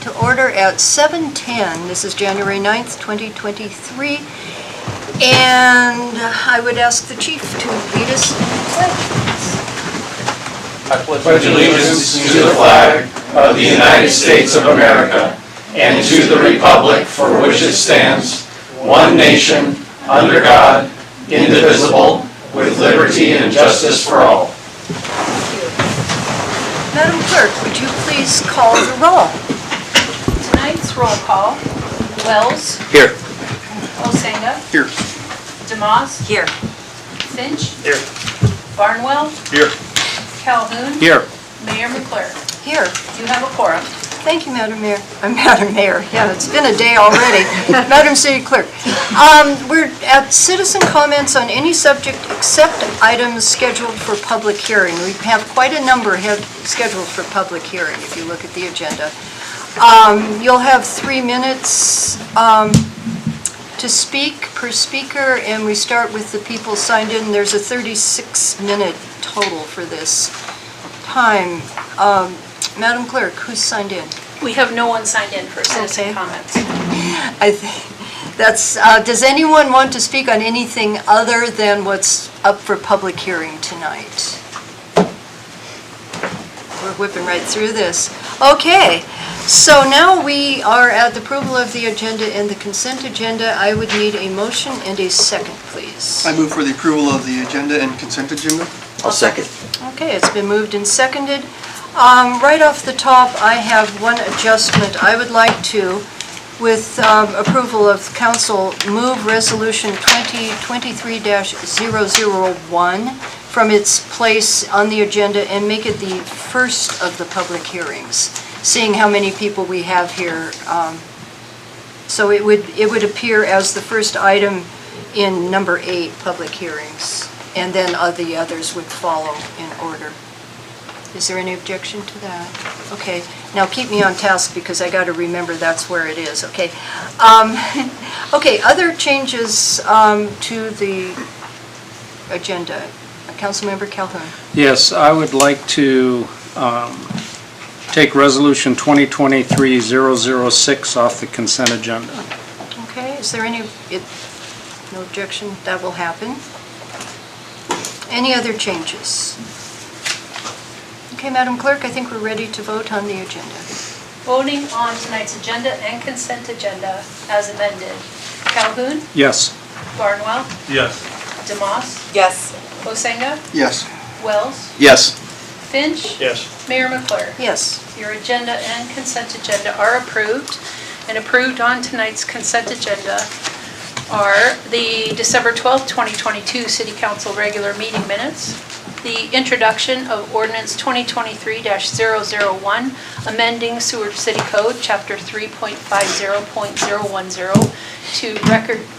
to order at 7:10. This is January 9th, 2023. And I would ask the chief to lead us in the pledge. I pledge allegiance to the flag of the United States of America and to the republic for which it stands, one nation, under God, indivisible, with liberty and justice for all. Thank you. Madam Clerk, would you please call the roll? Tonight's roll call: Wells. Here. Osenga. Here. DeMoss. Here. Finch. Here. Barnwell. Here. Calhoun. Here. Mayor McClure. Here. You have a quorum. Thank you, Madam Mayor. Madam Mayor, yeah, it's been a day already. Madam City Clerk. We're at citizen comments on any subject except items scheduled for public hearing. We have quite a number scheduled for public hearing if you look at the agenda. You'll have 3 minutes to speak per speaker, and we start with the people signed in. There's a 36-minute total for this time. Madam Clerk, who's signed in? We have no one signed in for citizen Okay. comments. I think that's, does anyone want to speak on anything other than what's up for public hearing tonight? We're whipping right through this. Okay, so now we are at the approval of the agenda and the consent agenda. I would need a motion and a second, please. I move for the approval of the agenda and consent agenda. I'll second. Okay, it's been moved and seconded. Right off the top, I have one adjustment. I would like to, with approval of council, move resolution 2023-001 from its place on the agenda and make it the first of the public hearings, seeing how many people we have here. So it would appear as the first item in number 8, public hearings, and then the others would follow in order. Is there any objection to that? Okay, now keep me on task because I got to remember that's where it is, okay? Okay, other changes to the agenda. Councilmember Calhoun. Yes, I would like to take Resolution 2023-006 off the consent agenda. Okay, is there no objection? That will happen. Any other changes? Okay, Madam Clerk, I think we're ready to vote on the agenda. Voting on tonight's agenda and consent agenda as amended. Calhoun. Yes. Barnwell. Yes. DeMoss. Yes. Osenga. Yes. Wells. Yes. Finch. Yes. Mayor McClure. Yes. Your agenda and consent agenda are approved, and approved on tonight's consent agenda are the December 12th, 2022 City Council regular meeting minutes, the introduction of ordinance 2023-001, amending Seward City Code, Chapter 3.50.010, to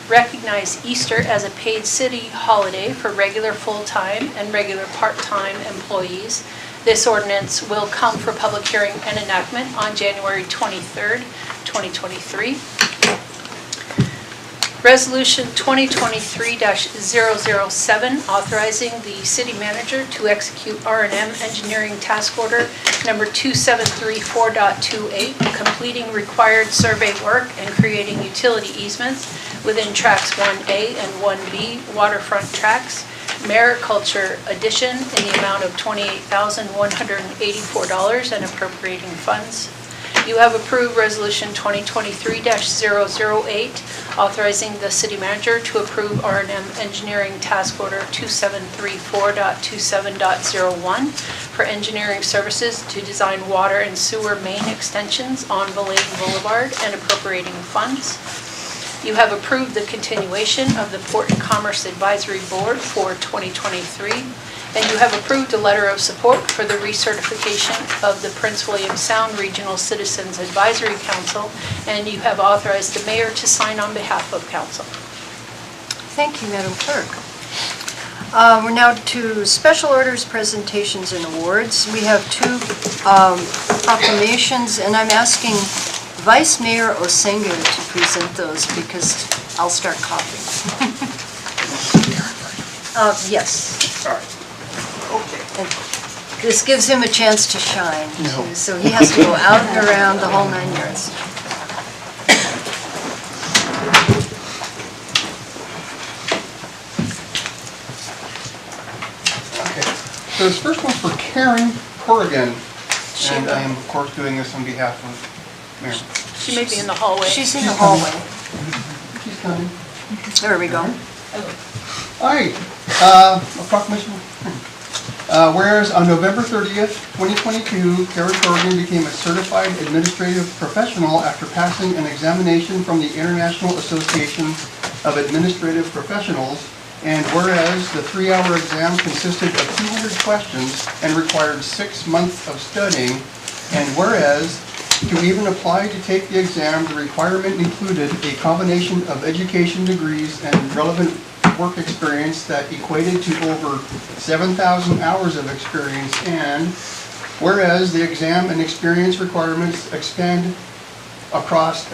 recognize Easter as a paid city holiday for regular full-time and regular part-time employees. This ordinance will come for public hearing and enactment on January 23rd, 2023. Resolution 2023-007, authorizing the city manager to execute R&M Engineering Task Order number 2734.28, completing required survey work and creating utility easements within tracks 1A and 1B waterfront tracks, Mariculture addition in the amount of $28,184 and appropriating funds. You have approved Resolution 2023-008, authorizing the city manager to approve R&M Engineering Task Order 2734.27.01 for engineering services to design water and sewer main extensions on Valane Boulevard and appropriating funds. You have approved the continuation of the Port and Commerce Advisory Board for 2023, and you have approved a letter of support for the recertification of the Prince William Sound Regional Citizens Advisory Council, and you have authorized the mayor to sign on behalf of council. Thank you, Madam Clerk. We're now to special orders, presentations, and awards. We have 2 proclamations, and I'm asking Vice Mayor Osenga to present those because I'll start coughing. Yes. All right. Okay. This gives him a chance to shine, No. too, so he has to go out and around the whole 9 yards. Okay. So this first one's for Karen Corrigan, She- and I am, of course, doing this on behalf of Mayor. She may be in the hallway. She's in the hallway. She's coming. There we go. All right, proclamation. Whereas on November 30th, 2022, Karen Corrigan became a certified administrative professional after passing an examination from the International Association of Administrative Professionals, and whereas the 3-hour exam consisted of 200 questions and required 6 months of studying, and whereas to even apply to take the exam, the requirement included a combination of education degrees and relevant work experience that equated to over 7,000 hours of experience, and whereas the exam and experience requirements expand across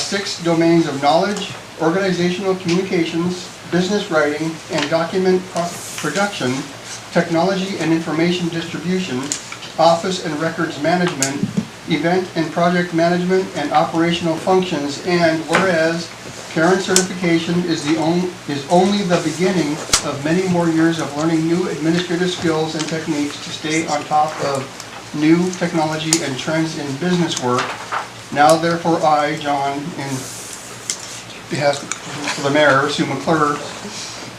6 domains of knowledge: organizational communications, business writing and document production, technology and information distribution, office and records management, event and project management, and operational functions, and whereas Karen's certification is only the beginning of many more years of learning new administrative skills and techniques to stay on top of new technology and trends in business work. Now therefore I, John, in behalf of the Mayor, Sue McClure,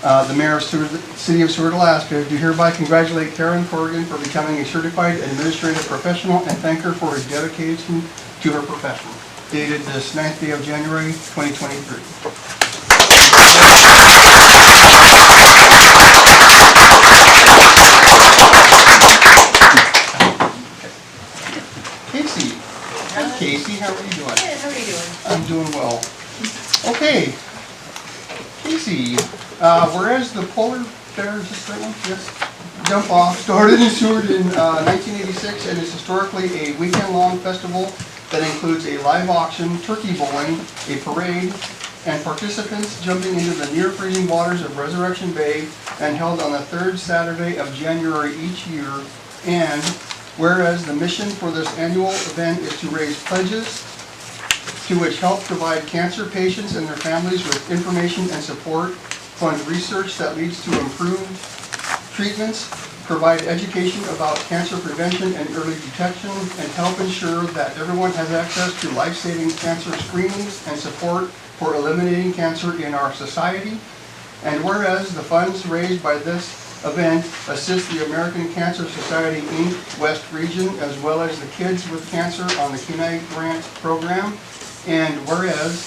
the Mayor of City of Seward, Alaska, do hereby congratulate Karen Corrigan for becoming a certified administrative professional and thank her for her dedication to her profession. Dated this 9th day of January, 2023. Casey. Hi, Casey. How are you doing? Good, how are you doing? I'm doing well. Okay. Casey, whereas the polar bear, is this the right one? Yes. Jump Off started in Seward in 1986 and is historically a weekend-long festival that includes a live auction, turkey bowling, a parade, and participants jumping into the near-freezing waters of Resurrection Bay, and held on the 3rd Saturday of January each year. And whereas the mission for this annual event is to raise pledges to which help provide cancer patients and their families with information and support, fund research that leads to improved treatments, provide education about cancer prevention and early detection, and help ensure that everyone has access to life-saving cancer screenings and support for eliminating cancer in our society. And whereas the funds raised by this event assist the American Cancer Society, Inc. West Region, as well as the Kids with Cancer on the Kenai Grant Program. And whereas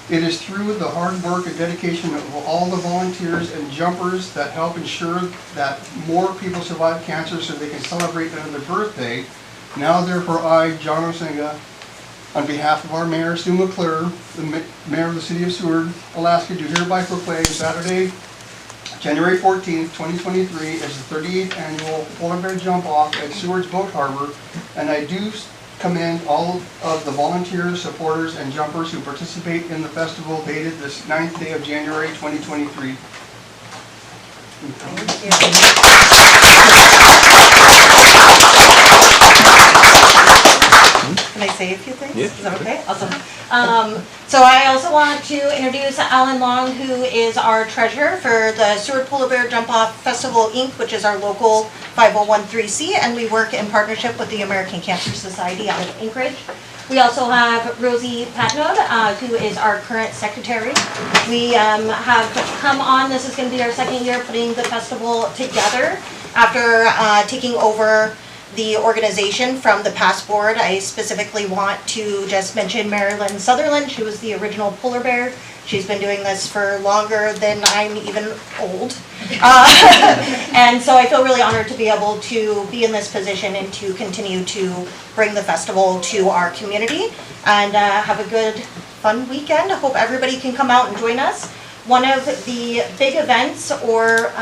it is through the hard work and dedication of all the volunteers and jumpers that help ensure that more people survive cancer so they can celebrate another birthday. Now therefore I, John Osenga, on behalf of our Mayor, Sue McClure, the Mayor of the City of Seward, Alaska, do hereby proclaim Saturday, January 14th, 2023 as the 38th annual Polar Bear Jump Off at Seward's Boat Harbor, and I do commend all of the volunteers, supporters, and jumpers who participate in the festival dated this 9th day of January 2023. Can I say a few things? Yeah. Is that okay? Awesome. So I also want to introduce Alan Long, who is our treasurer for the Seward Polar Bear Jump Off Festival, Inc., which is our local 5013C, and we work in partnership with the American Cancer Society out of Anchorage. We also have Rosie Patnode, who is our current secretary. We have come on, this is going to be our second year putting the festival together after taking over the organization from the past board. I specifically want to just mention Marilyn Sutherland. She was the original Polar Bear. She's been doing this for longer than I'm even old. And so I feel really honored to be able to be in this position and to continue to bring the festival to our community and have a good, fun weekend. I hope everybody can come out and join us. One of the big events or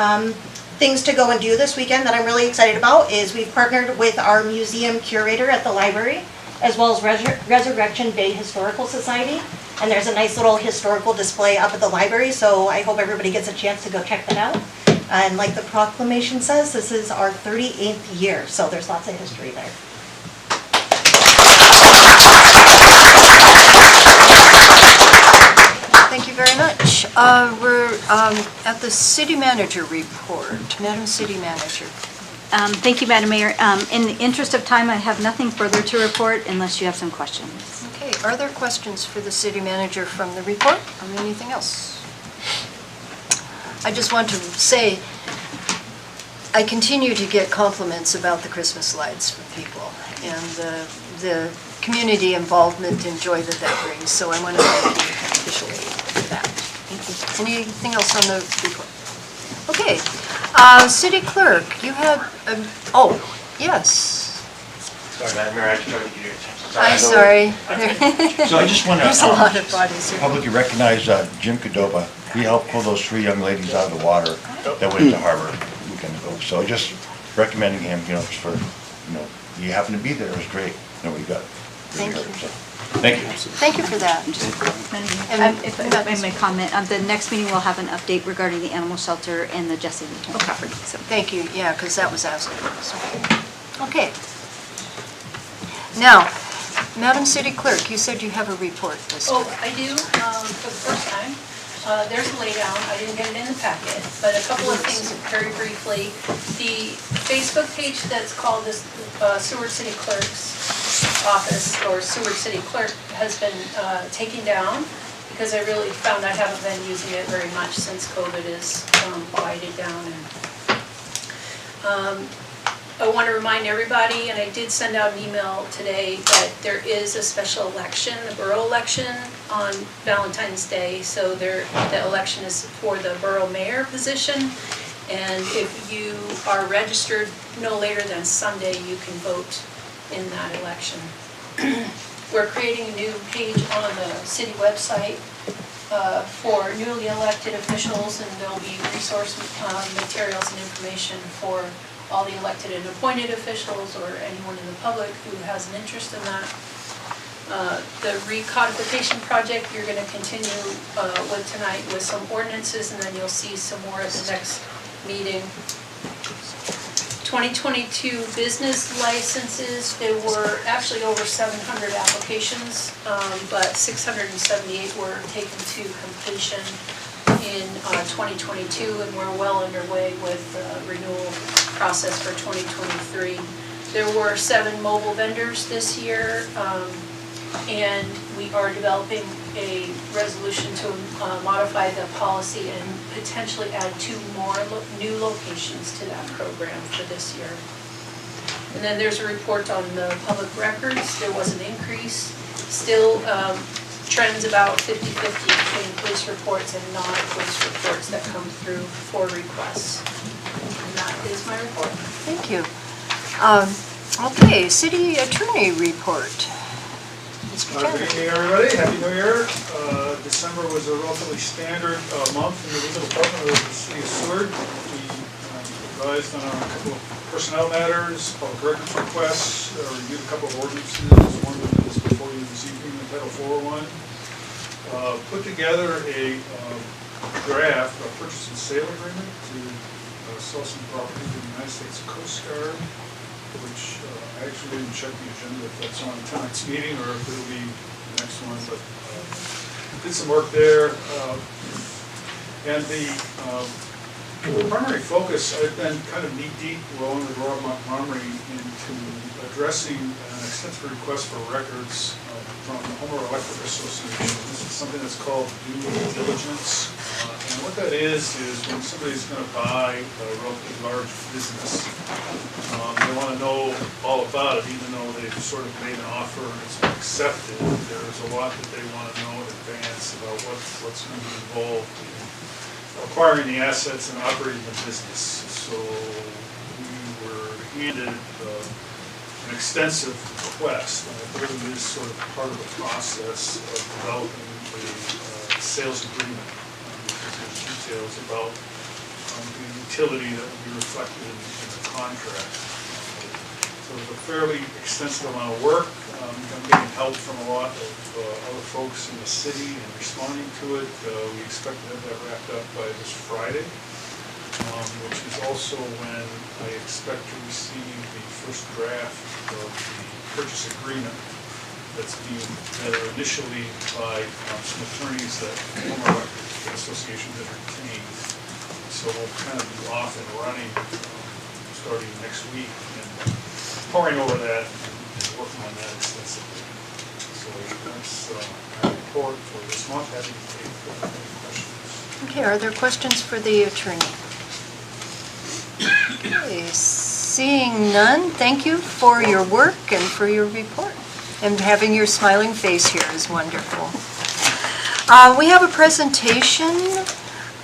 things to go and do this weekend that I'm really excited about is we've partnered with our museum curator at the library, as well as Resurrection Bay Historical Society. And there's a nice little historical display up at the library, so I hope everybody gets a chance to go check that out. And like the proclamation says, this is our 38th year, so there's lots of history there. Thank you very much. We're at the city manager report. Madam City Manager. Thank you, Madam Mayor. In the interest of time, I have nothing further to report unless you have some questions. Okay, are there questions for the city manager from the report or anything else? I just want to say, I continue to get compliments about the Christmas lights from people and the community involvement and joy that that brings, so I want to thank you officially for that. Thank you. Anything else on the report? Okay, city clerk, you had, oh, yes. Sorry, Madam Mayor, I just tried to get your attention. I'm sorry. So I just want to There's a lot of bodies here. publicly recognize Jim Cadoba. He helped pull those 3 young ladies out of the water that went to harbor a weekend ago. So just recommending him, just for, you happened to be there, it was great. We got really Thank hurt, you. so, thank you. Thank you for that. If I may comment, the next meeting will have an update regarding the animal shelter and the Jesse Lee property. So Thank you, yeah, because that was asked. Okay. Now, Madam City Clerk, you said you have a report this Oh, time. I do, for the first time. There's a laydown, I didn't get it in the packet, but a couple of things very briefly. The Facebook page that's called this Seward City Clerk's Office, or Seward City Clerk, has been taken down because I really found I haven't been using it very much since COVID is quieted down. And I want to remind everybody, and I did send out an email today, that there is a special election, a borough election on Valentine's Day. So the election is for the borough mayor position. And if you are registered no later than Sunday, you can vote in that election. We're creating a new page on the city website for newly elected officials, and there'll be resource materials and information for all the elected and appointed officials or anyone in the public who has an interest in that. The recodification project, you're going to continue with tonight with some ordinances, and then you'll see some more at the next meeting. 2022 business licenses, there were actually over 700 applications, but 678 were taken to completion in 2022, and we're well underway with the renewal process for 2023. There were 7 mobile vendors this year, and we are developing a resolution to modify the policy and potentially add 2 more new locations to that program for this year. And then there's a report on the public records. There was an increase, still trends about 50-50 between police reports and non-police reports that come through for requests. And that is my report. Thank you. Okay, city attorney report. Mr. Good Cannon. evening, everybody. Happy New Year. December was a relatively standard month in the legal department of the city of Seward. We advised on a couple of personnel matters, public records requests, reviewed a couple of ordinances. One of them is before you this evening, the Title 401. Put together a draft, a purchase and sale agreement to sell some property to the United States Coast Guard, which I actually didn't check the agenda if that's on tonight's meeting or if it'll be the next one, but did some work there. And the primary focus, I've been kind of knee-deep along with Rob Montgomery into addressing an extensive request for records from the Homer Electric Association. This is something that's called due diligence. And what that is when somebody's going to buy a relatively large business, they want to know all about it, even though they've sort of made an offer and it's been accepted. There's a lot that they want to know in advance about what's going to be involved in acquiring the assets and operating the business. So we were handed an extensive request, and I believe it is sort of part of the process of developing a sales agreement. Because there's details about the utility that will be reflected in the contract. So it was a fairly extensive amount of work. I'm getting help from a lot of other folks in the city and responding to it. We expect to have that wrapped up by this Friday. which is also when I expect to receive the first draft of the purchase agreement that's being initially by some attorneys that Homer Electric Association has retained. So we'll kind of be off and running starting next week and pouring over that and working on that extensively. So that's my report for this month. Happy to take any questions. Okay, are there questions for the attorney? Okay, seeing none, thank you for your work and for your report. And having your smiling face here is wonderful. We have a presentation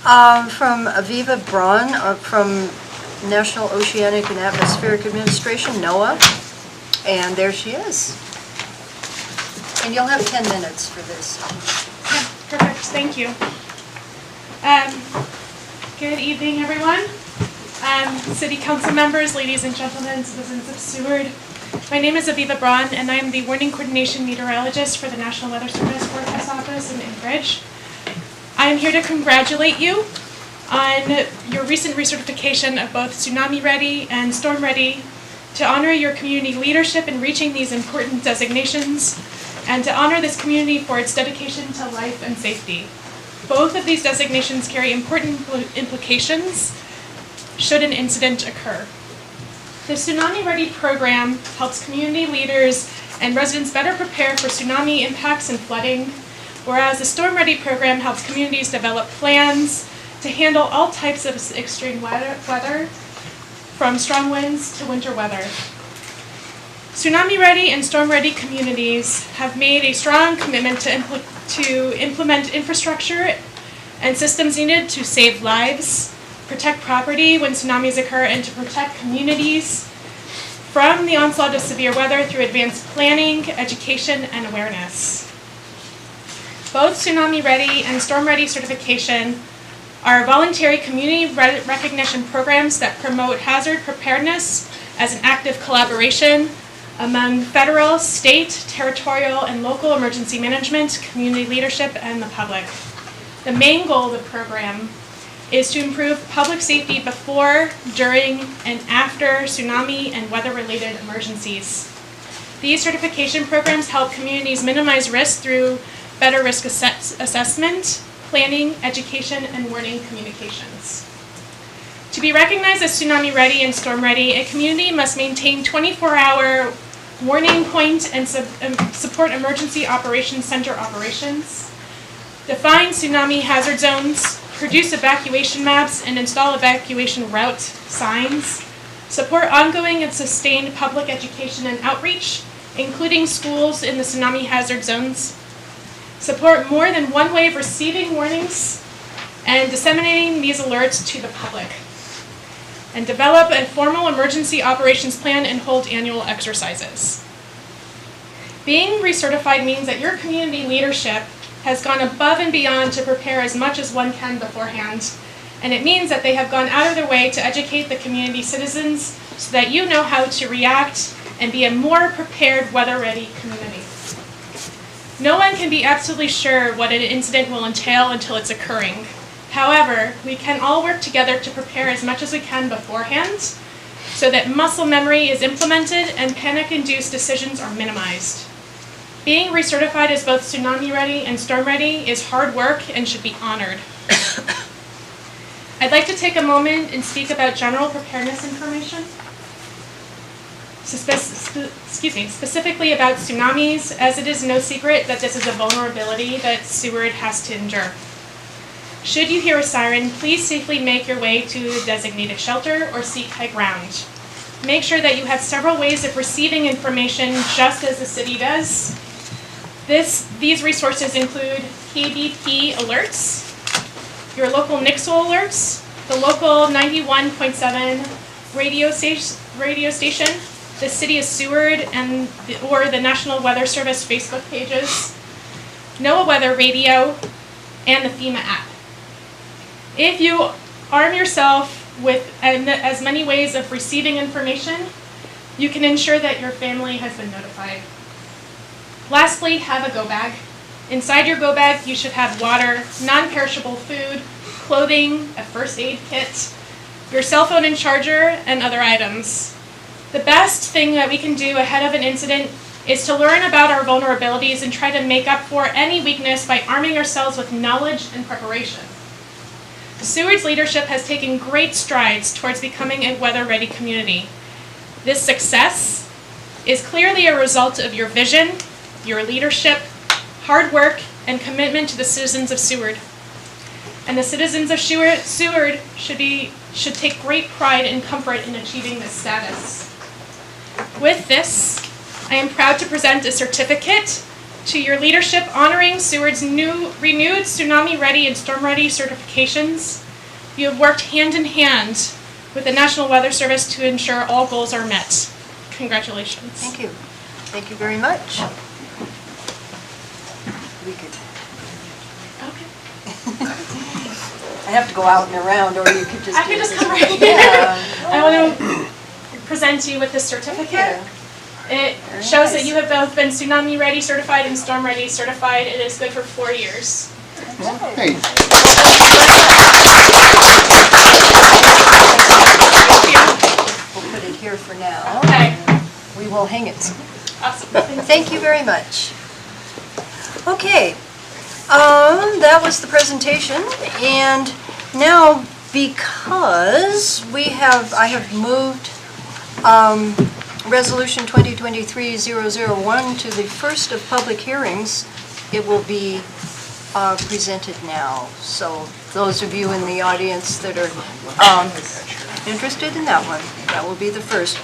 from Aviva Braun from National Oceanic and Atmospheric Administration, NOAA. And there she is. And you'll have 10 minutes for this. Perfect, thank you. Good evening, everyone. City council members, ladies and gentlemen, citizens of Seward. My name is Aviva Braun, and I am the Warning Coordination Meteorologist for the National Weather Service Forecast Office in Anchorage. I am here to congratulate you on your recent recertification of both Tsunami Ready and Storm Ready, to honor your community leadership in reaching these important designations, and to honor this community for its dedication to life and safety. Both of these designations carry important implications should an incident occur. The Tsunami Ready program helps community leaders and residents better prepare for tsunami impacts and flooding, whereas the Storm Ready program helps communities develop plans to handle all types of extreme weather, from strong winds to winter weather. Tsunami Ready and Storm Ready communities have made a strong commitment to implement infrastructure and systems needed to save lives, protect property when tsunamis occur, and to protect communities from the onslaught of severe weather through advanced planning, education, and awareness. Both Tsunami Ready and Storm Ready certification are voluntary community recognition programs that promote hazard preparedness as an active collaboration among federal, state, territorial, and local emergency management, community leadership, and the public. The main goal of the program is to improve public safety before, during, and after tsunami and weather-related emergencies. These certification programs help communities minimize risk through better risk assessment, planning, education, and warning communications. To be recognized as Tsunami Ready and Storm Ready, a community must maintain 24-hour warning point and support emergency operations center operations, define tsunami hazard zones, produce evacuation maps, and install evacuation route signs, support ongoing and sustained public education and outreach, including schools in the tsunami hazard zones, support more than one way of receiving warnings and disseminating these alerts to the public, and develop a formal emergency operations plan and hold annual exercises. Being recertified means that your community leadership has gone above and beyond to prepare as much as one can beforehand, and it means that they have gone out of their way to educate the community citizens so that you know how to react and be a more prepared, weather-ready community. No one can be absolutely sure what an incident will entail until it's occurring. However, we can all work together to prepare as much as we can beforehand so that muscle memory is implemented and panic-induced decisions are minimized. Being recertified as both Tsunami Ready and Storm Ready is hard work and should be honored. I'd like to take a moment and speak about general preparedness information. Specifically about tsunamis, as it is no secret that this is a vulnerability that Seward has to endure. Should you hear a siren, please safely make your way to a designated shelter or seek high ground. Make sure that you have several ways of receiving information just as the city does. These resources include KBP alerts, your local NIXL alerts, the local 91.7 radio station, the City of Seward, or the National Weather Service Facebook pages, NOAA Weather Radio, and the FEMA app. If you arm yourself with as many ways of receiving information, you can ensure that your family has been notified. Lastly, have a go bag. Inside your go bag, you should have water, non-perishable food, clothing, a first aid kit, your cell phone and charger, and other items. The best thing that we can do ahead of an incident is to learn about our vulnerabilities and try to make up for any weakness by arming ourselves with knowledge and preparation. Seward's leadership has taken great strides towards becoming a weather-ready community. This success is clearly a result of your vision, your leadership, hard work, and commitment to the citizens of Seward. And the citizens of Seward should take great pride and comfort in achieving this status. With this, I am proud to present a certificate to your leadership honoring Seward's renewed Tsunami Ready and Storm Ready certifications. You have worked hand in hand with the National Weather Service to ensure all goals are met. Congratulations. Thank you. Thank you very much. We could. Okay. I have to go out and around, or you could just. I could just come right here. Yeah. I want to present you with this certificate. It shows that you have both been Tsunami Ready certified and Storm Ready certified. It is good for 4 years. Hey, We'll put it here for now. Okay. We will hang it. Awesome. Thank you very much. Okay, that was the presentation, and now because I have moved Resolution 2023-001 to the first of public hearings, it will be presented now. So those of you in the audience that are interested in that one, that will be the first.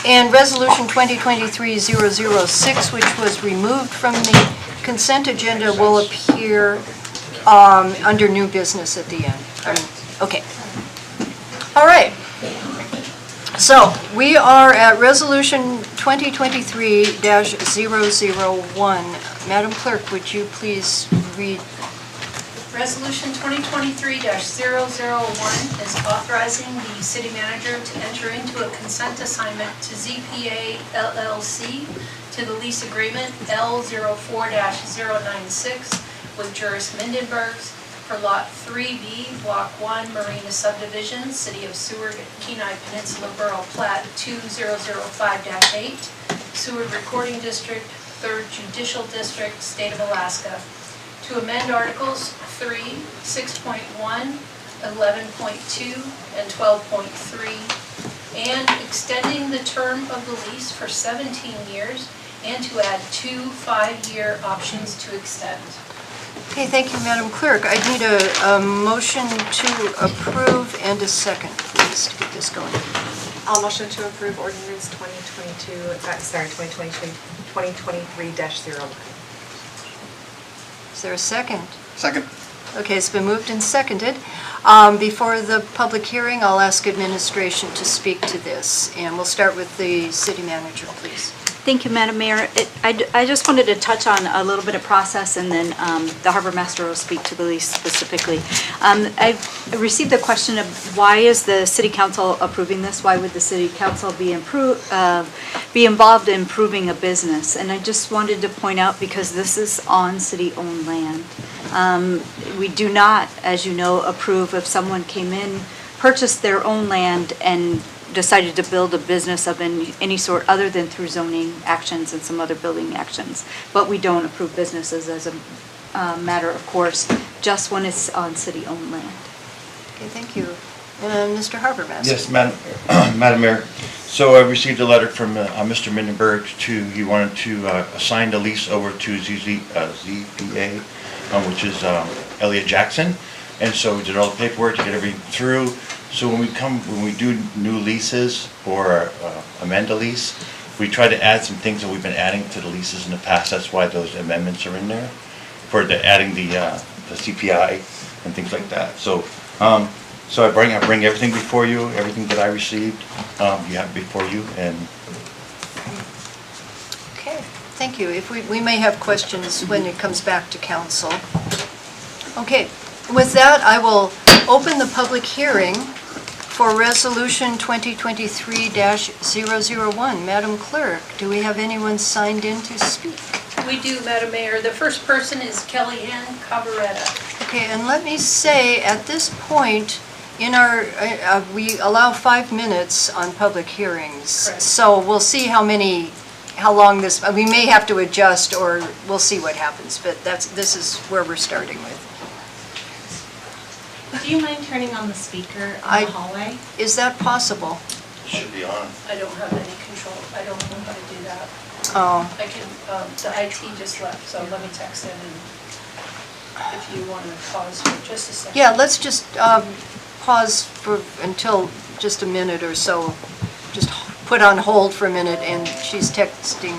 And Resolution 2023-006, which was removed from the consent agenda, will appear under new business at the end. Okay. All right. So we are at Resolution 2023-001. Madam Clerk, would you please read? Resolution 2023-001 is authorizing the city manager to enter into a consent assignment to ZPA LLC to the lease agreement L04-096 with Juris Mindenbergs for Lot 3B, Block 1, Marina Subdivision, City of Seward, Kenai Peninsula Borough Plat 2005-8, Seward Recording District, 3rd Judicial District, State of Alaska, to amend Articles 3, 6.1, 11.2, and 12.3, and extending the term of the lease for 17 years, and to add 2 5-year options to extend. Okay, thank you, Madam Clerk. I need a motion to approve and a second, please, to get this going. I'll motion to approve ordinance 2023-001. Is there a second? second. Okay, it's been moved and seconded. Before the public hearing, I'll ask administration to speak to this, and we'll start with the city manager, please. Thank you, Madam Mayor. I just wanted to touch on a little bit of process, and then the harbor master will speak to the lease specifically. I've received the question of why is the city council approving this? Why would the city council be involved in improving a business? And I just wanted to point out, because this is on city-owned land. We do not, as you know, approve if someone came in, purchased their own land, and decided to build a business of any sort other than through zoning actions and some other building actions. But we don't approve businesses as a matter of course, just when it's on city-owned land. Okay, thank you. Mr. Harbor Master. Yes, Madam Mayor. So I received a letter from Mr. Mindenberg he wanted to assign the lease over to ZPA, which is Elliot Jackson. And so we did all the paperwork to get everything through. So when we do new leases or amend a lease, we try to add some things that we've been adding to the leases in the past. That's why those amendments are in there, for adding the CPI and things like that. So so I bring everything before you, everything that I received, you have it before you. And Okay, thank you. If we may have questions when it comes back to council. Okay, with that, I will open the public hearing for Resolution 2023-001. Madam Clerk, do we have anyone signed in to speak? We do, Madam Mayor. The first person is Kellyanne Cabaretta. Okay, and let me say, at this point, In our, we allow 5 minutes on public hearings. Correct. So we'll see how long this, we may have to adjust, or we'll see what happens, but this is where we're starting with. Do you mind turning on the speaker in I- the hallway? Is that possible? Should be on. I don't have any control. I don't know how to do that. Oh, I can, the IT just left, so let me text him and if you want to pause for just a second. yeah, let's just pause until just a minute or so. Just put on hold for a minute, and she's texting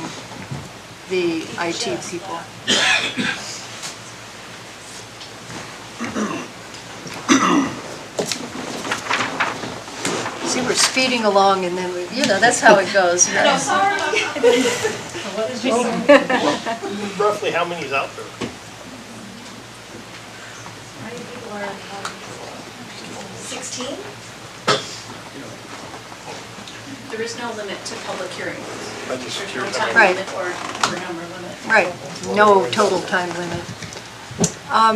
the IT people. See, we're speeding along, and then, that's how it goes. No, sorry. Roughly how many is out there? How many people are in the hallway? 16? There is no limit to public hearings. I just There's no curious. time Right. limit or number limit. Right, no total time limit. I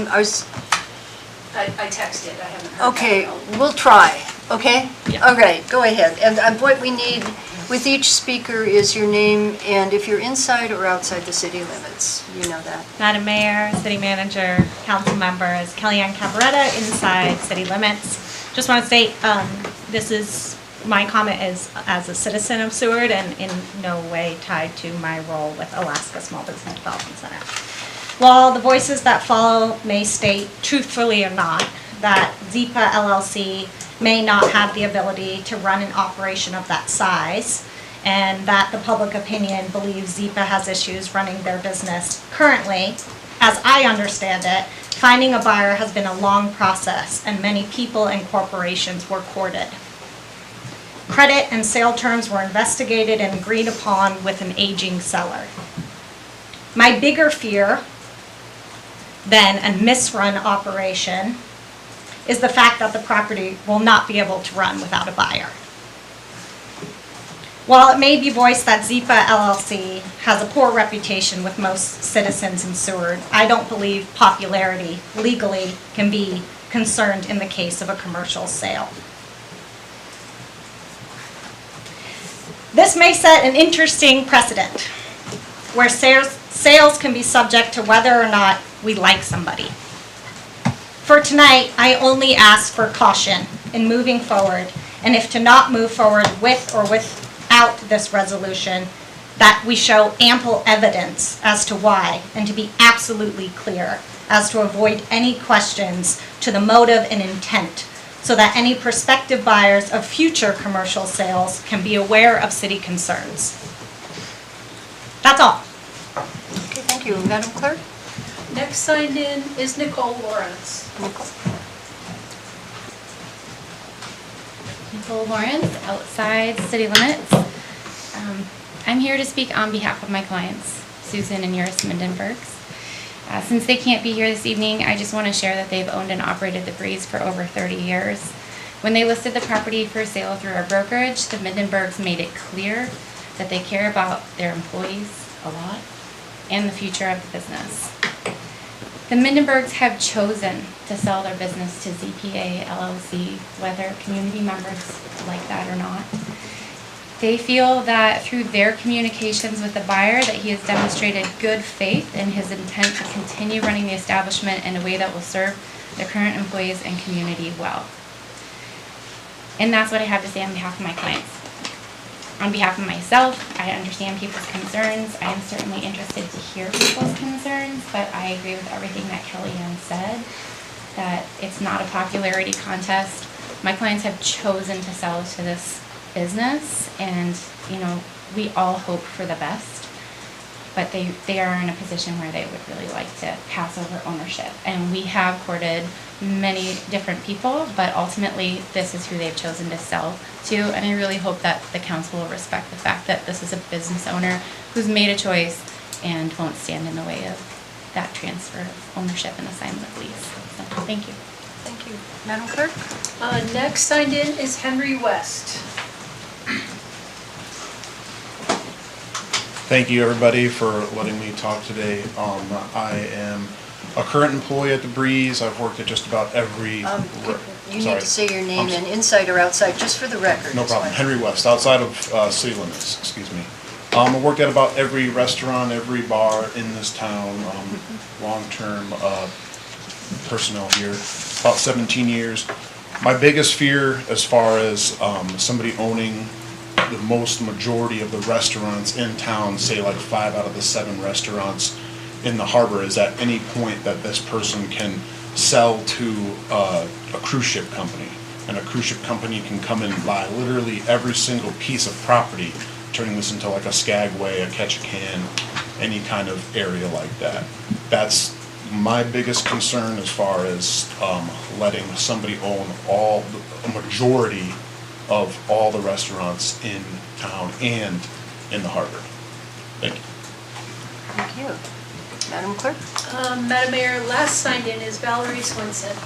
texted, I haven't heard back. Okay, No. we'll try, okay? Yeah. Okay, go ahead. And what we need with each speaker is your name, and if you're inside or outside the city limits, you know that. Madam Mayor, City Manager, Council Members, Kellyanne Cabaretta, inside city limits. Just want to state, this is, my comment is as a citizen of Seward and in no way tied to my role with Alaska Small Business Development Center. While the voices that follow may state, truthfully or not, that Zipa LLC may not have the ability to run an operation of that size, and that the public opinion believes Zipa has issues running their business currently, as I understand it, finding a buyer has been a long process, and many people and corporations were courted. Credit and sale terms were investigated and agreed upon with an aging seller. My bigger fear than a misrun operation is the fact that the property will not be able to run without a buyer. While it may be voiced that Zipa LLC has a poor reputation with most citizens in Seward, I don't believe popularity legally can be concerned in the case of a commercial sale. This may set an interesting precedent where sales can be subject to whether or not we like somebody. For tonight, I only ask for caution in moving forward, and if to not move forward with or without this resolution, that we show ample evidence as to why, and to be absolutely clear as to avoid any questions to the motive and intent, so that any prospective buyers of future commercial sales can be aware of city concerns. That's all. Okay, thank you. Madam Clerk? Next signed in is Nicole Lawrence. Nicole Lawrence, outside city limits. I'm here to speak on behalf of my clients, Susan and Eurus Mindenbergs. Since they can't be here this evening, I just want to share that they've owned and operated the Breeze for over 30 years. When they listed the property for sale through our brokerage, the Mindenbergs made it clear that they care about their employees a lot and the future of the business. The Mindenbergs have chosen to sell their business to ZPA LLC, whether community members like that or not. They feel that through their communications with the buyer that he has demonstrated good faith in his intent to continue running the establishment in a way that will serve their current employees and community well. And that's what I have to say on behalf of my clients. On behalf of myself, I understand people's concerns. I am certainly interested to hear people's concerns, but I agree with everything that Kellyanne said, that it's not a popularity contest. My clients have chosen to sell to this business, and we all hope for the best, but they are in a position where they would really like to pass over ownership. And we have courted many different people, but ultimately this is who they've chosen to sell to, and I really hope that the council will respect the fact that this is a business owner who's made a choice and won't stand in the way of that transfer of ownership and assignment of lease. So, thank you. Thank you. Madam Clerk? Next signed in is Henry West. Thank you, everybody, for letting me talk today. I am a current employee at the Breeze. I've worked at just about every... You Sorry. need to say your name I'm and inside or outside, just for the record. No It's problem. fine. Henry West, outside of city limits, excuse me. I worked at about every restaurant, every bar in this town, long-term personnel here, about 17 years. My biggest fear as far as somebody owning the most majority of the restaurants in town, say like 5 out of the 7 restaurants in the harbor, is at any point that this person can sell to a cruise ship company. And a cruise ship company can come and buy literally every single piece of property, turning this into like a Skagway, a Ketchikan, any kind of area like that. That's my biggest concern as far as letting somebody own a majority of all the restaurants in town and in the harbor. Thank you. Thank you. Madam Clerk? Madam Mayor, last signed in is Valerie Swenson.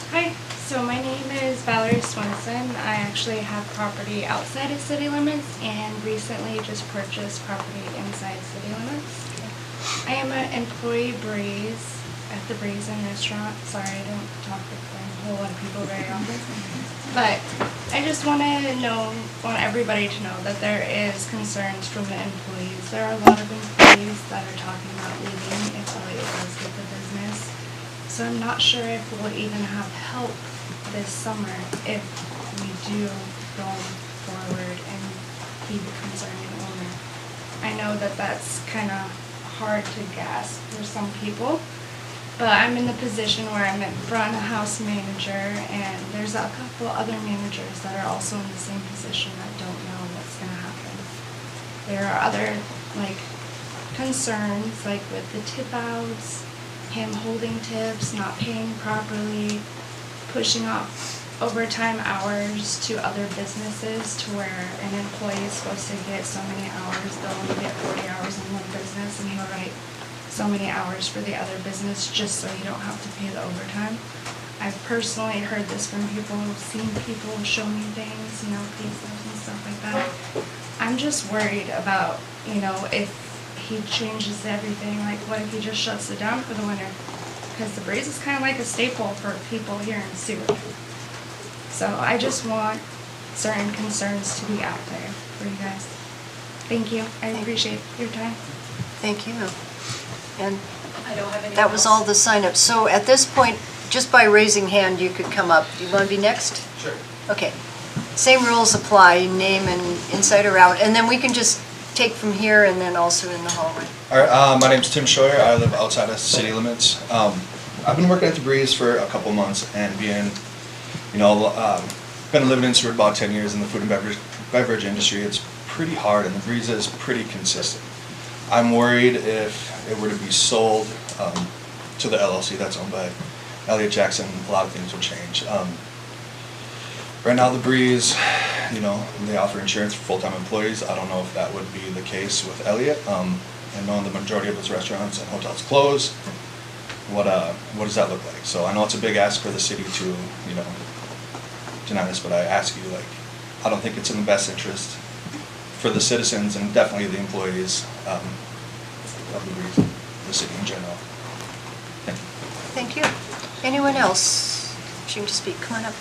Hi, so my name is Valerie Swenson. I actually have property outside of city limits and recently just purchased property inside city limits. I am an employee Breeze at the Breeze Inn restaurant. Sorry, I don't talk with a whole lot of people very often. But I just want everybody to know that there is concerns from the employees. There are a lot of employees that are talking about leaving if Elliott does get the business. So I'm not sure if we'll even have help this summer if we do go forward and he becomes our new owner. I know that that's kind of hard to grasp for some people, but I'm in the position where I'm in front of house manager and there's a couple other managers that are also in the same position that don't know what's going to happen. There are other concerns like with the tip outs, him holding tips, not paying properly, pushing off overtime hours to other businesses to where an employee is supposed to get so many hours, they'll only get 40 hours in one business and he'll write so many hours for the other business just so you don't have to pay the overtime. I've personally heard this from people, seen people show me things, pay stubs and stuff like that. I'm just worried about, if he changes everything, like what if he just shuts it down for the winter? Because the Breeze is kind of like a staple for people here in Seward. So I just want certain concerns to be out there for you guys. Thank you. I appreciate your time. Thank you. And I don't have any. that was all the sign-ups. So at this point, just by raising hand, you could come up. You want to be next? Sure. Okay. Same rules apply, name and inside or out, and then we can just take from here and then also in the hallway. All right, my name's Tim Scheuer. I live outside of city limits. I've been working at the Breeze for a couple months and been living in Seward about 10 years in the food and beverage industry. It's pretty hard and the Breeze is pretty consistent. I'm worried if it were to be sold to the LLC that's owned by Elliott Jackson, a lot of things would change. Right now the Breeze, they offer insurance for full-time employees. I don't know if that would be the case with Elliott. And knowing the majority of his restaurants and hotels close, what does that look like? So I know it's a big ask for the city to, deny this, but I ask you, I don't think it's in the best interest for the citizens and definitely the employees of the Breeze, the city in general. Thank you. Anyone else wishing to speak? Come on up.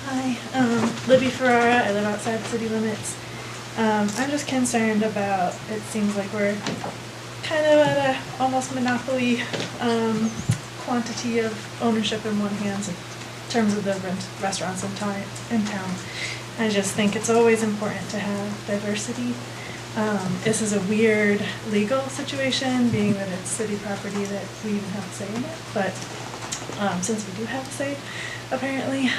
Hi, Libby Ferrara. I live outside the city limits. I'm just concerned about, it seems like we're kind of at a almost monopoly quantity of ownership in one hand in terms of the restaurants in town. I just think it's always important to have diversity. This is a weird legal situation, being that it's city property that we even have a say in it, but since we do have a say, apparently,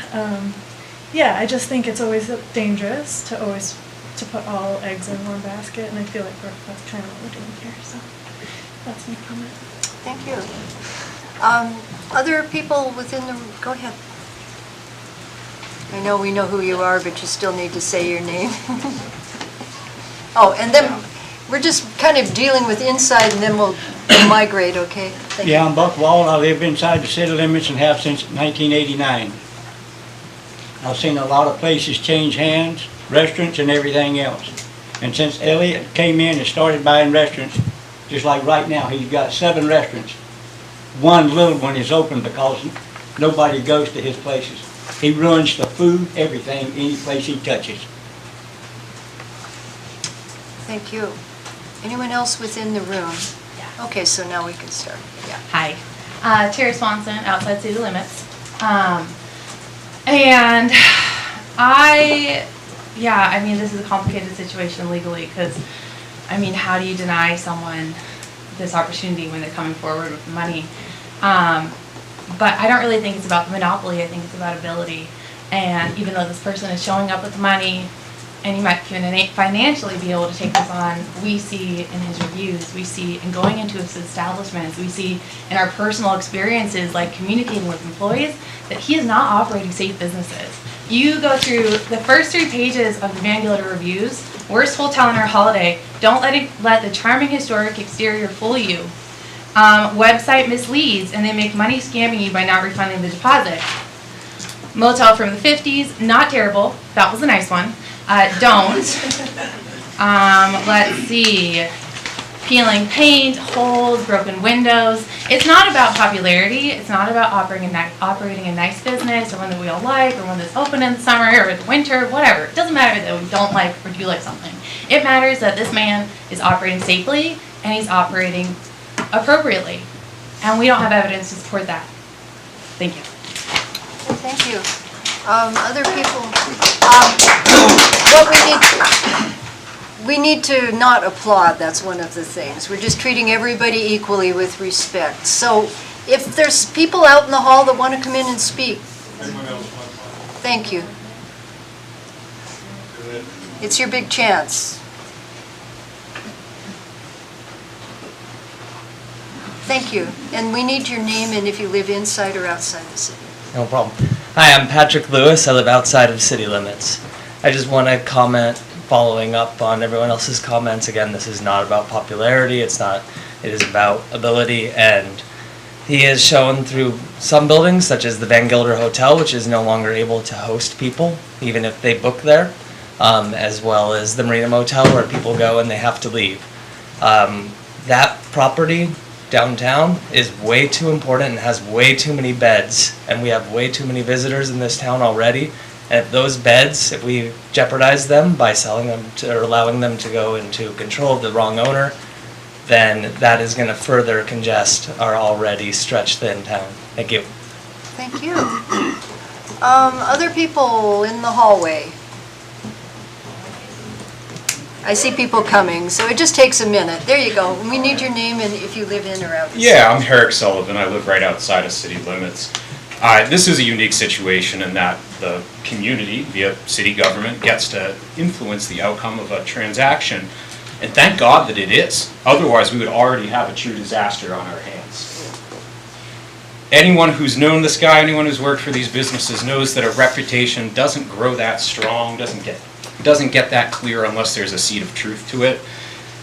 yeah, I just think it's always dangerous to put all eggs in one basket, and I feel like that's kind of what we're doing here, so that's my comment. Thank you. Other people within the, go ahead. I know we know who you are, but you still need to say your name. Oh, and then we're just kind of dealing with inside and then we'll migrate, okay? Thank you. I'm Buck Wall. I live inside the city limits and have since 1989. I've seen a lot of places change hands, restaurants and everything else. And since Elliot came in and started buying restaurants, just like right now, he's got 7 restaurants. One little one is open because nobody goes to his places. He ruins the food, everything, any place he touches. Thank you. Anyone else within the room? Okay, so now we can start. Yeah. Hi, Terry Swanson, outside city limits. And I mean, this is a complicated situation legally because, I mean, how do you deny someone this opportunity when they're coming forward with money? But I don't really think it's about the monopoly. I think it's about ability. And even though this person is showing up with money, and he might financially be able to take this on, we see in his reviews, we see in going into his establishments, we see in our personal experiences, like communicating with employees, that he is not operating safe businesses. You go through the first 3 pages of the Van Gilder reviews, worst hotel on our holiday, don't let the charming historic exterior fool you. Website misleads and they make money scamming you by not refunding the deposit. Motel from the 50s, not terrible, that was a nice one. Don't. Let's see. Peeling paint, holes, broken windows. It's not about popularity. It's not about operating a nice business or one that we all like or one that's open in the summer or the winter, whatever. It doesn't matter that we don't like or do like something. It matters that this man is operating safely and he's operating appropriately. And we don't have evidence to support that. Thank you. Thank you. Other people, what we need to not applaud, that's one of the things. We're just treating everybody equally with respect. So if there's people out in the hall that want to come in and speak. Thank you. It's your big chance. Thank you. And we need your name and if you live inside or outside the city. No problem. Hi, I'm Patrick Lewis. I live outside of city limits. I just want to comment, following up on everyone else's comments. Again, this is not about popularity. It is about ability. And he has shown through some buildings, such as the Van Gilder Hotel, which is no longer able to host people, even if they book there, as well as the Marina Motel, where people go and they have to leave. That property downtown is way too important and has way too many beds, and we have way too many visitors in this town already. And if those beds, if we jeopardize them by selling them or allowing them to go into control of the wrong owner, then that is going to further congest our already stretched thin town. Thank you. Thank you. Other people in the hallway. I see people coming, so it just takes a minute. There you go. We need your name and if you live in or out. Yeah, I'm Herrick Sullivan. I live right outside of city limits. This is a unique situation in that the community, via city government, gets to influence the outcome of a transaction. And thank God that it is. Otherwise, we would already have a true disaster on our hands. Anyone who's known this guy, anyone who's worked for these businesses knows that a reputation doesn't grow that strong, doesn't get that clear unless there's a seed of truth to it.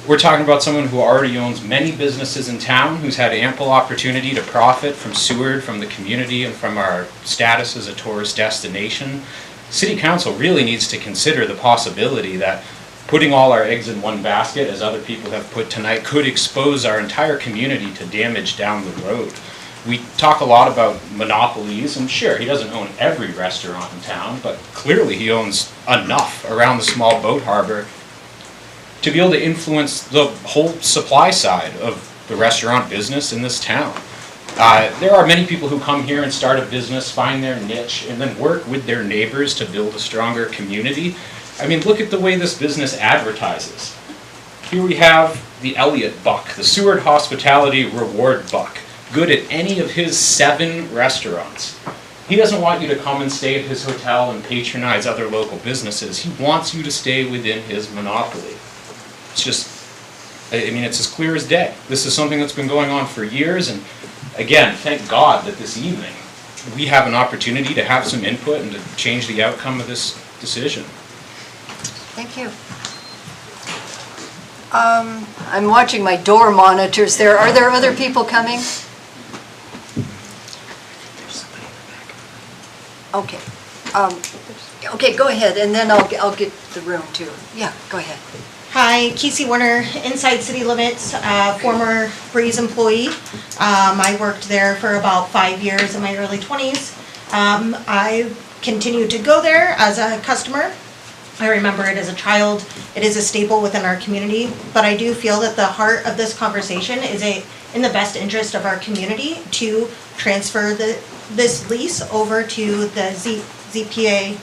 We're talking about someone who already owns many businesses in town, who's had ample opportunity to profit from Seward, from the community, and from our status as a tourist destination. City Council really needs to consider the possibility that putting all our eggs in one basket, as other people have put tonight, could expose our entire community to damage down the road. We talk a lot about monopolies, and sure, he doesn't own every restaurant in town, but clearly he owns enough around the small boat harbor to be able to influence the whole supply side of the restaurant business in this town. There are many people who come here and start a business, find their niche, and then work with their neighbors to build a stronger community. I mean, look at the way this business advertises. Here we have the Elliott Buck, the Seward Hospitality Reward Buck, good at any of his 7 restaurants. He doesn't want you to come and stay at his hotel and patronize other local businesses. He wants you to stay within his monopoly. It's just, I mean, it's as clear as day. This is something that's been going on for years, and again, thank God that this evening we have an opportunity to have some input and to change the outcome of this decision. Thank you. I'm watching my door monitors there. Are there other people coming? Okay. Okay, go ahead, and then I'll get the room too. Yeah, go ahead. Hi, Casey Warner, Inside City Limits, former Breeze employee. I worked there for about 5 years in my early 20s. I continued to go there as a customer. I remember it as a child. It is a staple within our community, but I do feel that the heart of this conversation is in the best interest of our community to transfer this lease over to the ZPA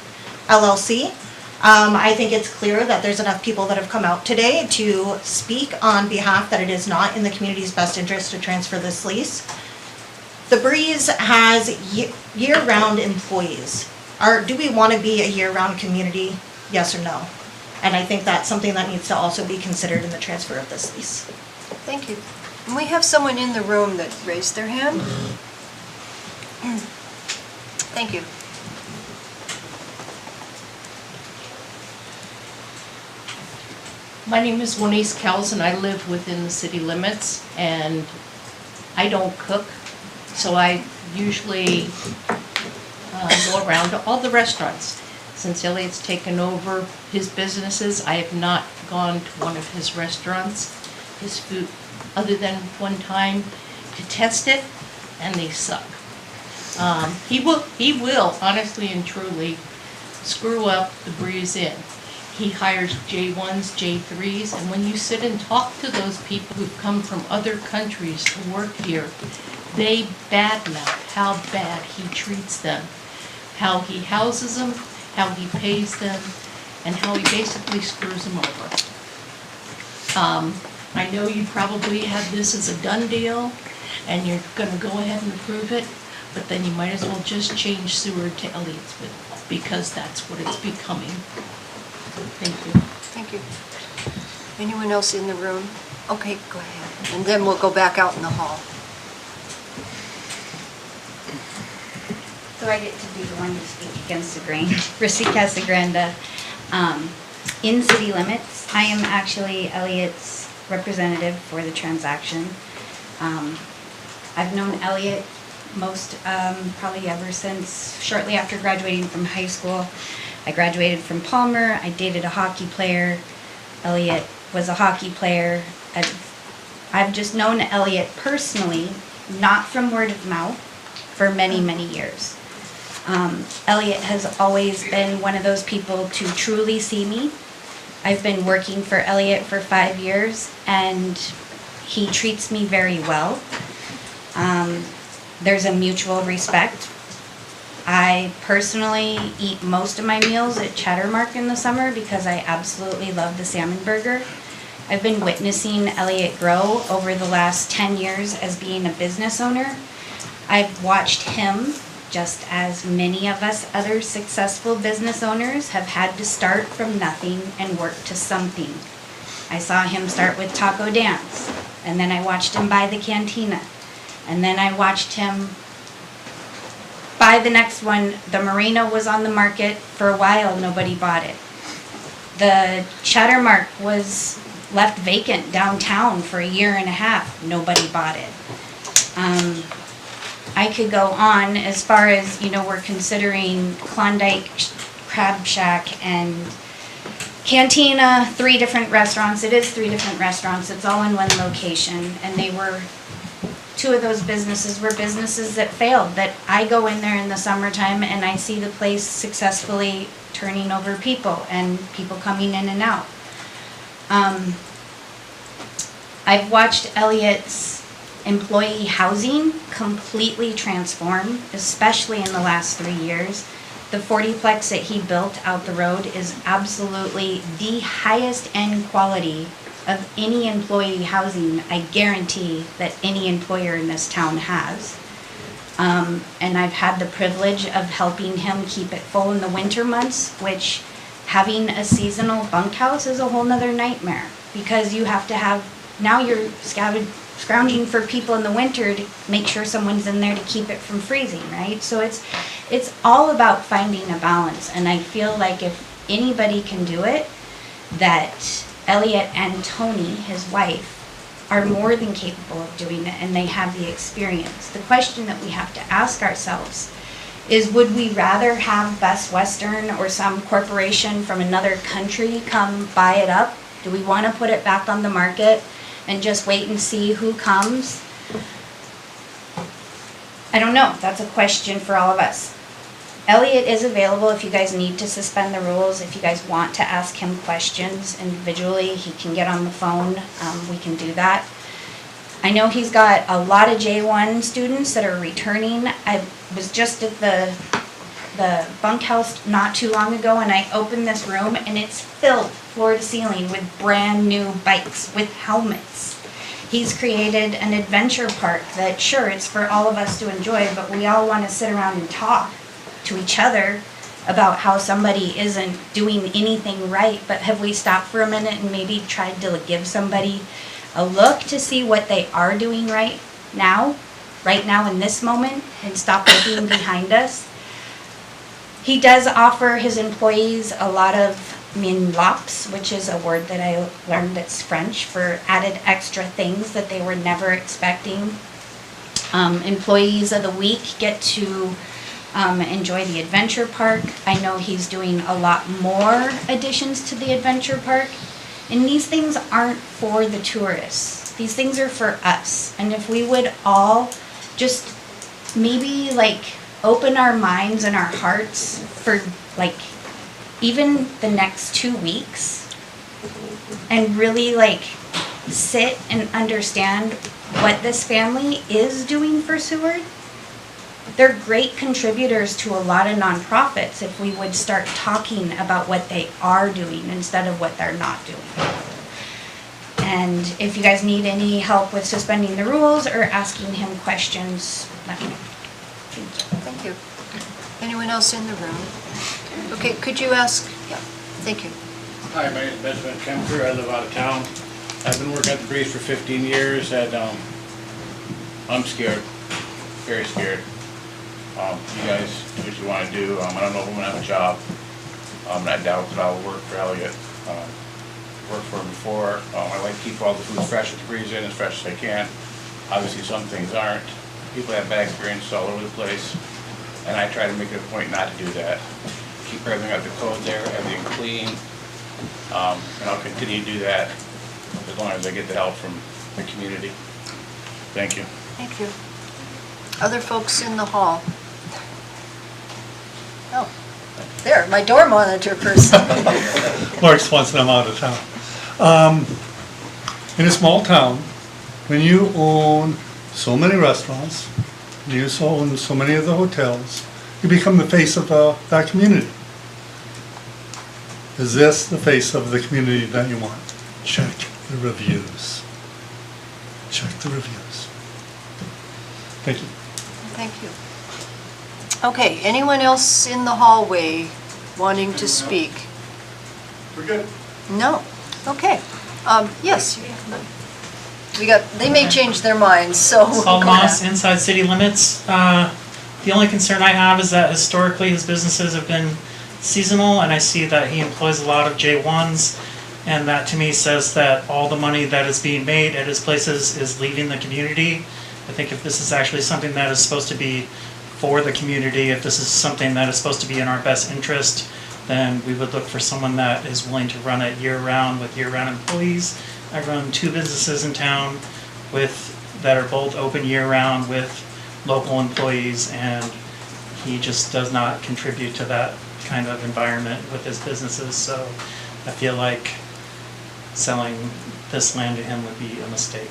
LLC. I think it's clear that there's enough people that have come out today to speak on behalf that it is not in the community's best interest to transfer this lease. The Breeze has year-round employees. Do we want to be a year-round community? Yes or no? And I think that's something that needs to also be considered in the transfer of this lease. Thank you. And we have someone in the room that raised their hand. Thank you. My name is Wenise Kells, and I live within the city limits, and I don't cook, so I usually go around to all the restaurants. Since Elliot's taken over his businesses, I have not gone to one of his restaurants, his food, other than one time to test it, and they suck. He will, honestly and truly, screw up the Breeze Inn. He hires J1s, J3s, and when you sit and talk to those people who've come from other countries to work here, they badmouth how bad he treats them, how he houses them, how he pays them, and how he basically screws them over. I know you probably have this as a done deal, and you're going to go ahead and approve it, but then you might as well just change Seward to Elliottsville, because that's what it's becoming. Thank you. Thank you. Anyone else in the room? Okay, go ahead. And then we'll go back out in the hall. So I get to be the one to speak against the grain. Rissy Casagranda. In city limits, I am actually Elliot's representative for the transaction. I've known Elliot probably ever since shortly after graduating from high school. I graduated from Palmer. I dated a hockey player. Elliot was a hockey player. I've just known Elliot personally, not from word of mouth, for many, many years. Elliot has always been one of those people to truly see me. I've been working for Elliot for 5 years, and he treats me very well. There's a mutual respect. I personally eat most of my meals at Chattermark in the summer because I absolutely love the salmon burger. I've been witnessing Elliot grow over the last 10 years as being a business owner. I've watched him, just as many of us other successful business owners have had to start from nothing and work to something. I saw him start with Taco Dance, and then I watched him buy the Cantina, and then I watched him buy the next one. The Marina was on the market for a while, nobody bought it. The Chattermark was left vacant downtown for 1.5 years, nobody bought it. I could go on as far as, we're considering Klondike, Crab Shack, and Cantina, 3 different restaurants. It is 3 different restaurants. It's all in one location, and they were 2 of those businesses were businesses that failed, that I go in there in the summertime and I see the place successfully turning over people and people coming in and out. I've watched Elliot's employee housing completely transform, especially in the last 3 years. The 40-plex that he built out the road is absolutely the highest end quality of any employee housing, I guarantee, that any employer in this town has. And I've had the privilege of helping him keep it full in the winter months, which having a seasonal bunkhouse is a whole nother nightmare, because you have to have, now you're scrounging for people in the winter to make sure someone's in there to keep it from freezing, right? So it's all about finding a balance, and I feel like if anybody can do it, that Elliot and Tony, his wife, are more than capable of doing it, and they have the experience. The question that we have to ask ourselves is would we rather have Best Western or some corporation from another country come buy it up? Do we want to put it back on the market and just wait and see who comes? I don't know. That's a question for all of us. Elliot is available if you guys need to suspend the rules. If you guys want to ask him questions individually, he can get on the phone. We can do that. I know he's got a lot of J1 students that are returning. I was just at the bunkhouse not too long ago, and I opened this room and it's filled floor to ceiling with brand new bikes with helmets. He's created an adventure park that, sure, it's for all of us to enjoy, but we all want to sit around and talk to each other about how somebody isn't doing anything right. But have we stopped for a minute and maybe tried to give somebody a look to see what they are doing right now in this moment, and stop looking behind us? He does offer his employees a lot of min-lops, which is a word that I learned that's French for added extra things that they were never expecting. Employees of the week get to enjoy the adventure park. I know he's doing a lot more additions to the adventure park. And these things aren't for the tourists. These things are for us. And if we would all just maybe open our minds and our hearts for even the next 2 weeks and really sit and understand what this family is doing for Seward. They're great contributors to a lot of nonprofits if we would start talking about what they are doing instead of what they're not doing. And if you guys need any help with suspending the rules or asking him questions, let me know. Thank you. Anyone else in the room? Okay, could you ask? Yeah, thank you. Hi, my name is Benjamin Kemper. I live out of town. I've been working at the Breeze for 15 years, and I'm scared, very scared. You guys do what you want to do. I don't know if I'm going to have a job. I doubt that I'll work for Elliot. Worked for him before. I like to keep all the food fresh at the Breeze Inn, as fresh as I can. Obviously, some things aren't. People have bad experiences all over the place, and I try to make it a point not to do that. Keep everything up to code there, everything clean, and I'll continue to do that as long as I get the help from the community. Thank you. Thank you. Other folks in the hall? Oh, there, my door monitor person. Mark Swanson, I'm out of town. In a small town, when you own so many restaurants, you own so many of the hotels, you become the face of that community. Is this the face of the community that you want? Check the reviews. Check the reviews. Thank you. Thank you. Okay, anyone else in the hallway wanting to speak? We're good. No? Okay. Yes. They may change their minds, so. Saul Moss, Inside City Limits. The only concern I have is that historically his businesses have been seasonal, and I see that he employs a lot of J1s, and that to me says that all the money that is being made at his places is leaving the community. I think if this is actually something that is supposed to be for the community, if this is something that is supposed to be in our best interest, then we would look for someone that is willing to run it year-round with year-round employees. I run 2 businesses in town that are both open year-round with local employees, and he just does not contribute to that kind of environment with his businesses. So I feel like selling this land to him would be a mistake.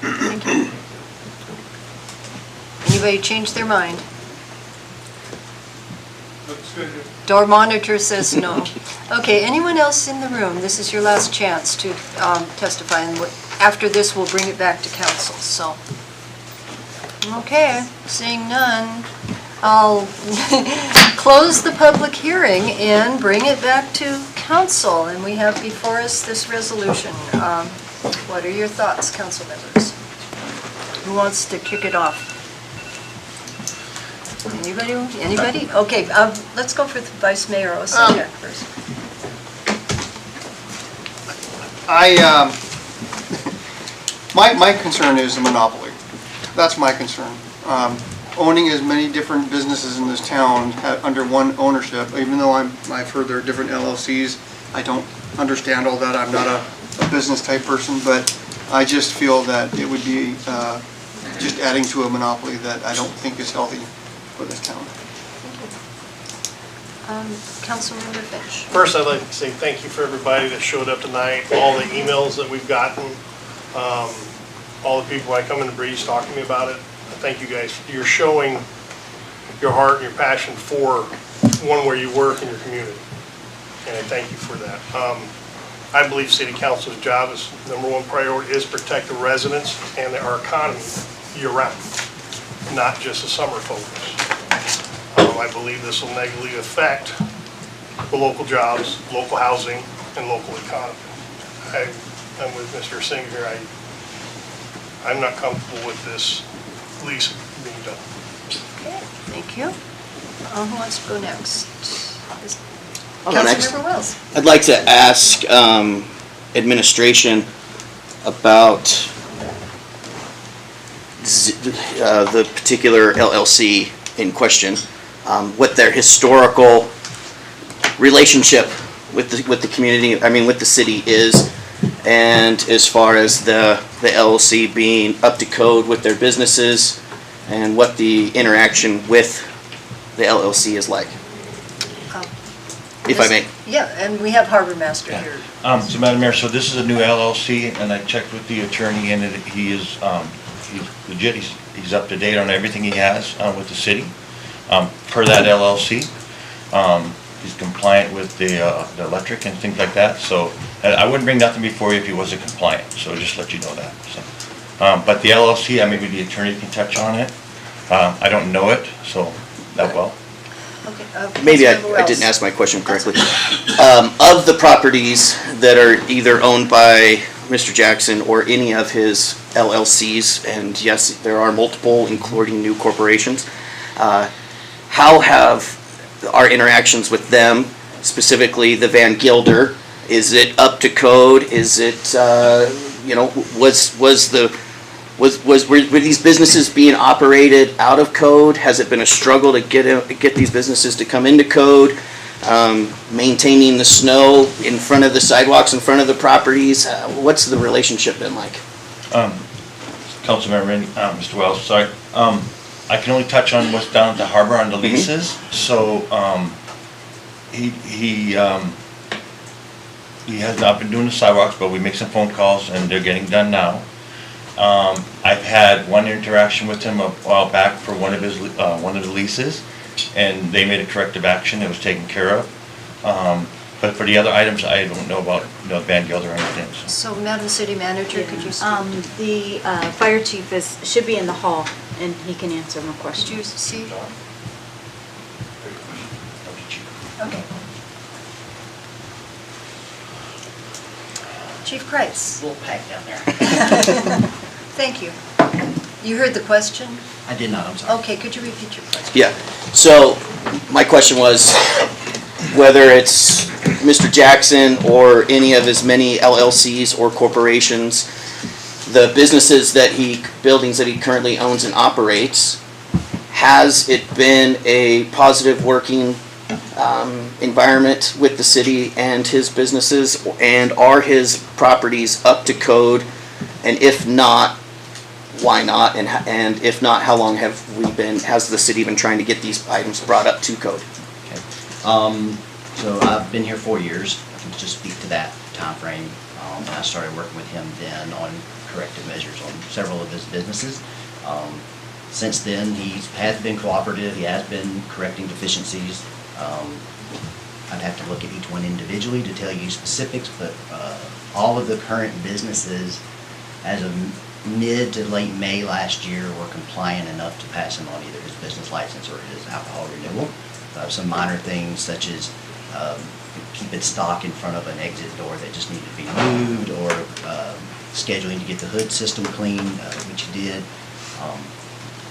Thank you. Anybody change their mind? Looks good. Door monitor says no. Okay, anyone else in the room? This is your last chance to testify, and after this, we'll bring it back to council, so. Okay, seeing none, I'll close the public hearing and bring it back to council, and we have before us this resolution. What are your thoughts, council members? Who wants to kick it off? Anybody? Anybody? Okay, let's go for the Vice Mayor Osiniak first. My concern is the monopoly. That's my concern. owning as many different businesses in this town under one ownership, even though I've heard there are different LLCs, I don't understand all that. I'm not a business type person, but I just feel that it would be just adding to a monopoly that I don't think is healthy for this town. Councilmember Finch. First, I'd like to say thank you for everybody that showed up tonight, all the emails that we've gotten, all the people I come in the breeze talking to me about it. Thank you guys. You're showing your heart and your passion for where you work in your community. And I thank you for that. I believe City Council's job is, #1 priority is protect the residents and our economy year-round, not just a summer focus. I believe this will negatively affect the local jobs, local housing, and local economy. I'm with Mr. Singh here. I'm not comfortable with this lease being done. Okay, thank you. Who wants to go next? I'll go next. Councilmember Wells. I'd like to ask administration about the particular LLC in question, what their historical relationship with the community, with the city is, and as far as the LLC being up to code with their businesses, and what the interaction with the LLC is like. If I may. Yeah, and we have Harbor Master here. So Madam Mayor, so this is a new LLC, and I checked with the attorney, and he is, he's legit, he's up to date on everything he has with the city. Per that LLC, he's compliant with the electric and things like that, so I wouldn't bring nothing before you if he wasn't compliant, so just let you know that. So, but the LLC, maybe the attorney can touch on it. I don't know it, so that well. Okay, Maybe I didn't ask my question correctly. Of the properties that are either owned by Mr. Jackson or any of his LLCs, and yes, there are multiple, including new corporations, how have our interactions with them, specifically the Van Gilder, is it up to code? Is it, were these businesses being operated out of code? Has it been a struggle to get these businesses to come into code? Maintaining the snow in front of the sidewalks, in front of the properties? What's the relationship been like? Councilmember, Mr. Wells, sorry. I can only touch on what's down at the harbor on the leases. So he has not been doing the sidewalks, but we make some phone calls and they're getting done now. I've had one interaction with him a while back for one of the leases, and they made a corrective action. It was taken care of. But for the other items, I don't know about Van Gilder or anything. So, Madam City Manager, could you speak? The fire chief should be in the hall, and he can answer more questions. Did you see? Okay. Chief Kreitz. Little pack down there. Thank you. You heard the question? I did not, I'm sorry. Okay, could you repeat your question? Yeah, so my question was whether it's Mr. Jackson or any of his many LLCs or corporations, the businesses buildings that he currently owns and operates, has it been a positive working environment with the city and his businesses, and are his properties up to code? And if not, why not? And if not, how long has the city been trying to get these items brought up to code? Okay. So I've been here 4 years. I can just speak to that time frame. And I started working with him then on corrective measures on several of his businesses. Since then, he has been cooperative. He has been correcting deficiencies. I'd have to look at each one individually to tell you specifics, but all of the current businesses as of mid to late May last year were compliant enough to pass him on either his business license or his alcohol renewal. Some minor things such as keeping stock in front of an exit door that just needed to be moved, or scheduling to get the hood system clean, which he did.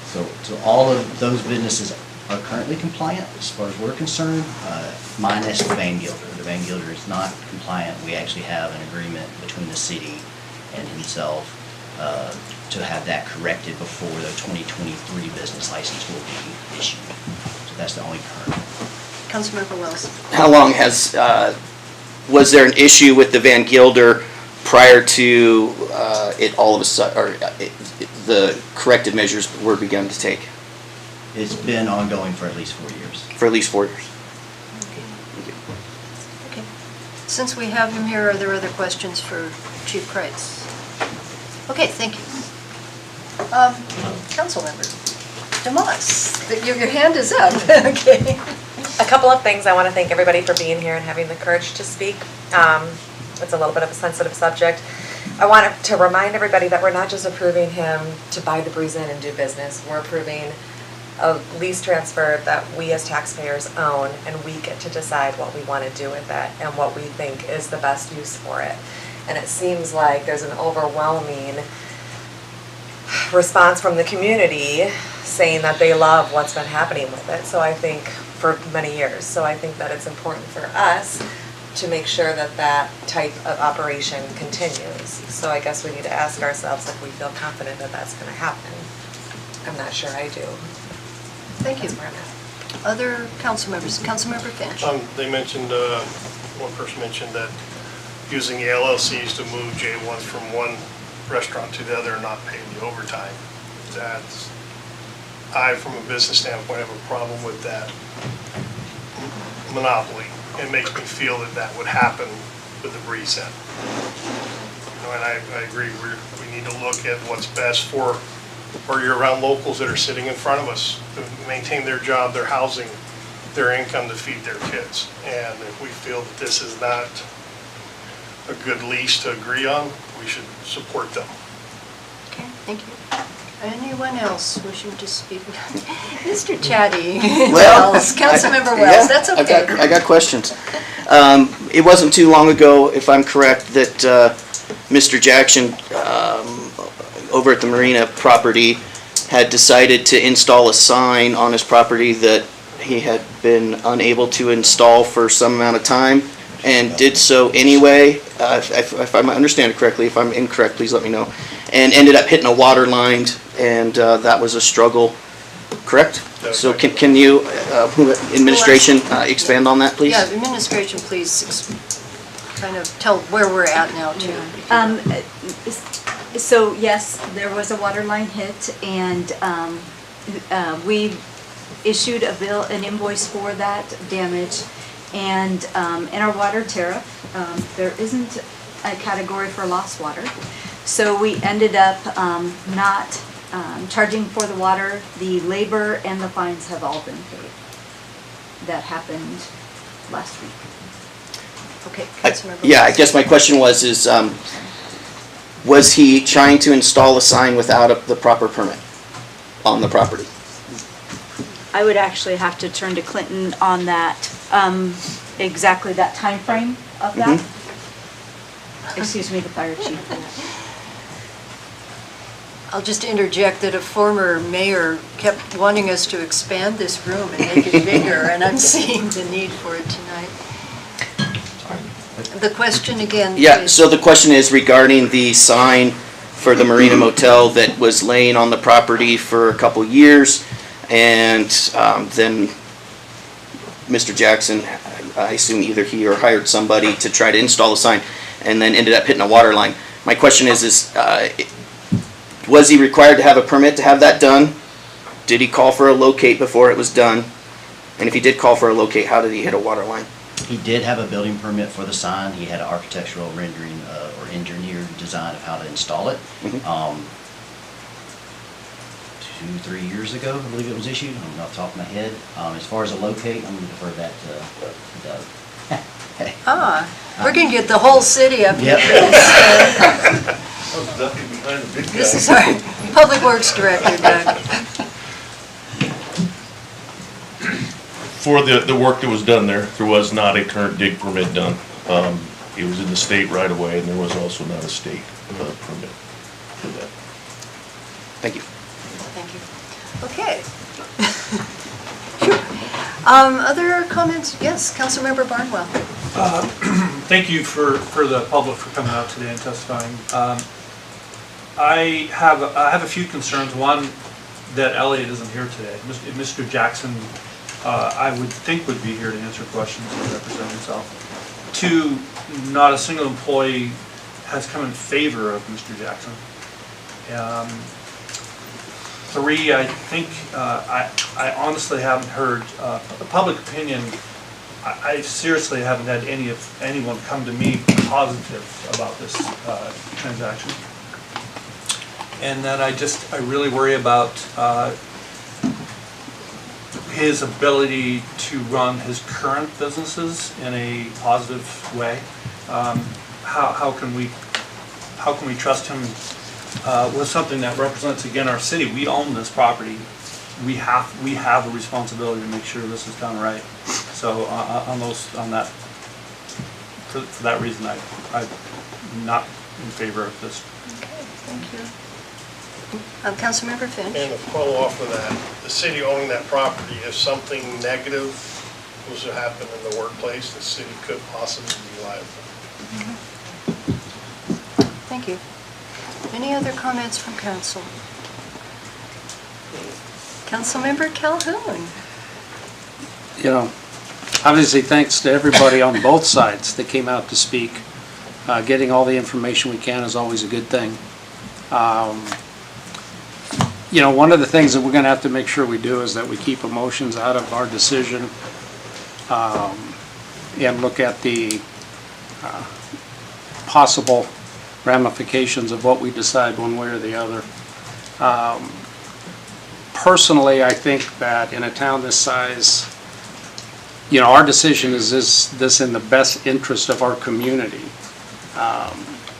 So all of those businesses are currently compliant as far as we're concerned, minus the Van Gilder. The Van Gilder is not compliant. We actually have an agreement between the city and himself to have that corrected before the 2023 business license will be issued. So that's the only current. Councilmember Wells. How long has, was there an issue with the Van Gilder prior to it all of a sudden, or the corrective measures were begun to take? It's been ongoing for at least 4 years. For at least 4 years. Okay. Since we have him here, are there other questions for Chief Kreitz? Okay, thank you. Councilmember DeMoss, your hand is up. Okay. A couple of things. I want to thank everybody for being here and having the courage to speak. It's a little bit of a sensitive subject. I want to remind everybody that we're not just approving him to buy the Breeze Inn and do business. We're approving a lease transfer that we as taxpayers own, and we get to decide what we want to do with that and what we think is the best use for it. And it seems like there's an overwhelming response from the community saying that they love what's been happening with it. So I think for many years. So I think that it's important for us to make sure that that type of operation continues. So I guess we need to ask ourselves if we feel confident that that's going to happen. I'm not sure I do. Thank you. Other council members? Councilmember Finch. They mentioned, one person mentioned that using the LLCs to move J1s from one restaurant to the other and not paying the overtime. That's, from a business standpoint, have a problem with that monopoly. It makes me feel that that would happen with the Breeze Inn. And I agree, we need to look at what's best for our year-round locals that are sitting in front of us to maintain their job, their housing, their income to feed their kids. And if we feel that this is not a good lease to agree on, we should support them. Okay, thank you. Anyone else wishing to speak? Mr. Chatty. Wells, Councilmember Wells, that's okay. I got questions. It wasn't too long ago, if I'm correct, that Mr. Jackson over at the Marina property had decided to install a sign on his property that he had been unable to install for some amount of time, and did so anyway, if I understand it correctly. If I'm incorrect, please let me know. And ended up hitting a water line, and that was a struggle, correct? So can you, administration, expand on that, please? Yeah, administration, please kind of tell where we're at now, too. So yes, there was a water line hit, and we issued a bill, an invoice for that damage. And in our water tariff, there isn't a category for lost water. So we ended up not charging for the water. The labor and the fines have all been paid. That happened last week. Okay, Councilmember. Yeah, I guess my question was he trying to install a sign without the proper permit on the property? I would actually have to turn to Clinton on that, exactly that time frame of that. Excuse me, the fire chief. I'll just interject that a former mayor kept wanting us to expand this room and make it bigger, and I'm seeing the need for it tonight. The question again, Yeah, please. so the question is regarding the sign for the Marina Motel that was laying on the property for a couple years, and then Mr. Jackson, I assume either he or hired somebody to try to install a sign, and then ended up hitting a water line. My question is was he required to have a permit to have that done? Did he call for a locate before it was done? And if he did call for a locate, how did he hit a water line? He did have a building permit for the sign. He had an architectural rendering or engineered design of how to install it. 2-3 years ago, I believe it was issued. I'm off the top of my head. As far as a locate, I'm going to defer that to Doug. We're going to get the whole city up here. Yep. This is our Public Works Director, Doug. For the work that was done there was not a current dig permit done. It was in the state right away, and there was also not a state permit for that. Thank you. Thank you. Okay. Sure. Other comments? Yes, Councilmember Barnwell. Thank you for the public for coming out today and testifying. I have a few concerns. One, that Elliot isn't here today. Mr. Jackson, I would think would be here to answer questions and represent himself. Two, not a single employee has come in favor of Mr. Jackson. Three, I think, I honestly haven't heard, public opinion, I seriously haven't had anyone come to me positive about this transaction. And then I really worry about his ability to run his current businesses in a positive way. How can we trust him with something that represents, again, our city? We own this property. We have a responsibility to make sure this is done right. So for that reason, I'm not in favor of this. Okay, thank you. Councilmember Finch. And to follow off of that, the city owning that property, if something negative was to happen in the workplace, the city could possibly be liable. Thank you. Any other comments from council? Councilmember Calhoun. You know, obviously thanks to everybody on both sides that came out to speak. Getting all the information we can is always a good thing. You know, one of the things that we're going to have to make sure we do is that we keep emotions out of our decision and look at the possible ramifications of what we decide one way or the other. Personally, I think that in a town this size, you know, our decision is this in the best interest of our community.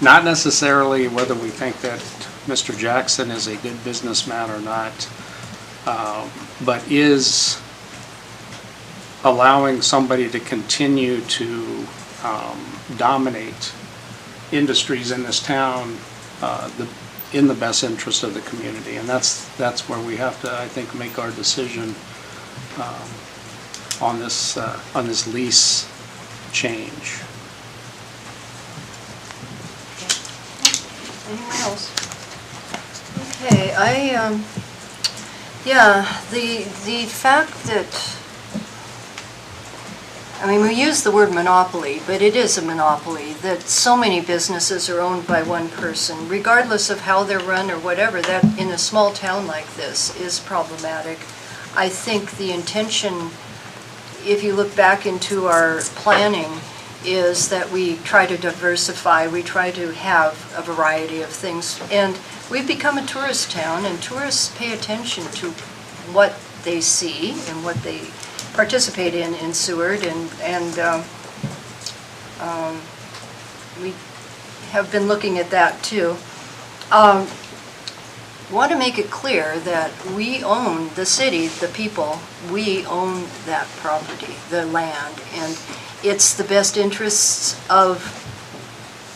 Not necessarily whether we think that Mr. Jackson is a good businessman or not, but is allowing somebody to continue to dominate industries in this town in the best interest of the community. And that's where we have to, I think, make our decision on this lease change. Anyone else? Okay, the fact that, I mean, we use the word monopoly, but it is a monopoly, that so many businesses are owned by one person, regardless of how they're run or whatever, that in a small town like this is problematic. I think the intention, if you look back into our planning, is that we try to diversify, we try to have a variety of things. And we've become a tourist town, and tourists pay attention to what they see and what they participate in Seward, and we have been looking at that too. Want to make it clear that we own the city, the people, we own that property, the land, and it's the best interests of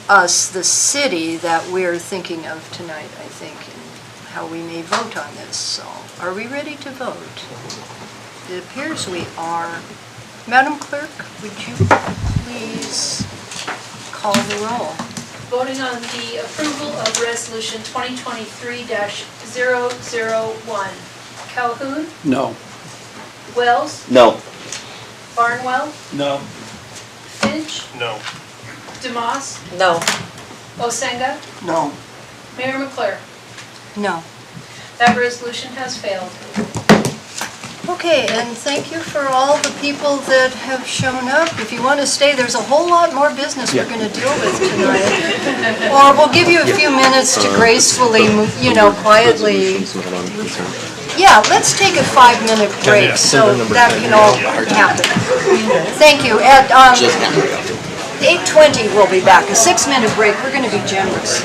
us, the city, that we're thinking of tonight, I think, and how we may vote on this. So, are we ready to vote? It appears we are. Madam Clerk, would you please call the roll? Voting on the approval of Resolution 2023-001. Calhoun? No. Wells? No. Barnwell? No. Finch? No. Demas? No. Osenga? No. Mayor McClure? No. That resolution has failed. Okay, and thank you for all the people that have shown up. If you want to stay, there's a whole lot more business we're going to deal with tonight. Or we'll give you a few minutes to gracefully, quietly. Yeah, let's take a 5-minute break so that can all happen. Thank you. At 8:20 we'll be back. A 6-minute break. We're going to be generous.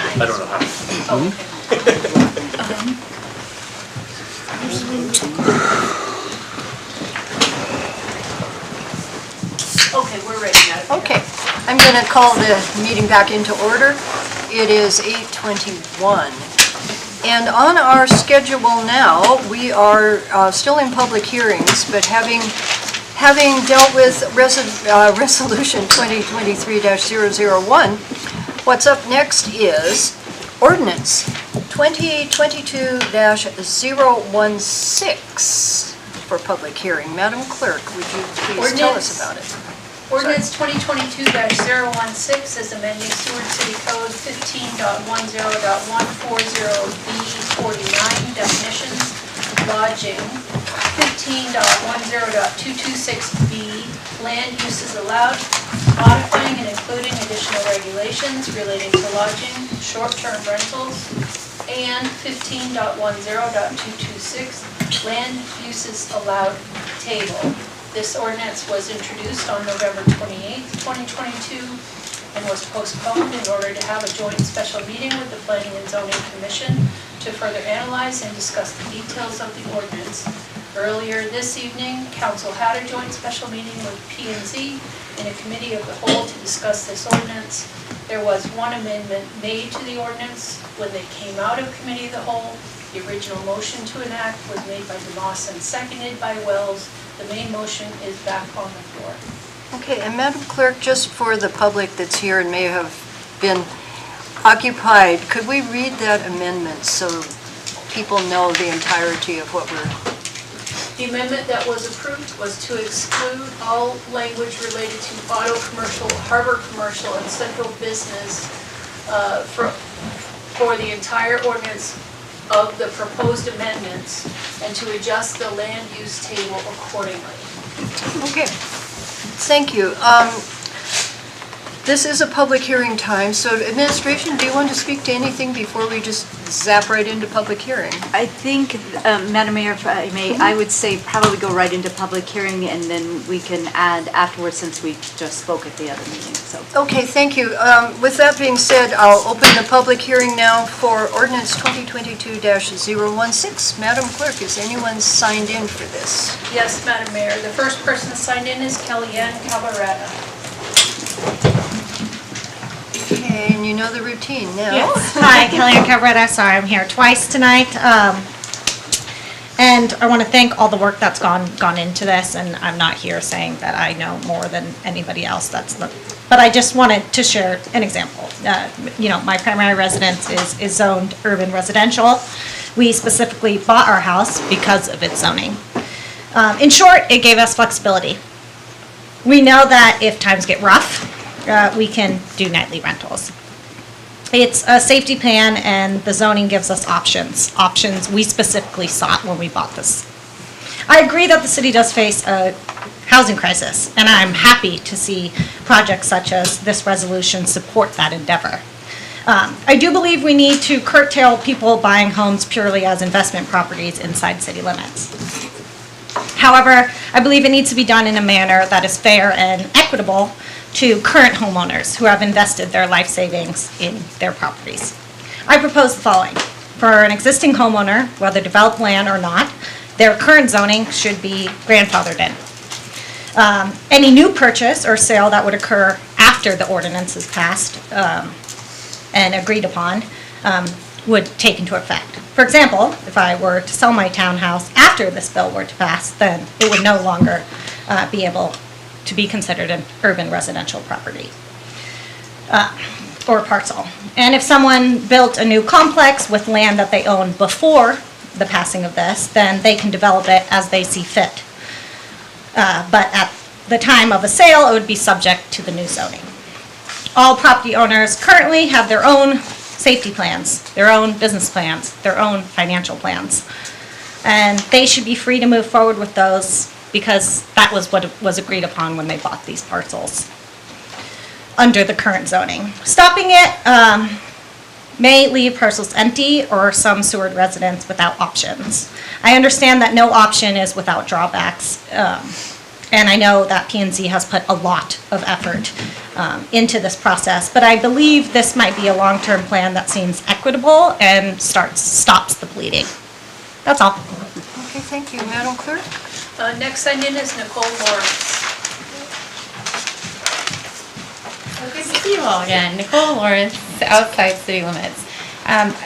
sign. I don't know how. Okay, we're ready now. Okay, I'm going to call the meeting back into order. It is 8:21. And on our schedule now, we are still in public hearings, but having dealt with Resolution 2023-001, what's up next is Ordinance 2022-016 for public hearing. Madam Clerk, would you please tell us about it? Ordinance 2022-016 is amending Seward City Code 15.10.140B49 definitions, lodging, 15.10.226B land uses allowed, modifying and including additional regulations relating to lodging, short-term rentals, and 15.10.226 land uses allowed table. This ordinance was introduced on November 28, 2022, and was postponed in order to have a joint special meeting with the Planning and Zoning Commission to further analyze and discuss the details of the ordinance. Earlier this evening, Council had a joint special meeting with P&Z in a committee of the whole to discuss this ordinance. There was one amendment made to the ordinance when they came out of committee of the whole. The original motion to enact was made by DeMoss and seconded by Wells. The main motion is back on the floor. Okay, and Madam Clerk, just for the public that's here and may have been occupied, could we read that amendment so people know the entirety of what we're... The amendment that was approved was to exclude all language related to auto commercial, harbor commercial, and central business for the entire ordinance of the proposed amendments and to adjust the land use table accordingly. Okay, thank you. This is a public hearing time, so administration, do you want to speak to anything before we just zap right into public hearing? I think, Madam Mayor, if I may, I would say probably go right into public hearing and then we can add afterwards since we just spoke at the other meeting, so. Okay, thank you. With that being said, I'll open the public hearing now for ordinance 2022-016. Madam Clerk, is anyone signed in for this? Yes, Madam Mayor. The first person signed in is Kellyanne Cabaretta. Okay, and you know the routine now. Yes. Hi, Kellyanne Cabrera. Sorry, I'm here twice tonight. And I want to thank all the work that's gone into this, and I'm not here saying that I know more than anybody else. But I just wanted to share an example. My primary residence is zoned urban residential. We specifically bought our house because of its zoning. In short, it gave us flexibility. We know that if times get rough, we can do nightly rentals. It's a safety plan and the zoning gives us options we specifically sought when we bought this. I agree that the city does face a housing crisis, and I'm happy to see projects such as this resolution support that endeavor. I do believe we need to curtail people buying homes purely as investment properties inside city limits. However, I believe it needs to be done in a manner that is fair and equitable to current homeowners who have invested their life savings in their properties. I propose the following. For an existing homeowner, whether developed land or not, their current zoning should be grandfathered in. Any new purchase or sale that would occur after the ordinance is passed and agreed upon would take into effect. For example, if I were to sell my townhouse after this bill were to pass, then it would no longer be able to be considered an urban residential property or parcel. And if someone built a new complex with land that they owned before the passing of this, then they can develop it as they see fit. But at the time of a sale, it would be subject to the new zoning. All property owners currently have their own safety plans, their own business plans, their own financial plans. And they should be free to move forward with those because that was what was agreed upon when they bought these parcels under the current zoning. Stopping it may leave parcels empty or some Seward residents without options. I understand that no option is without drawbacks. And I know that P&Z has put a lot of effort into this process, but I believe this might be a long-term plan that seems equitable and stops the bleeding. That's all. Okay, thank you. Madam Clerk? Next signed in is Nicole Lawrence. Good to see you all again. Nicole Lawrence, outside city limits.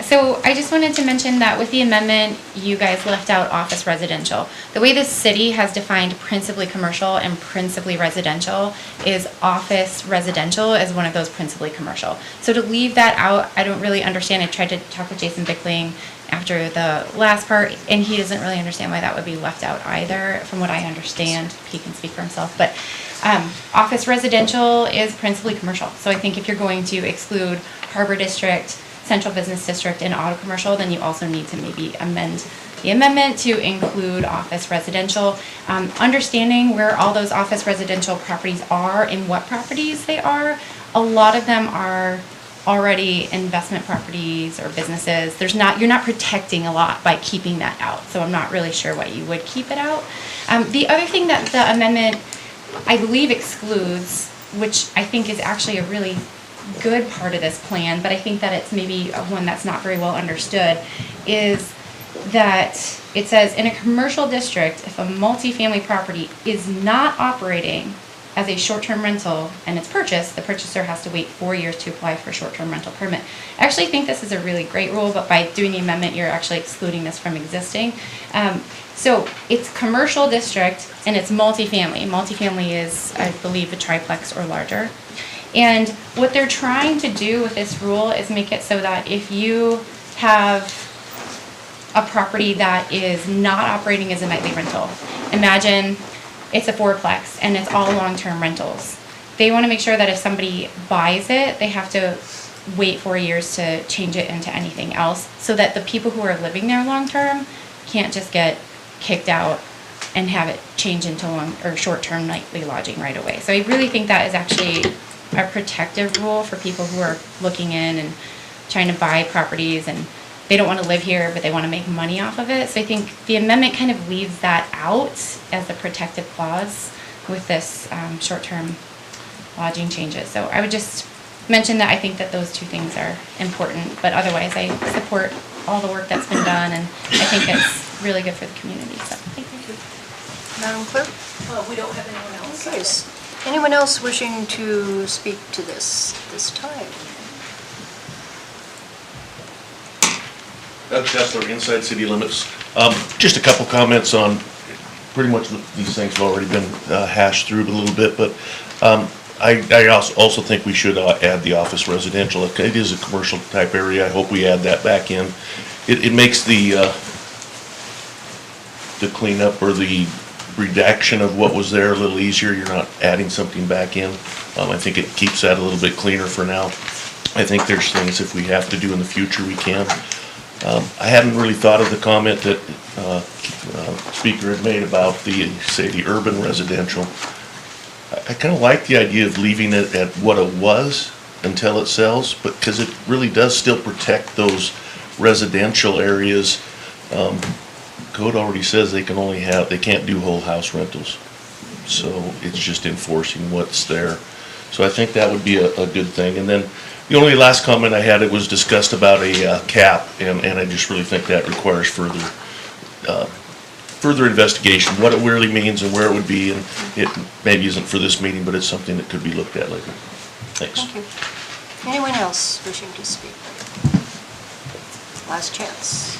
So I just wanted to mention that with the amendment, you guys left out office residential. The way the city has defined principally commercial and principally residential is office residential as one of those principally commercial. So to leave that out, I don't really understand. I tried to talk with Jason Bickling after the last part, and he doesn't really understand why that would be left out either, from what I understand. He can speak for himself. But office residential is principally commercial. So I think if you're going to exclude Harbor District, Central Business District, and auto commercial, then you also need to maybe amend the amendment to include office residential. Understanding where all those office residential properties are and what properties they are, a lot of them are already investment properties or businesses. You're not protecting a lot by keeping that out, so I'm not really sure why you would keep it out. The other thing that the amendment, I believe, excludes, which I think is actually a really good part of this plan, but I think that it's maybe one that's not very well understood, is that it says in a commercial district, if a multifamily property is not operating as a short-term rental and it's purchased, the purchaser has to wait 4 years to apply for a short-term rental permit. I actually think this is a really great rule, but by doing the amendment, you're actually excluding this from existing. So it's commercial district and it's multifamily. Multifamily is, I believe, a triplex or larger. And what they're trying to do with this rule is make it so that if you have a property that is not operating as a nightly rental, imagine it's a fourplex and it's all long-term rentals. They want to make sure that if somebody buys it, they have to wait 4 years to change it into anything else, so that the people who are living there long-term can't just get kicked out and have it change into short-term nightly lodging right away. So I really think that is actually a protective rule for people who are looking in and trying to buy properties, and they don't want to live here, but they want to make money off of it. So I think the amendment kind of leaves that out as a protective clause with this short-term lodging changes. So I would just mention that I think that those two things are important, but otherwise I support all the work that's been done, and I think it's really good for the community. So thank you. Madam Clerk? We don't have anyone else. Okay. Anyone else wishing to speak to this time? Doug Tessler, Inside City Limits. Just a couple comments on, pretty much these things have already been hashed through a little bit, but I also think we should add the office residential. It is a commercial type area. I hope we add that back in. It makes the cleanup or the redaction of what was there a little easier. You're not adding something back in. I think it keeps that a little bit cleaner for now. I think there's things if we have to do in the future, we can. I hadn't really thought of the comment that Speaker had made about the urban residential. I kind of like the idea of leaving it at what it was until it sells, but because it really does still protect those residential areas. Code already says they can't do whole house rentals. So it's just enforcing what's there. So I think that would be a good thing. And then the only last comment I had, it was discussed about a cap, and I just really think that requires further investigation, what it really means and where it would be, and it maybe isn't for this meeting, but it's something that could be looked at later. Thanks. Thank you. Anyone else wishing to speak? Last chance.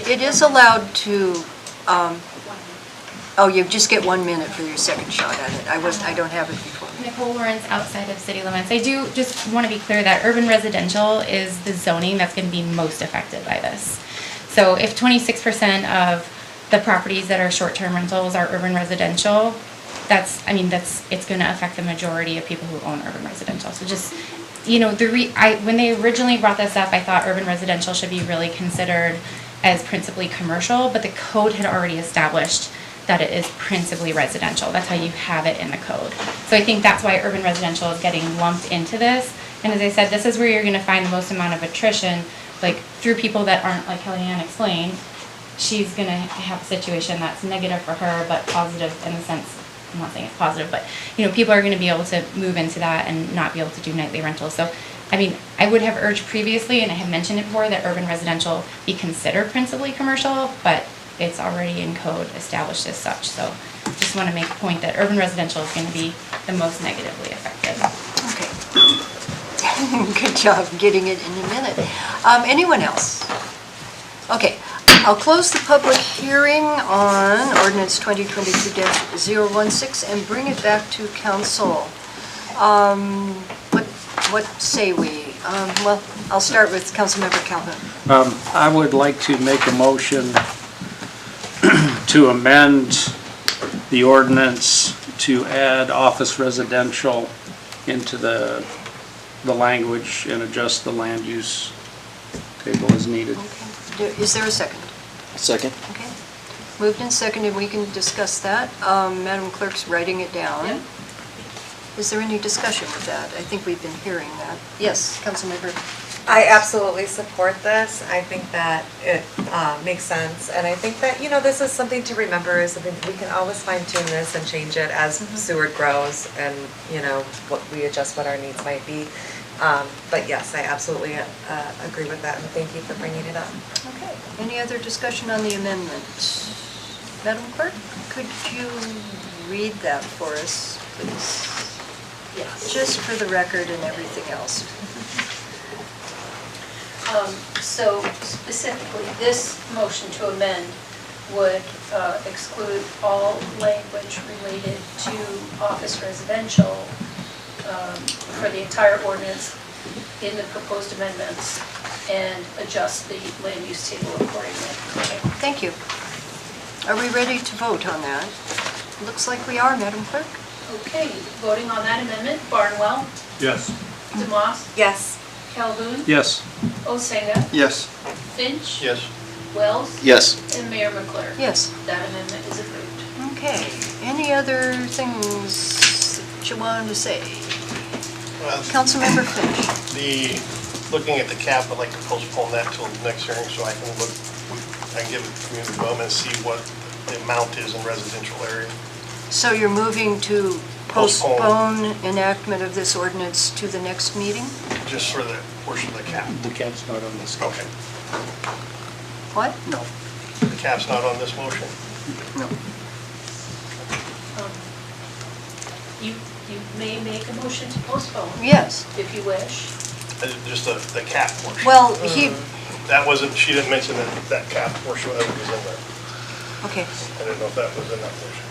It is allowed to, you just get 1 minute for your second shot at it. I don't have it before. Nicole Lawrence, outside of city limits. I do just want to be clear that urban residential is the zoning that's going to be most affected by this. So if 26% of the properties that are short-term rentals are urban residential, it's going to affect the majority of people who own urban residential. So just, when they originally brought this up, I thought urban residential should be really considered as principally commercial, but the code had already established that it is principally residential. That's how you have it in the code. So I think that's why urban residential is getting lumped into this. And as I said, this is where you're going to find the most amount of attrition, like through people that aren't, like Kellyanne explained, she's gonna have a situation that's negative for her, but positive in the sense, I'm not saying it's positive, but, people are gonna be able to move into that and not be able to do nightly rentals. So, I would have urged previously, and I have mentioned it before, that urban residential be considered principally commercial, but it's already in code established as such. So just want to make a point that urban residential is going to be the most negatively affected. Okay. Good job getting it in a minute. Anyone else? Okay, I'll close the public hearing on ordinance 2022-016 and bring it back to council. What say we? Well, I'll start with Councilmember Calhoun. I would like to make a motion to amend the ordinance to add office residential into the language and adjust the land use table as needed. Okay. Is there a second? Second. Okay. Moved and seconded, we can discuss that. Madam Clerk's writing it down. Yep. Is there any discussion with that? I think we've been hearing that. Yes, Councilmember. I absolutely support this. I think that it makes sense. And I think that, this is something to remember, is something we can always fine tune this and change it as Seward grows and, what we adjust what our needs might be. But yes, I absolutely agree with that, and thank you for bringing it up. Okay. Any other discussion on the amendment? Madam Clerk, could you read that for us, please? Yes. Just for the record and everything else. So specifically, this motion to amend would exclude all language related to office residential for the entire ordinance in the proposed amendments and adjust the land use table accordingly. Okay, thank you. Are we ready to vote on that? Looks like we are, Madam Clerk. Okay, voting on that amendment, Barnwell, Yes. DeMoss, Yes. Calhoun, Yes. Osenga, Yes. Finch, Yes. Wells, Yes. and Mayor McClure. Yes. That amendment is approved. Okay, any other things that you wanted to say? Councilmember Finch. Looking at the cap, I'd like to postpone that till the next hearing so I can give it to community development and see what the amount is in residential area. So you're moving to postpone enactment of this ordinance to the next meeting? Just for the portion of the cap. The cap's not on this. Okay. What? No. The cap's not on this motion? No. You may make a motion to postpone. Yes. If you wish. Just the cap portion. Well, That wasn't, she didn't mention that cap portion that was in there. Okay. I didn't know if that was in that portion.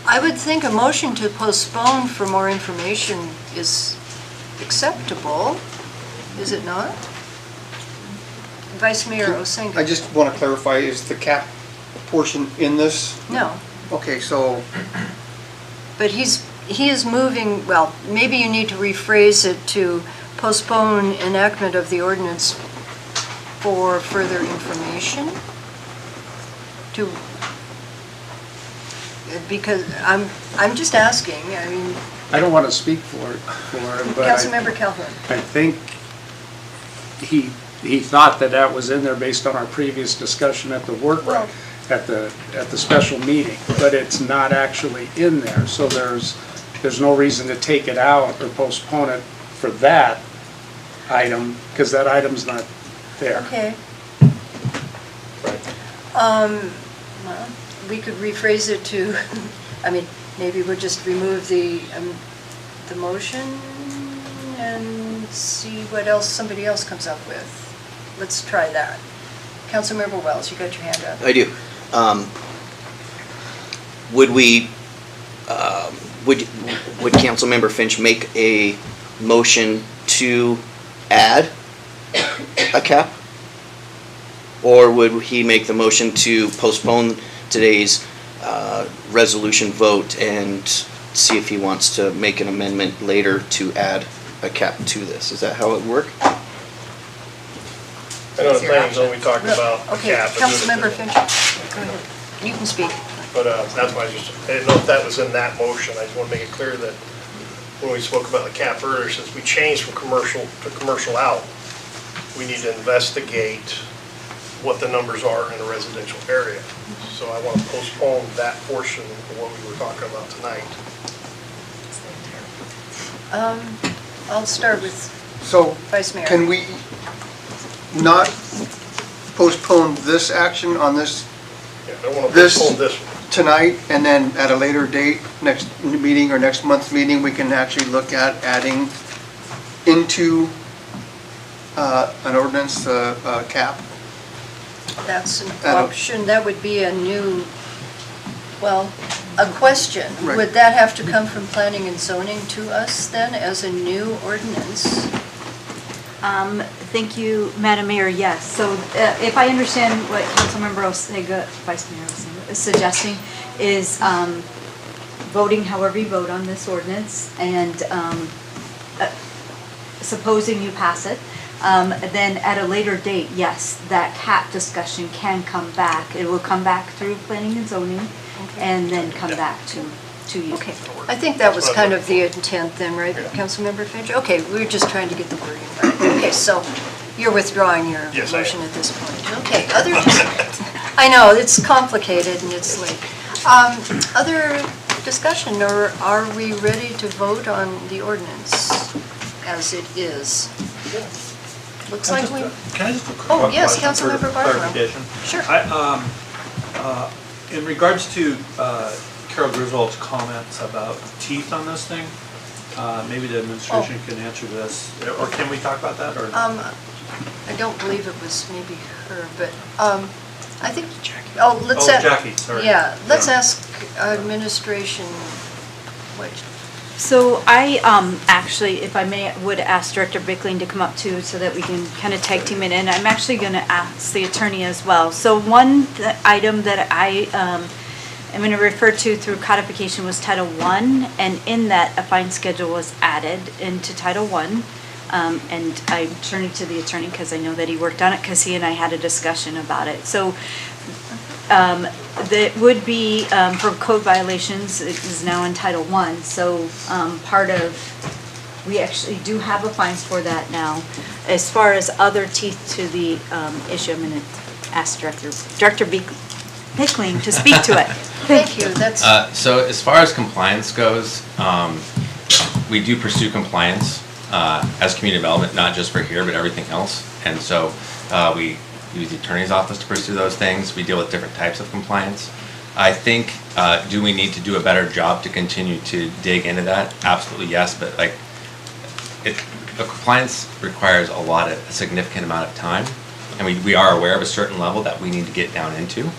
I would think a motion to postpone for more information is acceptable, is it not? Vice Mayor Osenga. I just want to clarify, is the cap portion in this? No, Okay, so but he is moving, well, maybe you need to rephrase it to postpone enactment of the ordinance for further information? Because I'm just asking, I mean. I don't want to speak for it, but Councilmember Calhoun. I think he thought that was in there based on our previous discussion at the at the special meeting, but it's not actually in there. So there's no reason to take it out or postpone it for that item, because that item's not there. Okay. Well, we could rephrase it to, I mean, maybe we'll just remove the motion and see what else somebody else comes up with. Let's try that. Councilmember Wells, you got your hand up. I do. Would Councilmember Finch make a motion to add a cap? Or would he make the motion to postpone today's resolution vote and see if he wants to make an amendment later to add a cap to this? Is that how it would work? I know the planning zone we talked about the Okay, cap. Councilmember Finch, go ahead. You can speak. But that's why I didn't know if that was in that motion. I just want to make it clear that when we spoke about the cap earlier, since we changed from commercial to commercial out, we need to investigate what the numbers are in a residential area. So I want to postpone that portion of what we were talking about tonight. I'll start with So, Vice Mayor. can we not postpone this action on this, Yeah, I don't want to This- postpone this one. tonight, and then at a later date, next meeting or next month's meeting, we can actually look at adding into an ordinance cap? That's an I don't- option, that would be a new, well, a question. Right. Would that have to come from planning and zoning to us then as a new ordinance? Thank you, Madam Mayor, yes. So if I understand what Councilmember Osega, Vice Mayor Osega, is suggesting, is voting however you vote on this ordinance, and supposing you pass it, then at a later date, yes, that cap discussion can come back. It will come back through planning and zoning, and then come back to you. Okay, I think that was kind of the intent then, right, Councilmember Finch? Okay, we were just trying to get the wording right. Okay, so you're withdrawing your Yes, I am. motion at this point. Okay, I know, it's complicated and it's late. Other discussion, or are we ready to vote on the ordinance as it is? Looks like we, Can I just oh, yes, question for Councilmember Barlow. clarification? Sure. In regards to Carol Griswold's comments about teeth on this thing, maybe the administration can answer this, or can we talk about that, or? I don't believe it was maybe her, but I think, let's. Oh, Jackie, sorry. Yeah, let's ask administration what. So I actually, if I may, would ask Director Bickling to come up too, so that we can kind of tag team it in. I'm actually going to ask the attorney as well. So one item that I am going to refer to through codification was Title I, and in that, a fine schedule was added into Title I. And I'm turning to the attorney because I know that he worked on it, because he and I had a discussion about it. So that would be for code violations, it is now in Title I. So part of, we actually do have a fines for that now. As far as other teeth to the issue, I'm going to ask Director Bickling to speak to it. Thank you, that's. So as far as compliance goes, we do pursue compliance as community development, not just for here, but everything else. And so we use the attorney's office to pursue those things. We deal with different types of compliance. I think, do we need to do a better job to continue to dig into that? Absolutely yes, but like, the compliance requires a significant amount of time. And we are aware of a certain level that we need to get down into.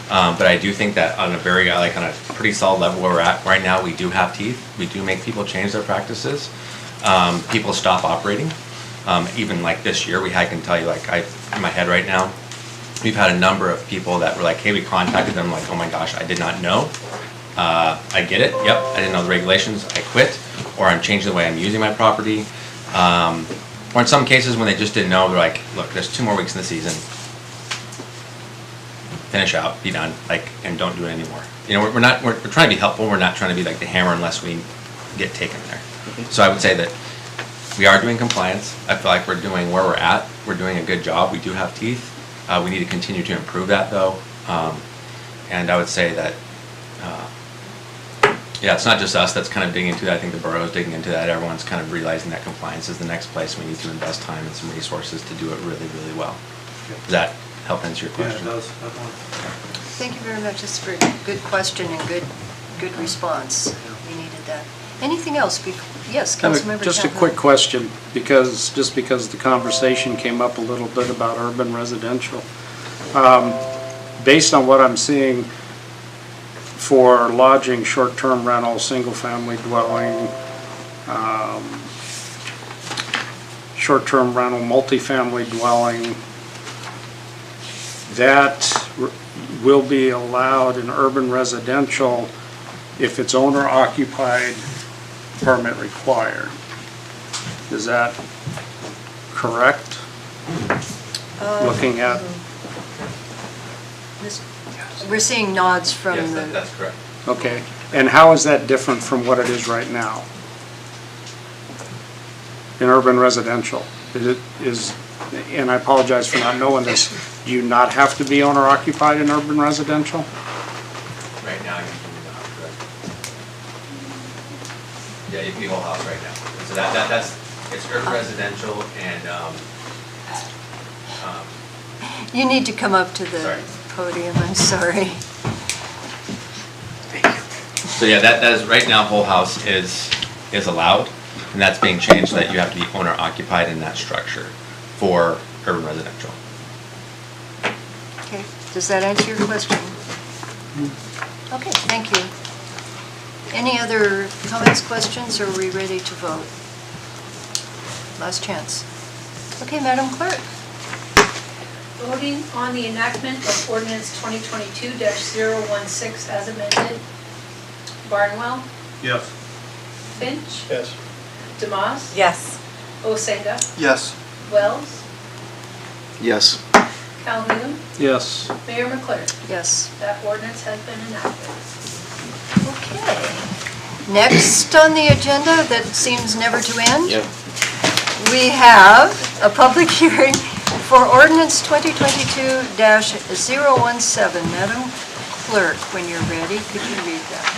But I do think that on a pretty solid level where we're at right now, we do have teeth. We do make people change their practices. People stop operating. Even like this year, I can tell you, like in my head right now, we've had a number of people that were like, hey, we contacted them, like, oh my gosh, I did not know. I get it, yep, I didn't know the regulations, I quit, or I'm changing the way I'm using my property. Or in some cases, when they just didn't know, they're like, look, there's 2 more weeks in the season. Finish out, be done, like, and don't do it anymore. You know, we're trying to be helpful, we're not trying to be like the hammer unless we get taken there. So I would say that we are doing compliance. I feel like we're doing where we're at. We're doing a good job. We do have teeth. We need to continue to improve that though. And I would say that, yeah, it's not just us that's kind of digging into that. I think the borough is digging into that. Everyone's kind of realizing that compliance is the next place we need to invest time and some resources to do it really, really well. Does that help answer your question? Yeah, it does. Thank you very much, that's a very good question and good response. We needed that. Anything else? Yes, Councilmember Just a Chapman. quick question, because the conversation came up a little bit about urban residential. Based on what I'm seeing for lodging, short-term rental, single-family dwelling, short-term rental, multifamily dwelling, that will be allowed in urban residential if it's owner-occupied, permit required. Is that correct? Looking at, We're seeing nods from Yes, the. that's correct. okay, and how is that different from what it is right now? In urban residential, and I apologize for not knowing this, Do you not have to be owner occupied in urban residential? Right now, you do not, correct? Yeah, you can be whole house right now. So that's, it's urban residential and, You need to come up to the Sorry. podium, I'm sorry. so yeah, that is, right now, whole house is allowed, and that's being changed, that you have to be owner occupied in that structure for urban residential. Okay, does that answer your question? Okay, thank you. Any other comments, questions, or are we ready to vote? Last chance. Okay, Madam Clerk. Voting on the enactment of ordinance 2022-016 as amended. Barnwell, Yes. Finch, Yes. Demas, Yes. Osenga, Yes. Wells, Yes. Calhoun, Yes. Mayor McClure. Yes. That ordinance has been enacted. Okay. Next on the agenda, that seems never to end. Yep. We have a public hearing for ordinance 2022-017. Madam Clerk, when you're ready, could you read that?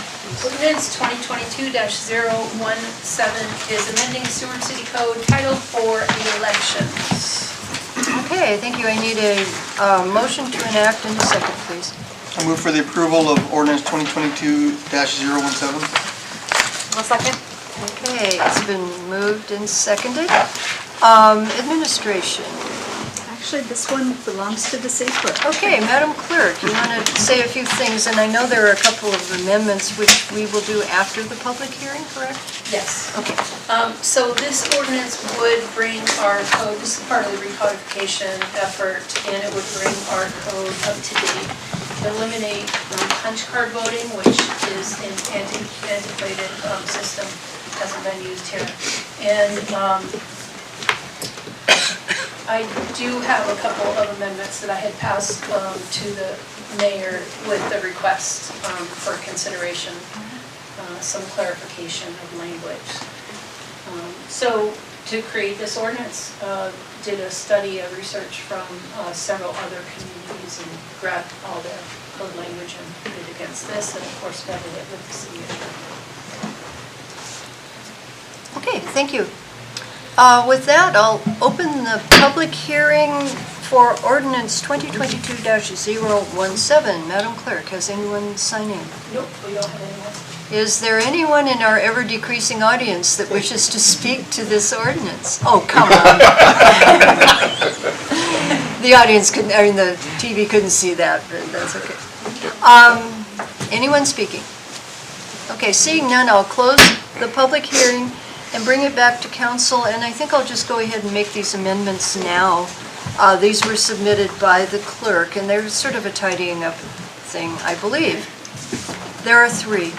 Ordinance 2022-017 is amending Seward City Code Title IV Elections. Okay, thank you. I need a motion to enact in a second, please. I move for the approval of ordinance 2022-017. One second. Okay, it's been moved and seconded. Administration. Actually, this one belongs to the safe clerk. Okay, Madam Clerk, you want to say a few things, and I know there are a couple of amendments which we will do after the public hearing, correct? Yes. Okay. So this ordinance would bring our code, this is part of the recodification effort, and it would bring our code up to date. Eliminate punch card voting, which is an antiquated system, hasn't been used here. And I do have a couple of amendments that I had passed to the mayor with the request for consideration, some clarification of language. So to create this ordinance, did a study of research from several other communities and grabbed all their code language and put it against this, and of course vetted it with the city attorney. Okay, thank you. With that, I'll open the public hearing for ordinance 2022-017. Madam Clerk, has anyone signed in? Nope, we don't have anyone. Is there anyone in our ever-decreasing audience that wishes to speak to this ordinance? Oh, come on. The audience couldn't, I mean, the TV couldn't see that, but that's okay. Anyone speaking? Okay, seeing none, I'll close the public hearing and bring it back to council, and I think I'll just go ahead and make these amendments now. These were submitted by the clerk, and they're sort of a tidying up thing, I believe. There are three.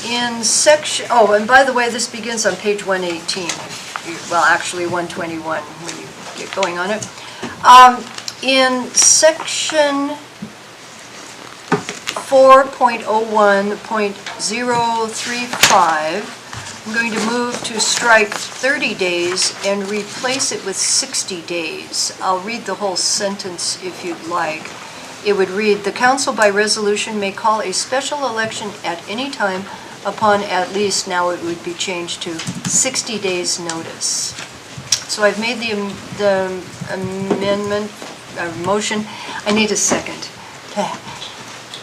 In section, oh, and by the way, this begins on page 118, well, actually 121 when you get going on it. In section 4.01.035, I'm going to move to strike 30 days and replace it with 60 days. I'll read the whole sentence if you'd like. It would read, "The council by resolution may call a special election at any time upon at least," now it would be changed to 60 days notice. So I've made the amendment, motion. I need a second.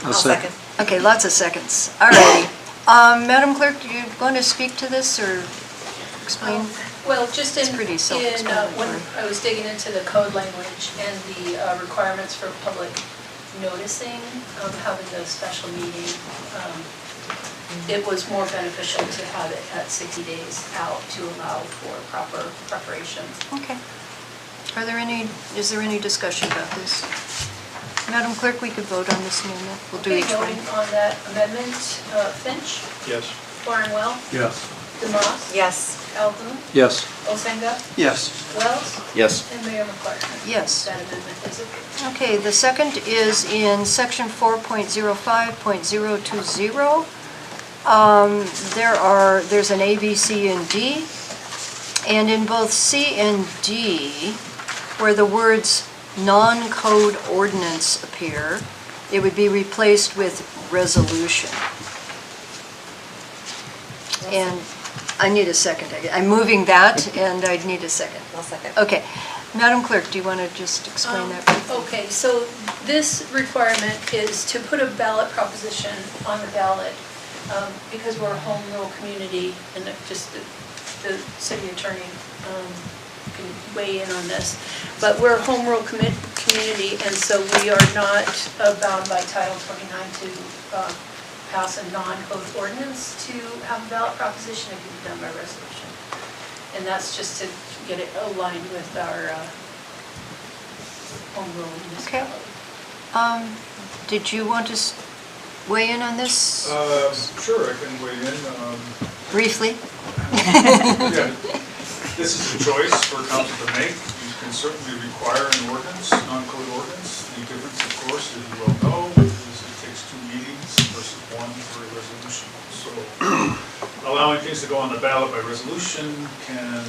I'll second. Okay, lots of seconds. All righty. Madam Clerk, do you want to speak to this or explain? Well, just in, pretty when self-explanatory. I was digging into the code language and the requirements for public noticing of having the special meeting, it was more beneficial to have it at 60 days out to allow for proper preparation. Okay. Is there any discussion about this? Madam Clerk, we could vote on this amendment. We'll do Okay, each one. voting on that amendment, Finch, Yes. Barnwell, Yes. Demas, Yes. Calhoun, Yes. Osenga, Yes. Wells, Yes. and Mayor McClure. Yes. That amendment is approved. Okay, the second is in section 4.05.020. There's an A, B, C, and D. And in both C and D, where the words non-code ordinance appear, it would be replaced with resolution. And I need a second. I'm moving that, and I'd need a second. I'll second. Okay. Madam Clerk, do you want to just explain that? Okay, so this requirement is to put a ballot proposition on the ballot, because we're a home rule community, and just the city attorney can weigh in on this. But we're a home rule community, and so we are not bound by Title 29 to pass a non-code ordinance to have a ballot proposition. It can be done by resolution. And that's just to get it aligned with our home rule municipality. Did you want to weigh in on this? Sure, I can weigh in. Briefly? Yeah, this is a choice for council to make. You can certainly require an ordinance, non-code ordinance. The difference, of course, as you well know, is it takes 2 meetings versus 1 for a resolution. So allowing things to go on the ballot by resolution can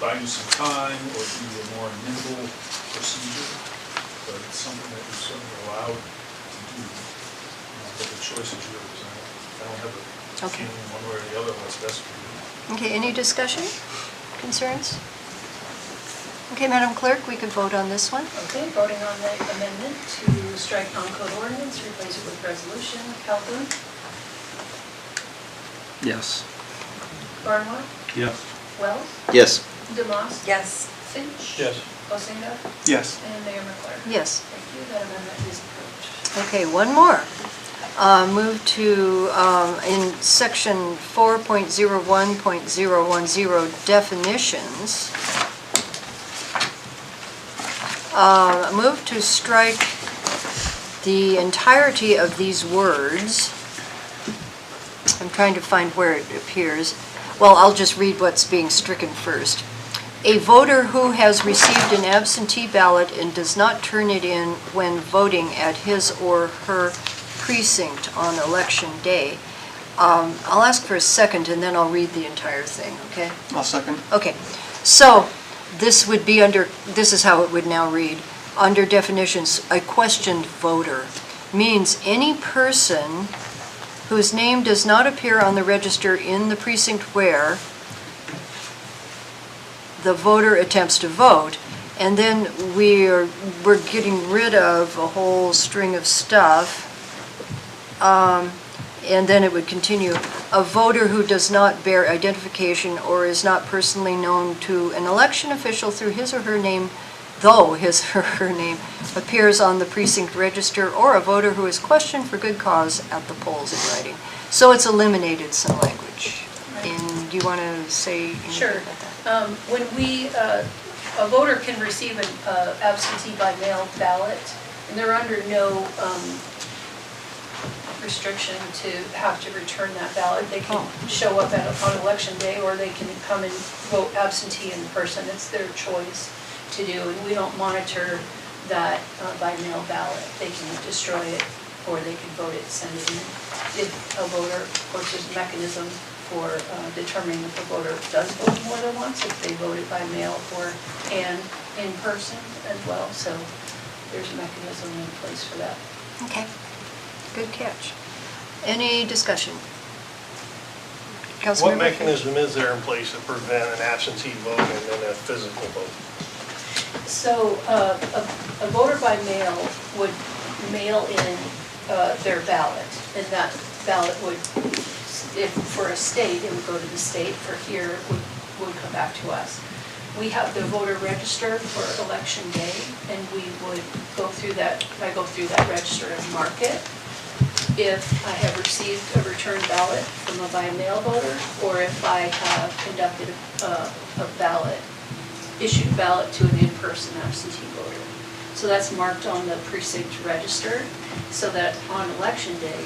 buy you some time or be a more nimble procedure, but it's something that you're certainly allowed to do. But the choice is yours. I don't have a feeling one way or the other what's best for you. Okay, any discussion, concerns? Okay, Madam Clerk, we can vote on this one. Okay, voting on the amendment to strike non-code ordinance, replace it with resolution. Calhoun? Yes. Barnwell? Yes. Wells? Yes. Demas? Yes. Finch? Yes. Huizenga? Yes. And Mayor McClure? Yes. Thank you, that amendment is approved. Okay, one more. Move to, in section 4.01.010 definitions, move to strike the entirety of these words. I'm trying to find where it appears. Well, I'll just read what's being stricken first. A voter who has received an absentee ballot and does not turn it in when voting at his or her precinct on election day. I'll ask for a second and then I'll read the entire thing, okay? I'll second. Okay, so this would be under, this is how it would now read. Under definitions, a questioned voter means any person whose name does not appear on the register in the precinct where the voter attempts to vote. And then we're getting rid of a whole string of stuff. And then it would continue. A voter who does not bear identification or is not personally known to an election official through his or her name, though his or her name appears on the precinct register, or a voter who is questioned for good cause at the polls in writing. So it's eliminated some language. And do you want to say anything Sure. about that? When we, a voter can receive an absentee by mail ballot, and they're under no restriction to have to return that ballot. They can show up on election day, or they can come and vote absentee in person. It's their choice to do, and we don't monitor that by mail ballot. They can destroy it, or they can vote it, send it in. If a voter, of course, there's a mechanism for determining if a voter does vote more than once, if they voted by mail and in person as well. So there's a mechanism in place for that. Okay, good catch. Any discussion? Councilmember? What mechanism is there in place to prevent an absentee vote and then a physical vote? So a voter by mail would mail in their ballot, and that ballot would, if for a state, it would go to the state. For here, it would come back to us. We have the voter register for election day, and we would go through that. I go through that register and mark it. If I have received a return ballot from a by mail voter, or if I have conducted a ballot, issued a ballot to an in-person absentee voter. So that's marked on the precinct register, so that on election day,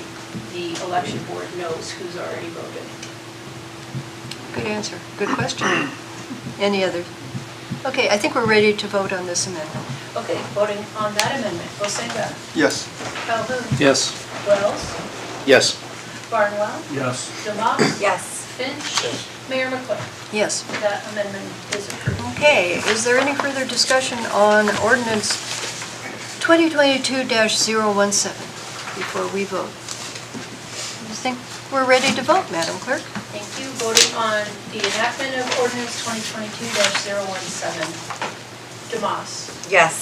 the election board knows who's already voted. Good answer. Good question. Any other? Okay, I think we're ready to vote on this amendment. Okay, voting on that amendment. Huizenga. Yes. Calhoun. Yes. Wells. Yes. Barnwell. Yes. Demas. Yes. Finch. Mayor McClure. Yes. That amendment is approved. Okay, is there any further discussion on ordinance 2022-017 before we vote? I think we're ready to vote, Madam Clerk. Thank you. Voting on the enactment of ordinance 2022-017. Demas. Yes.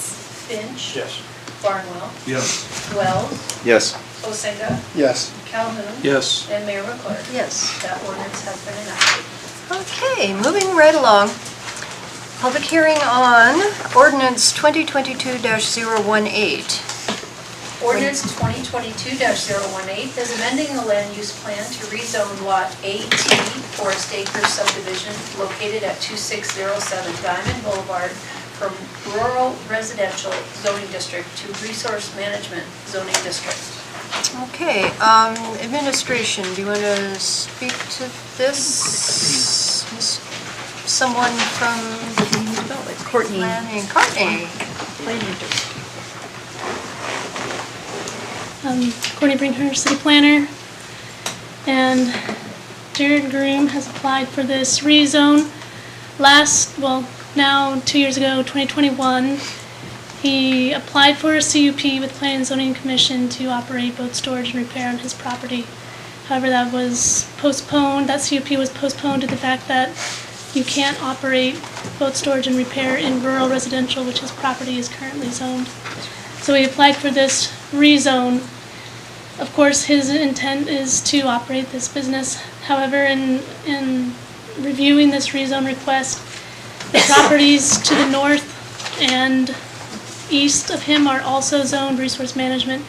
Finch. Yes. Barnwell. Yes. Wells. Yes. Osenga. Yes. Calhoun. Yes. And Mayor McClure. Yes. That ordinance has been enacted. Okay, moving right along. Public hearing on ordinance 2022-018. Ordinance 2022-018 is amending the land use plan to rezone Lot AT Forest Acres subdivision located at 2607 Diamond Boulevard from rural residential zoning district to resource management zoning district. Okay, administration, do you want to speak to this? Someone from Courtney. planning, Courtney. Courtney Bringhurst, city planner, and Jared Groom has applied for this rezone now 2 years ago, 2021. He applied for a CUP with Planning and Zoning Commission to operate boat storage and repair on his property. However, that was postponed. That CUP was postponed to the fact that you can't operate boat storage and repair in rural residential, which his property is currently zoned. So he applied for this rezone. Of course, his intent is to operate this business. However, in reviewing this rezone request, the properties to the north and east of him are also zoned resource management,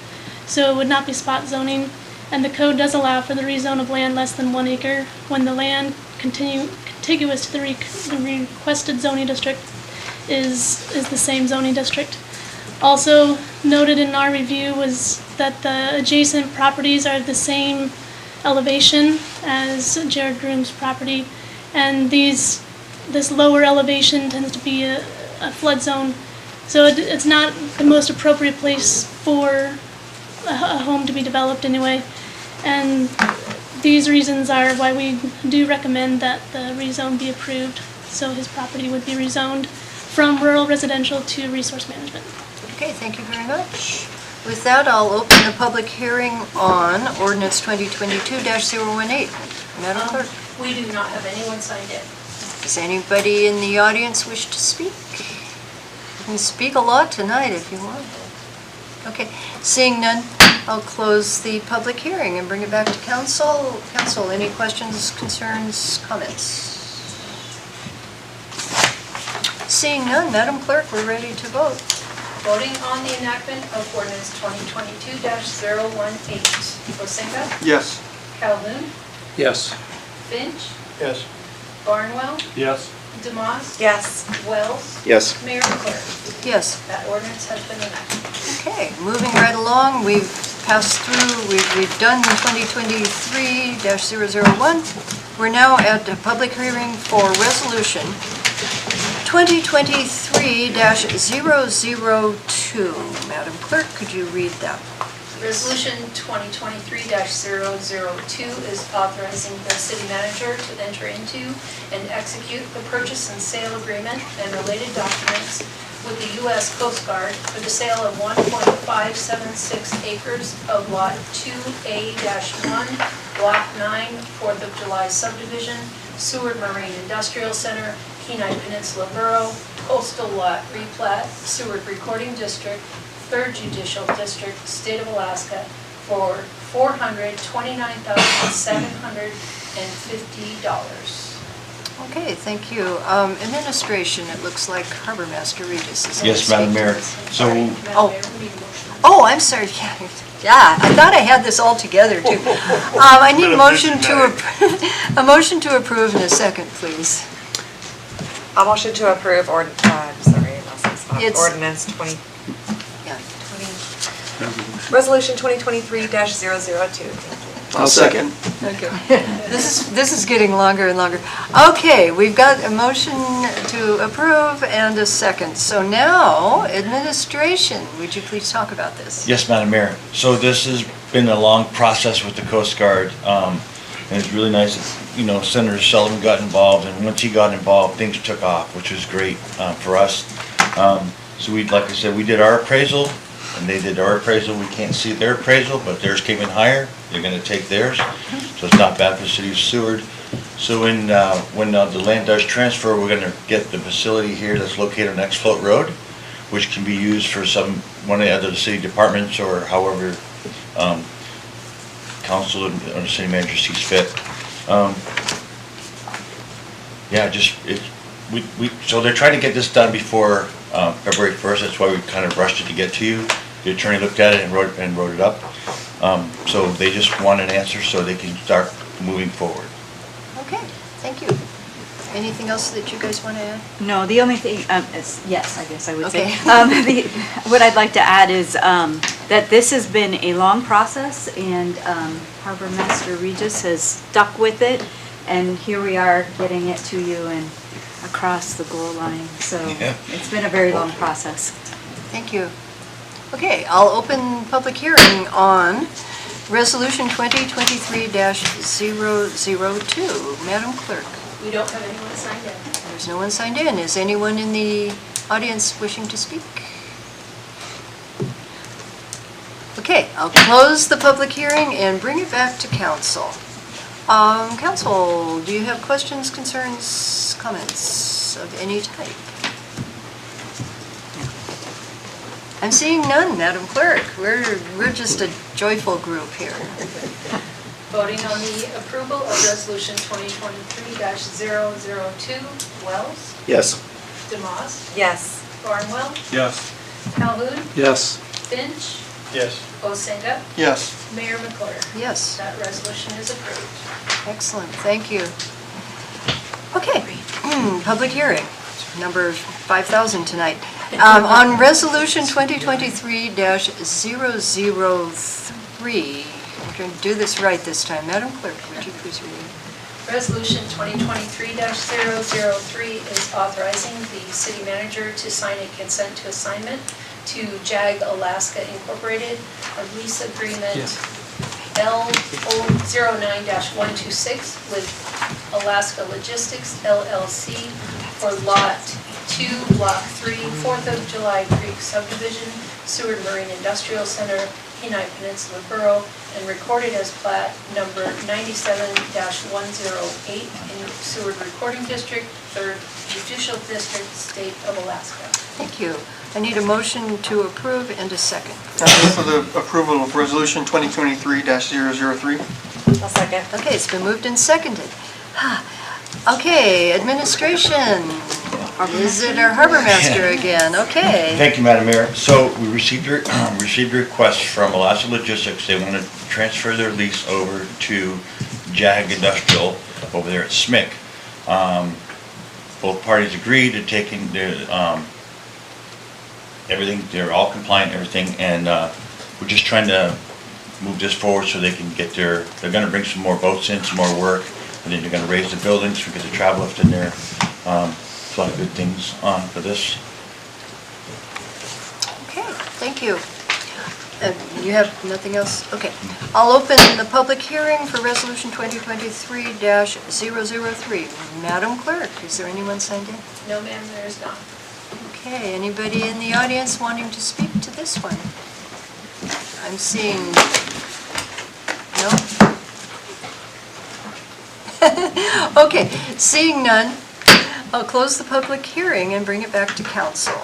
so it would not be spot zoning. And the code does allow for the rezone of land less than 1 acre when the land contiguous to the requested zoning district is the same zoning district. Also noted in our review was that the adjacent properties are the same elevation as Jared Groom's property, and this lower elevation tends to be a flood zone, so it's not the most appropriate place for a home to be developed anyway. And these reasons are why we do recommend that the rezone be approved, so his property would be rezoned from rural residential to resource management. Okay, thank you very much. With that, I'll open the public hearing on ordinance 2022-018. Madam Clerk, We do not have anyone signed in. does anybody in the audience wish to speak? You can speak a lot tonight if you want. Okay, seeing none, I'll close the public hearing and bring it back to council. Council, any questions, concerns, comments? Seeing none, Madam Clerk, we're ready to vote. Voting on the enactment of ordinance 2022-018. Osenga. Yes. Calhoun. Yes. Finch. Yes. Barnwell. Yes. Demas. Yes. Wells. Yes. Mayor McClure. Yes. That ordinance has been enacted. Okay, moving right along, we've passed through, we've done 2023-001. We're now at the public hearing for resolution 2023-002. Madam Clerk, could you read that? Resolution 2023-002 is authorizing the city manager to enter into and execute the purchase and sale agreement and related documents with the U.S. Coast Guard for the sale of 1.576 acres of Lot 2A-1, Block 9, 4th of July subdivision, Seward Marine Industrial Center, Kenai Peninsula Borough, Coastal Lot replat, Seward Recording District, 3rd Judicial District, State of Alaska, for $429,750. Okay, thank you. Administration, it looks like Harbor Master Regis is going to Yes, Madam speak to Mayor. this. So, Oh, I'm sorry, yeah, I thought I had this all together too. I need a motion to approve in a second, please. A motion to approve It's- ordinance 20, Yeah. resolution 2023-002. I'll second. Okay. This is getting longer and longer. Okay, we've got a motion to approve and a second. So now, administration, would you please talk about this? yes, Madam Mayor. So this has been a long process with the Coast Guard. And it's really nice that, you know, Senator Sullivan got involved, and once he got involved, things took off, which was great for us. So we, like I said, we did our appraisal, and they did our appraisal. We can't see their appraisal, but theirs came in higher. They're gonna take theirs, so it's not bad for the city of Seward. So when the land does transfer, we're gonna get the facility here that's located on Next Float Road, which can be used for one of the other city departments or however council or the city manager sees fit. Yeah, so they're trying to get this done before February 1st. That's why we kind of rushed it to get to you. The attorney looked at it and wrote it up. So they just want an answer so they can start moving forward. Okay, thank you. Anything else that you guys want to add? No, the only thing, is, yes, I guess I would say. Okay. What I'd like to add is that this has been a long process, and Harbor Master Regis has stuck with it, and here we are getting it to you and across the goal line. So it's been a very long process. Thank you. Okay, I'll open public hearing on Resolution 2023-002. Madam Clerk. We don't have anyone signed in. There's no one signed in. Is anyone in the audience wishing to speak? Okay, I'll close the public hearing and bring it back to council. Council, do you have questions, concerns, comments of any type? I'm seeing none, Madam Clerk. We're just a joyful group here. Voting on the approval of Resolution 2023-002, Wells, Yes. DeMoss, Yes. Barnwell, Yes. Calhoun, Yes. Finch, Yes. Osenga, Yes. Mayor McClure. Yes. That resolution is approved. Excellent, thank you. Okay, public hearing, number 5,000 tonight. On Resolution 2023-003, I'm going to do this right this time. Madam Clerk, would you please read it? Resolution 2023-003 is authorizing the city manager to sign a consent to assignment to JAG Alaska Incorporated, a lease agreement L09-126 with Alaska Logistics LLC for Lot 2, Block 3, 4th of July Creek Subdivision, Seward Marine Industrial Center, Kenai Peninsula Borough, and recorded as plat number 97-108 in Seward Recording District, 3rd Judicial District, State of Alaska. Thank you. I need a motion to approve and a second. I move for the approval of Resolution 2023-003. I'll second. Okay, it's been moved and seconded. Okay, administration. Is it our harbor master again? Okay. Thank you, Madam Mayor. So we received a request from Alaska Logistics. They want to transfer their lease over to JAG Industrial over there at SMIC. Both parties agreed to taking their everything. They're all compliant, everything, and we're just trying to move this forward so they can get they're going to bring some more boats in, some more work, and then they're going to raise the buildings. We get the travel lift in there. A lot of good things for this. Okay, thank you. You have nothing else? Okay. I'll open the public hearing for Resolution 2023-003. Madam Clerk, is there anyone signed in? No, ma'am, there is not. Okay, anybody in the audience wanting to speak to this one? I'm seeing, no? Okay, seeing none, I'll close the public hearing and bring it back to council.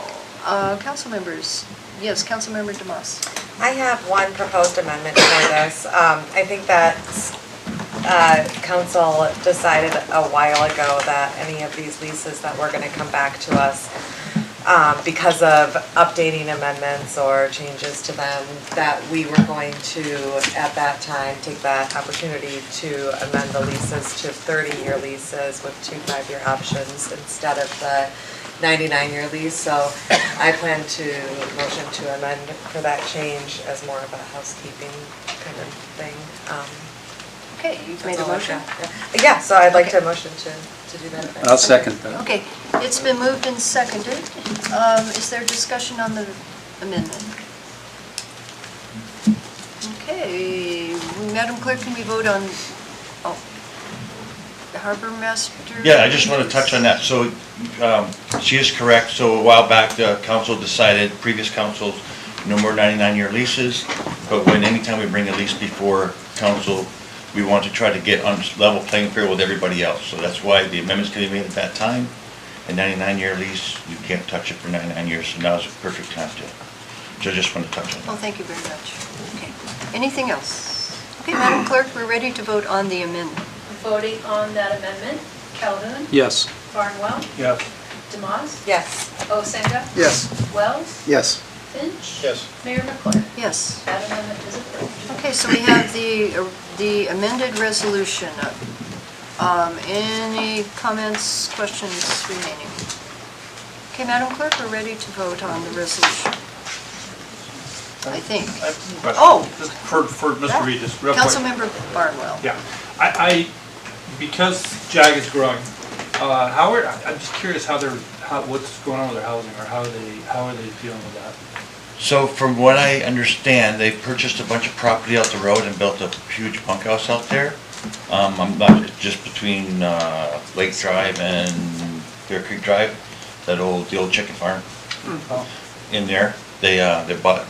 Council members, yes, Councilmember DeMoss. I have one proposed amendment for this. I think that council decided a while ago that any of these leases that were going to come back to us because of updating amendments or changes to them, that we were going to, at that time, take that opportunity to amend the leases to 30-year leases with 2 5-year options instead of the 99-year lease. So I plan to motion to amend for that change as more of a housekeeping kind of thing. Okay, you've made a motion? Yeah, so I'd like to motion to do that. I'll second that. Okay, it's been moved and seconded. Is there discussion on the amendment? Okay, Madam Clerk, can we vote on, harbor master? Yeah, I just want to touch on that. So, she is correct. So a while back, the council decided, previous councils, no more 99-year leases. But anytime we bring a lease before council, we want to try to get on level playing field with everybody else. So that's why the amendments can be made at that time. A 99-year lease, you can't touch it for 99 years, so now's the perfect time to. So I just want to touch on that. Well, thank you very much. Okay. Anything else? Okay, Madam Clerk, we're ready to vote on the amendment. Voting on that amendment, Calhoun? Yes. Barnwell? Yes. Demas? Yes. Osenga? Yes. Wells? Yes. Finch? Yes. Mayor McClure? Yes. That amendment is approved. Okay, so we have the amended resolution. Any comments, questions remaining? Okay, Madam Clerk, we're ready to vote on the resolution. I think. I have a question. Oh. Just for Mr. Reed, just real quick. Councilmember Barnwell. Yeah, because JAG is growing, I'm just curious what's going on with their housing, or how are they dealing with that? So from what I understand, they purchased a bunch of property out the road and built a huge bunkhouse out there. I'm not, just between Lake Drive and Bear Creek Drive, the old chicken farm in there. They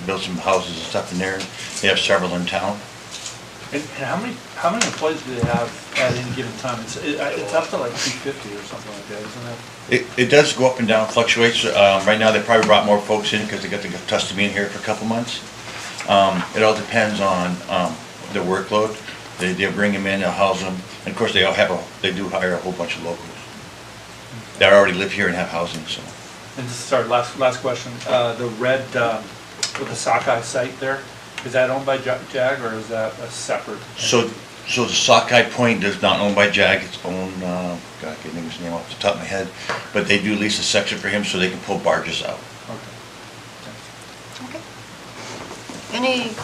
built some houses and stuff in there. They have several in town. And how many employees do they have at any given time? It's up to like 250 or something like that, isn't it? It does go up and down, fluctuates. Right now, they probably brought more folks in because they got the custody in here for a couple months. It all depends on the workload. They bring them in, they'll house them. And of course, they do hire a whole bunch of locals that already live here and have housing, so. And just sorry, last question. The red, with the Sockeye site there, is that owned by JAG, or is that a separate? So the Sockeye Point is not owned by JAG, it's owned, God, I can't think of his name off the top of my head, but they do lease a section for him so they can pull barges out. Okay. Any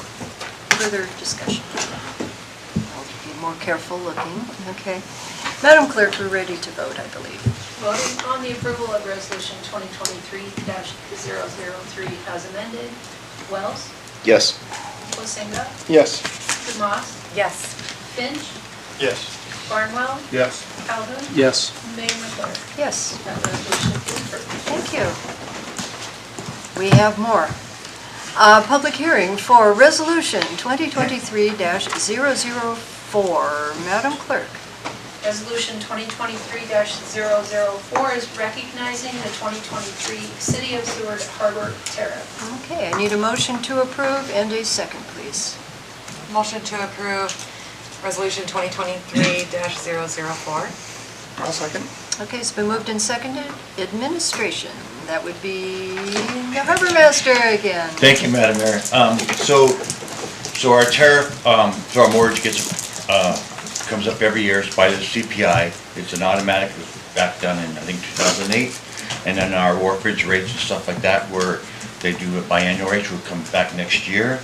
further discussion? I'll be more careful looking. Okay. Madam Clerk, we're ready to vote, I believe. Voting on the approval of resolution 2023-003 as amended, Wells? Yes. Osenga? Yes. Demas? Yes. Finch? Yes. Barnwell? Yes. Calhoun? Yes. Mayor McClure? Yes. That resolution is approved. Thank you. We have more. Public hearing for resolution 2023-004. Madam Clerk. Resolution 2023-004 is recognizing the 2023 City of Seward Harbor Tariff. Okay, I need a motion to approve and a second, please. Motion to approve resolution 2023-004. I'll second. Okay, it's been moved and seconded. Administration, that would be the harbor master again. Thank you, Madam Mayor. So our tariff, so our mortgage comes up every year, it's by the CPI. It's an automatic, it was back done in, I think, 2008. And then our wharfage rates and stuff like that, where they do a biannual rate, will come back next year.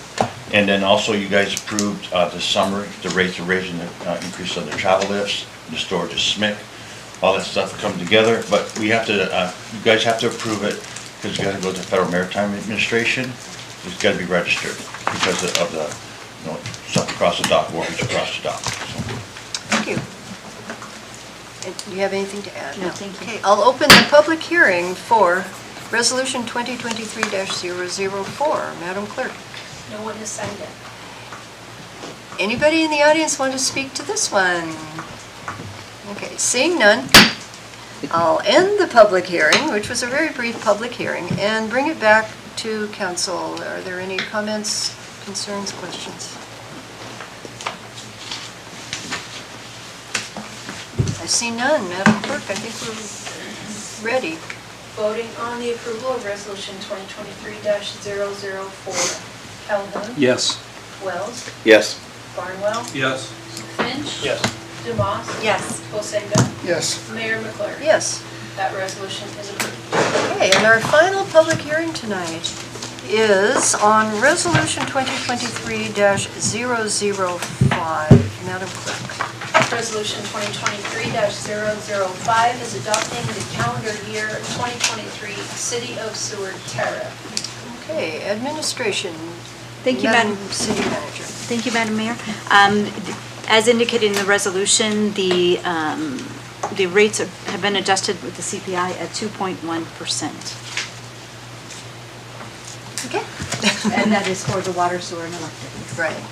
And then also you guys approved this summer, the rates are raising the increase on the travel lifts, the storage of SMIC, all that stuff come together. But we have to, you guys have to approve it because you gotta go to the Federal Maritime Administration. It's gotta be registered because of the, stuff across the dock, wharfage across the dock. So. Thank you. Do you have anything to add? No, thank you. Okay, I'll open the public hearing for resolution 2023-004. Madam Clerk. No one has signed it. Anybody in the audience want to speak to this one? Okay, seeing none, I'll end the public hearing, which was a very brief public hearing, and bring it back to council. Are there any comments, concerns, questions? I see none. Madam Clerk, I think we're ready. Voting on the approval of resolution 2023-004. Calhoun? Yes. Wells? Yes. Barnwell? Yes. Finch? Yes. Demas? Yes. Osenga? Yes. Mayor McClure? Yes. That resolution is approved. Okay, and our final public hearing tonight is on resolution 2023-005. Madam Clerk. Resolution 2023-005 is adopting the calendar year 2023 City of Seward Tariff. Okay, administration. Thank you, Madam City Manager. Thank you, Madam Mayor. As indicated in the resolution, the rates have been adjusted with the CPI at 2.1%. Okay. And that is for the water, sewer, and electric. Right.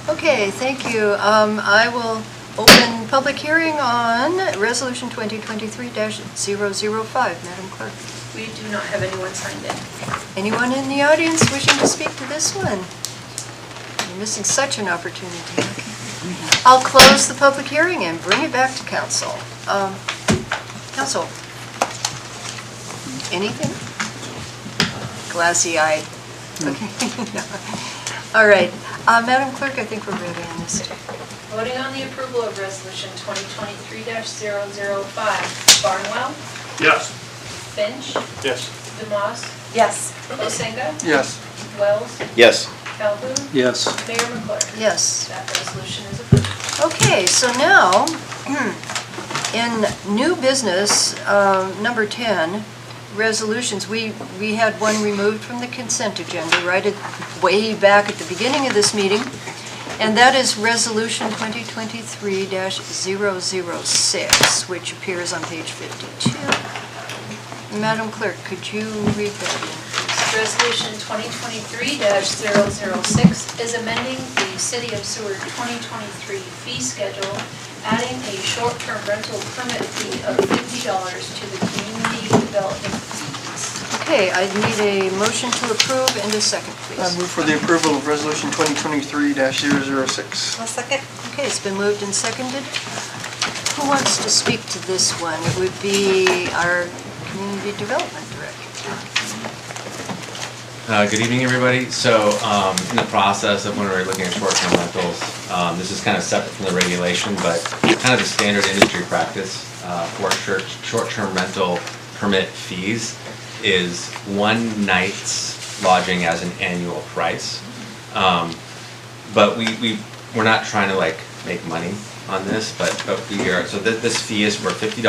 Okay, thank you. I will open public hearing on Resolution 2023-005. Madam Clerk. We do not have anyone signed in. Anyone in the audience wishing to speak to this one? You're missing such an opportunity. I'll close the public hearing and bring it back to council. Council, anything? Glassy-eyed. Okay. All right. Madam Clerk, I think we're ready on this. Voting on the approval of Resolution 2023-005. Barnwell, Yes. Finch, Yes. DeMoss, Yes. Osenga, Yes. Wells, Yes. Calhoun, Yes. Mayor McClure. Yes. That resolution is approved. Okay, so now, in new business, number 10, resolutions, we had one removed from the consent agenda right way back at the beginning of this meeting, and that is Resolution 2023-006, which appears on page 52. Madam Clerk, could you read that in, please? Resolution 2023-006 is amending the City of Seward 2023 fee schedule, adding a short-term rental permit fee of $50 to the community development fees. Okay, I need a motion to approve and a second, please. I move for the approval of Resolution 2023-006. I'll second. Okay, it's been moved and seconded. Who wants to speak to this one? It would be our Community Development Director. Good evening, everybody. So in the process of when we were looking at short-term rentals, this is kind of separate from the regulation, but kind of the standard industry practice for short-term rental permit fees is one night's lodging as an annual price. But we're not trying to like make money on this, but we are, so this fee is for $50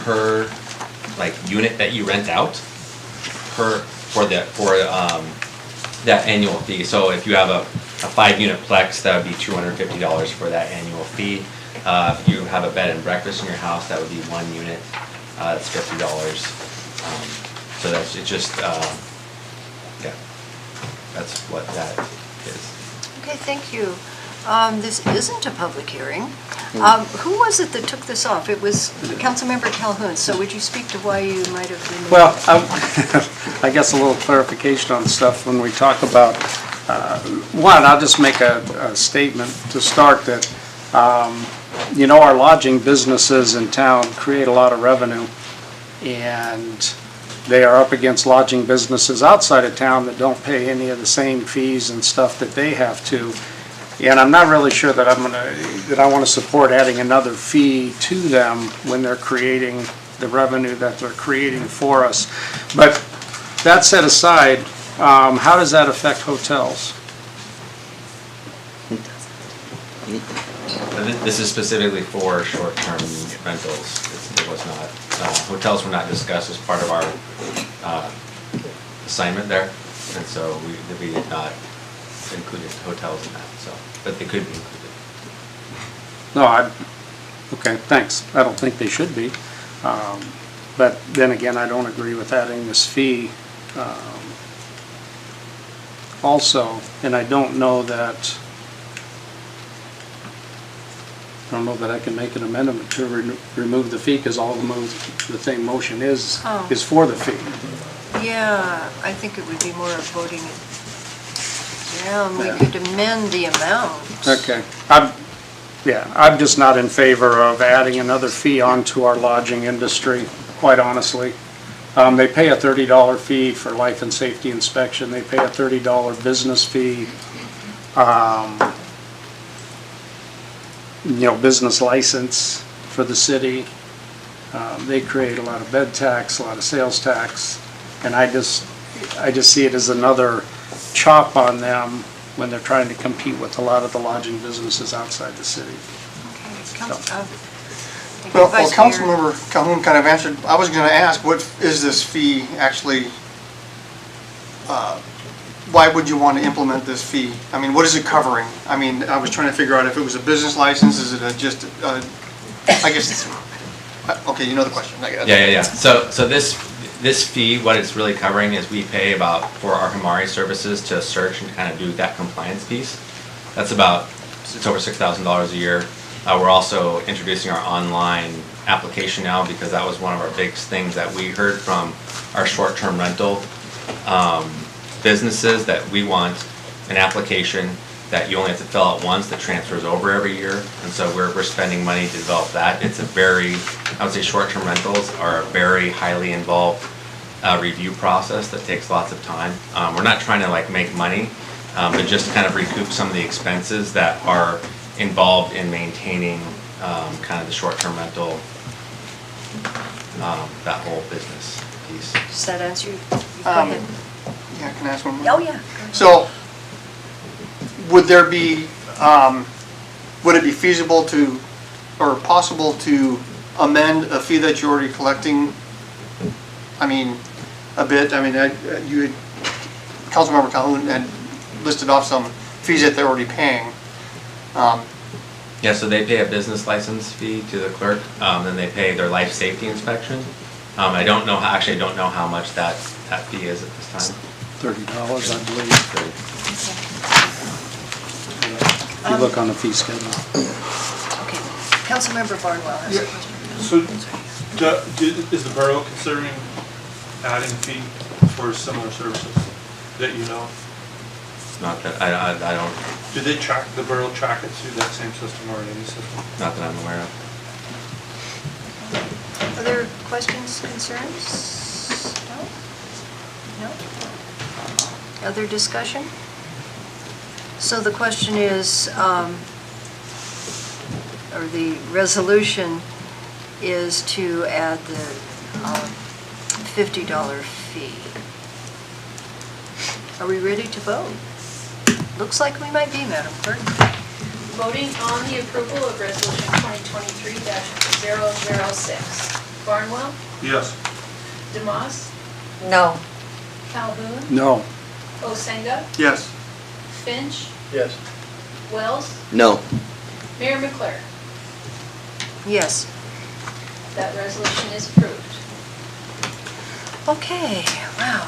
per like unit that you rent out for that annual fee. So if you have a 5-unit plex, that would be $250 for that annual fee. If you have a bed and breakfast in your house, that would be 1 unit. That's $50. So that's it. Just yeah, that's what that is. Okay, thank you. This isn't a public hearing. Who was it that took this off? It was Councilmember Calhoun, so would you speak to why you might have removed? Well, I guess a little clarification on stuff when we talk about, one, I'll just make a statement to start that, you know, our lodging businesses in town create a lot of revenue, and they are up against lodging businesses outside of town that don't pay any of the same fees and stuff that they have to. And I'm not really sure that I want to support adding another fee to them when they're creating the revenue that they're creating for us. But that set aside, how does that affect hotels? This is specifically for short-term rentals. It was not, hotels were not discussed as part of our assignment there, and so we did not include hotels in that, so, but they could be included. No, okay, thanks. I don't think they should be. But then again, I don't agree with adding this fee. Also, and I don't know that I can make an amendment to remove the fee, because all the thing motion is for the fee. Yeah, I think it would be more of voting it down. We could amend the amount. Okay. I'm just not in favor of adding another fee onto our lodging industry, quite honestly. They pay a $30 fee for life and safety inspection. They pay a $30 business fee. You know, business license for the city. They create a lot of bed tax, a lot of sales tax, and I just see it as another chop on them when they're trying to compete with a lot of the lodging businesses outside the city. Well, Councilmember Calhoun kind of answered. I was going to ask, what is this fee actually why would you want to implement this fee? I mean, what is it covering? I mean, I was trying to figure out if it was a business license, is it I guess it's, okay, you know the question. Yeah. So this fee, what it's really covering is we pay for our Hamari services to search and kind of do that compliance piece. That's it's over $6,000 a year. We're also introducing our online application now because that was one of our big things that we heard from our short-term rental businesses, that we want an application that you only have to fill out once that transfers over every year. And so we're spending money to develop that. It's I would say short-term rentals are a very highly involved review process that takes lots of time. We're not trying to make money, but just kind of recoup some of the expenses that are involved in maintaining kind of the short-term rental, that whole business piece. Does that answer you? Go ahead. Yeah, can I ask one more? Oh, yeah. So, would there be, would it be feasible to, or possible to amend a fee that you're already collecting? I mean, a bit, Councilmember Calhoun had listed off some fees that they're already paying. Yeah, so they pay a business license fee to the clerk, then they pay their life safety inspection. I don't know how much that fee is at this time. $30, I believe. If you look on the fee schedule. Okay. Councilmember Barnwell has a question. So, is the borough considering adding a fee for similar services that you know? Not that, I don't. Did the borough track it through that same system or any system? Not that I'm aware of. Other questions, concerns? No? Other discussion? So the question is, or the resolution is to add the $50 fee. Are we ready to vote? Looks like we might be, Madam Clerk. Voting on the approval of Resolution 2023-006. Barnwell, Yes. Demas, No. Calhoun, No. Osenga, Yes. Finch, Yes. Wells, No. Mayor McClure. Yes. That resolution is approved. Okay, wow.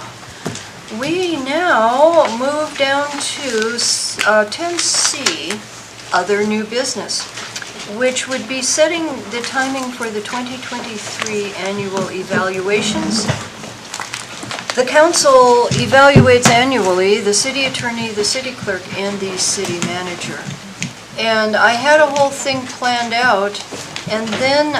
We now move down to 10C, other new business, which would be setting the timing for the 2023 annual evaluations. The council evaluates annually the city attorney, the city clerk, and the city manager. And I had a whole thing planned out, and then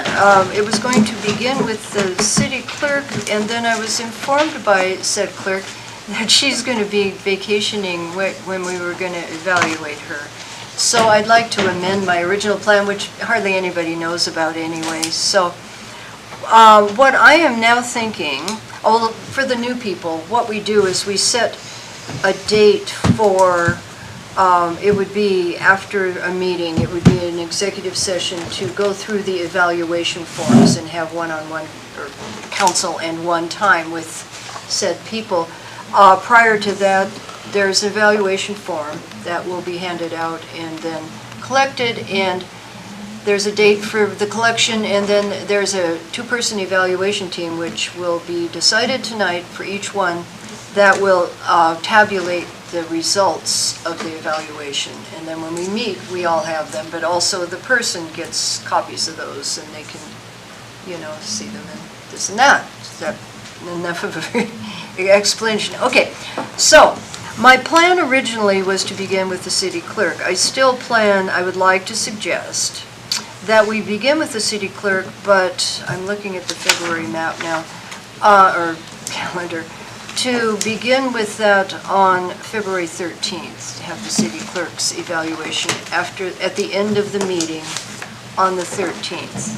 it was going to begin with the city clerk, and then I was informed by said clerk that she's going to be vacationing when we were going to evaluate her. So I'd like to amend my original plan, which hardly anybody knows about anyway. So what I am now thinking, for the new people, what we do is we set a date for, it would be after a meeting, it would be an executive session to go through the evaluation forms and have one-on-one, or council and one time with said people. Prior to that, there's an evaluation form that will be handed out and then collected, and there's a date for the collection, and then there's a two-person evaluation team which will be decided tonight for each one that will tabulate the results of the evaluation. And then when we meet, we all have them, but also the person gets copies of those and they can, see them and this and that. Is that enough of an explanation? Okay, so my plan originally was to begin with the city clerk. I would like to suggest that we begin with the city clerk, but I'm looking at the February map now, or calendar, to begin with that on February 13th, to have the city clerk's evaluation at the end of the meeting on the 13th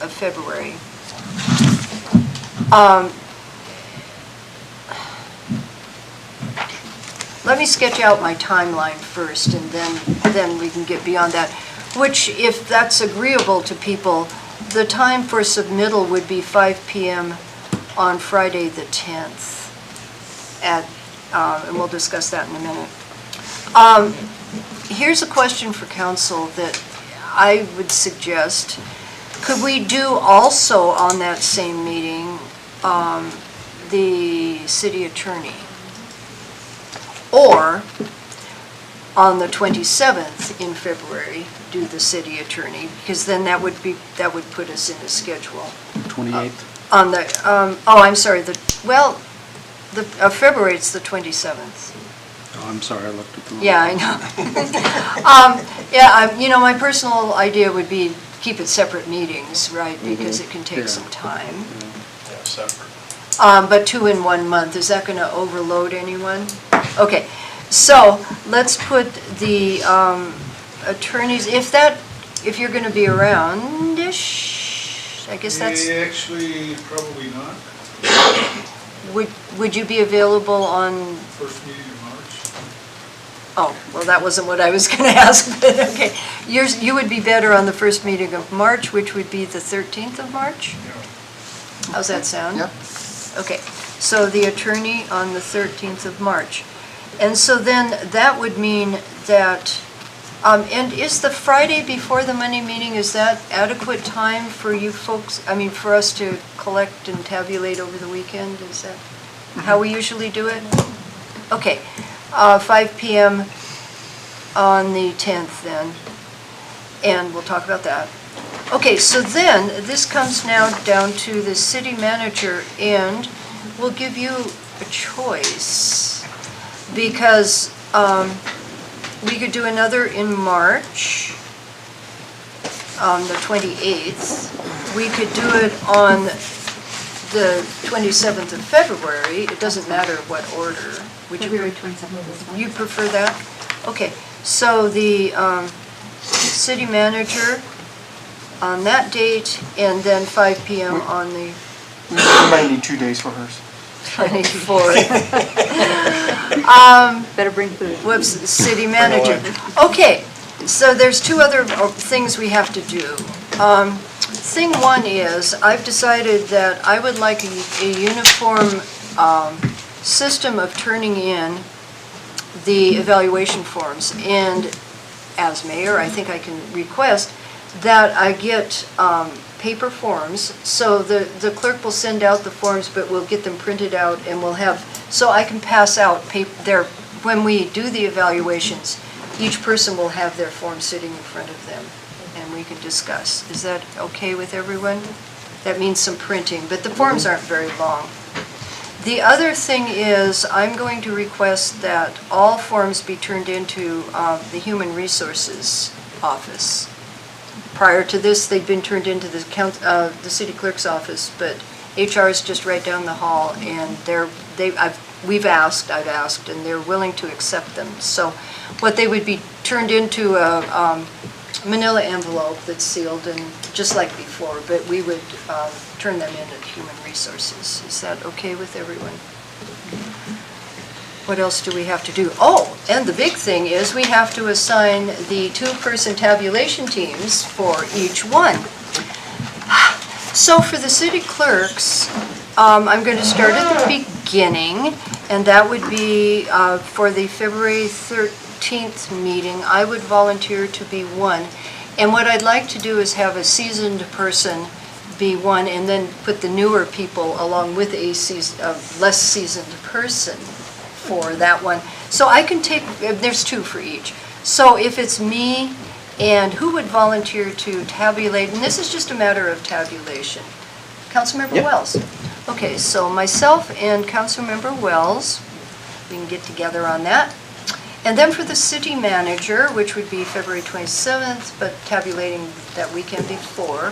of February. Let me sketch out my timeline first, and then we can get beyond that. Which, if that's agreeable to people, the time for submittal would be 5 p.m. on Friday the 10th at and we'll discuss that in a minute. Here's a question for council that I would suggest. Could we do also on that same meeting, the city attorney? Or on the 27th in February, do the city attorney? Because then that would put us in the schedule. 28th? On the, I'm sorry, February, it's the 27th. Oh, I'm sorry, I looked at the wrong. Yeah, I know. My personal idea would be keep it separate meetings, right? Because it can take some time. Yeah, separate. But 2 in 1 month, is that gonna overload anyone? Okay, so let's put the attorneys, if you're gonna be around-ish, I guess that's. Actually, probably not. Would you be available on? First meeting in March. Oh, well, that wasn't what I was gonna ask, but okay. You would be better on the first meeting of March, which would be the 13th of March? How's that sound? Yep. Okay, so the attorney on the 13th of March. And so then that would mean that, and is the Friday before the Monday meeting, is that adequate time for you folks, for us to collect and tabulate over the weekend? Is that how we usually do it? Okay, 5 p.m. on the 10th then, and we'll talk about that. Okay, so then this comes now down to the city manager, and we'll give you a choice because we could do another in March on the 28th. We could do it on the 27th of February. It doesn't matter what order. February 27th is fine. You prefer that? Okay, so the city manager on that date, and then 5 p.m. on the We might need 2 days for hers. 24th. Better bring food. Whoops, city manager. Okay, so there's 2 other things we have to do. Thing 1 is, I've decided that I would like a uniform system of turning in the evaluation forms. And as mayor, I think I can request that I get paper forms. So the clerk will send out the forms, but we'll get them printed out and we'll have, so I can pass out when we do the evaluations, each person will have their form sitting in front of them and we can discuss. Is that okay with everyone? That means some printing, but the forms aren't very long. The other thing is, I'm going to request that all forms be turned into the Human Resources Office. Prior to this, they'd been turned into the city clerk's office, but HR is just right down the hall, and I've asked, and they're willing to accept them. So what they would be turned into a manila envelope that's sealed, and just like before, but we would turn them in at Human Resources. Is that okay with everyone? What else do we have to do? Oh, and the big thing is we have to assign the 2-person tabulation teams for each one. So for the city clerks, I'm going to start at the beginning, and that would be for the February 13th meeting. I would volunteer to be 1. And what I'd like to do is have a seasoned person be 1, and then put the newer people along with a less seasoned person for that one. So I can take, there's 2 for each. So if it's me, and who would volunteer to tabulate, and this is just a matter of tabulation. Councilmember Wells. Okay, so myself and Councilmember Wells, we can get together on that. And then for the city manager, which would be February 27th, but tabulating that weekend before,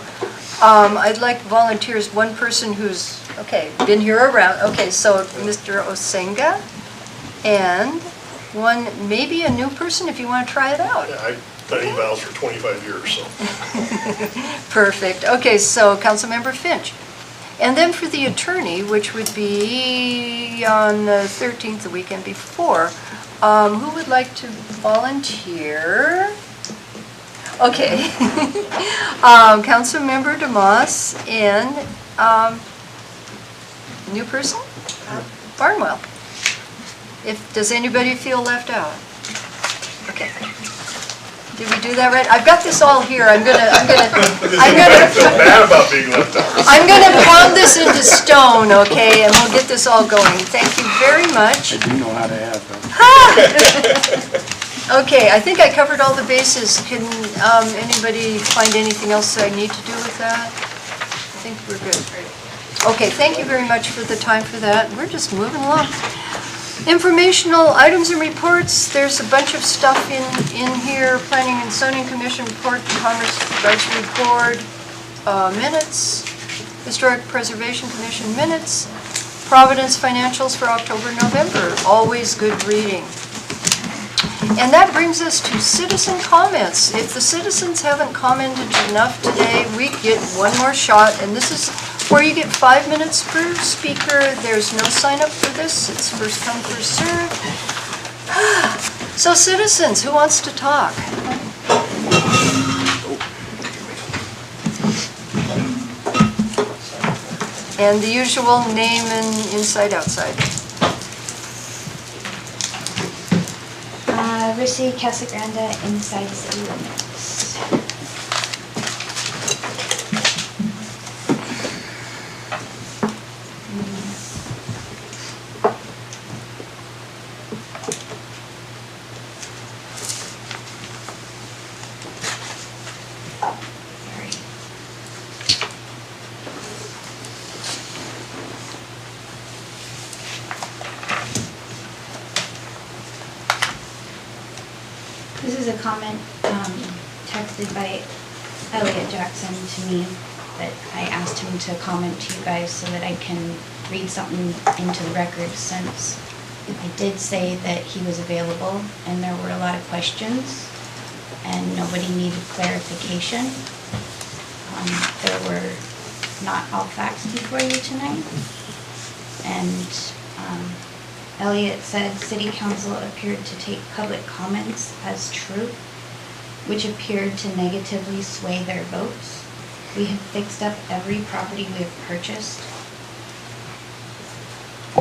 I'd like volunteers, 1 person who's, been here around. Okay, so Mr. Osenga, and 1, maybe a new person if you want to try it out. Yeah, I've done evals for 25 years, so. Perfect. Okay, so Councilmember Finch. And then for the attorney, which would be on the 13th, the weekend before, who would like to volunteer? Okay. Councilmember DeMoss and new person? Barnwell. Does anybody feel left out? Okay. Did we do that right? I've got this all here. I'm gonna Bad about being left out. I'm gonna pound this into stone, okay, and we'll get this all going. Thank you very much. I do know how to add them. Okay, I think I covered all the bases. Can anybody find anything else I need to do with that? I think we're good. Okay, thank you very much for the time for that. We're just moving along. Informational items and reports, there's a bunch of stuff in here. Planning and Zoning Commission report, Commerce Advisory Board minutes, Historic Preservation Commission minutes, Providence financials for October, November. Always good reading. And that brings us to citizen comments. If the citizens haven't commented enough today, we get one more shot, and this is where you get 5 minutes per speaker. There's no sign up for this. It's first come, first served. So citizens, who wants to talk? And the usual name and inside, outside. Rissy Casagrande, inside city limits. This is a comment texted by Elliot Jackson to me that I asked him to comment to you guys so that I can read something into the record, since I did say that he was available and there were a lot of questions and nobody needed clarification. There were not all facts before you tonight. And Elliot said City Council appeared to take public comments as true, which appeared to negatively sway their votes. We have fixed up every property we have purchased.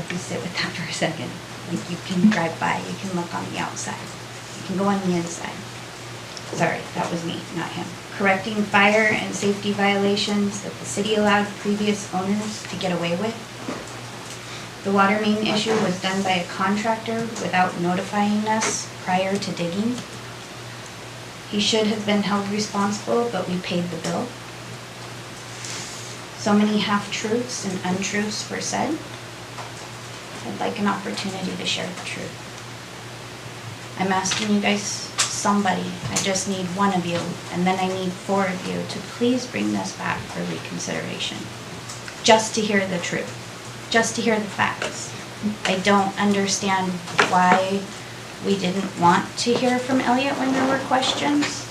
You sit with that for a second. Like, you can drive by, you can look on the outside, you can go on the inside. Sorry, that was me, not him. Correcting fire and safety violations that the city allowed previous owners to get away with. The water main issue was done by a contractor without notifying us prior to digging. He should have been held responsible, but we paid the bill. So many half-truths and untruths were said. I'd like an opportunity to share the truth. I'm asking you guys, somebody, I just need one of you, and then I need 4 of you to please bring this back for reconsideration. Just to hear the truth. Just to hear the facts. I don't understand why we didn't want to hear from Elliot when there were questions.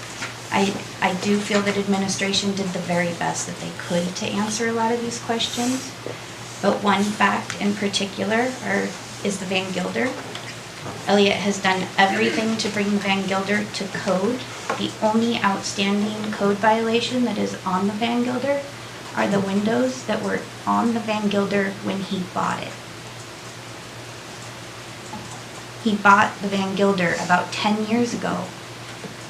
I do feel that administration did the very best that they could to answer a lot of these questions. But one fact in particular is the Van Gilder. Elliot has done everything to bring the Van Gilder to code. The only outstanding code violation that is on the Van Gilder are the windows that were on the Van Gilder when he bought it. He bought the Van Gilder about 10 years ago,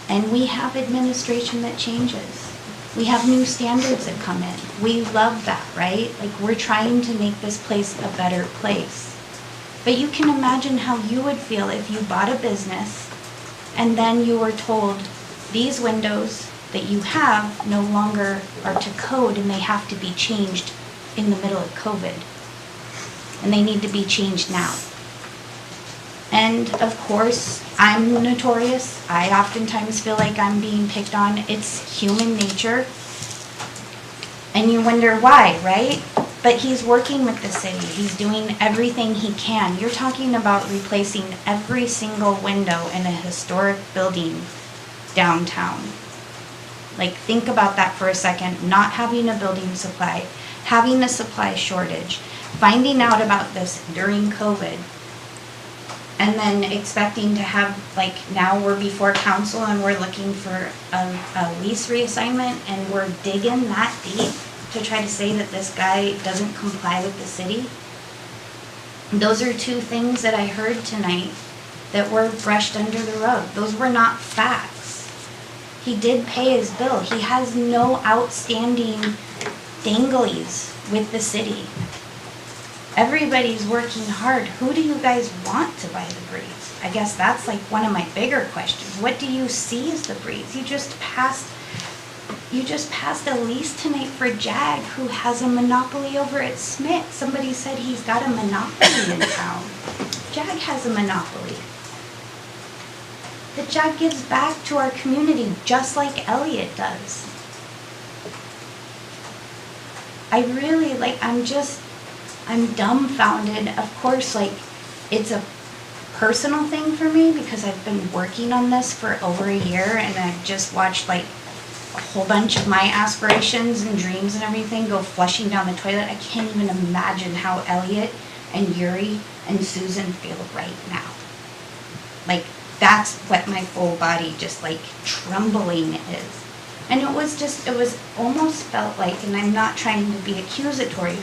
and we have administration that changes. We have new standards that come in. We love that, right? Like, we're trying to make this place a better place. But you can imagine how you would feel if you bought a business and then you were told these windows that you have no longer are to code and they have to be changed in the middle of COVID. And they need to be changed now. And of course, I'm notorious. I oftentimes feel like I'm being picked on. It's human nature. And you wonder why, right? But he's working with the city. He's doing everything he can. You're talking about replacing every single window in a historic building downtown. Like, think about that for a second. Not having a building supply, having a supply shortage, finding out about this during COVID, and then expecting to have, like, now we're before council and we're looking for a lease reassignment, and we're digging that deep to try to say that this guy doesn't comply with the city. Those are two things that I heard tonight that were brushed under the rug. Those were not facts. He did pay his bill. He has no outstanding danglies with the city. Everybody's working hard. Who do you guys want to buy the Breeze? I guess that's like one of my bigger questions. What do you see as the Breeze? You just passed a lease tonight for JAG, who has a monopoly over at Smith. Somebody said he's got a monopoly in town. JAG has a monopoly. The JAG gives back to our community just like Elliott does. I really, I'm dumbfounded. Of course, it's a personal thing for me because I've been working on this for over a year, and I've just watched a whole bunch of my aspirations and dreams and everything go flushing down the toilet. I can't even imagine how Elliott and Yuri and Susan feel right now. That's what my full body just trembling is. And it was almost felt like, and I'm not trying to be accusatory,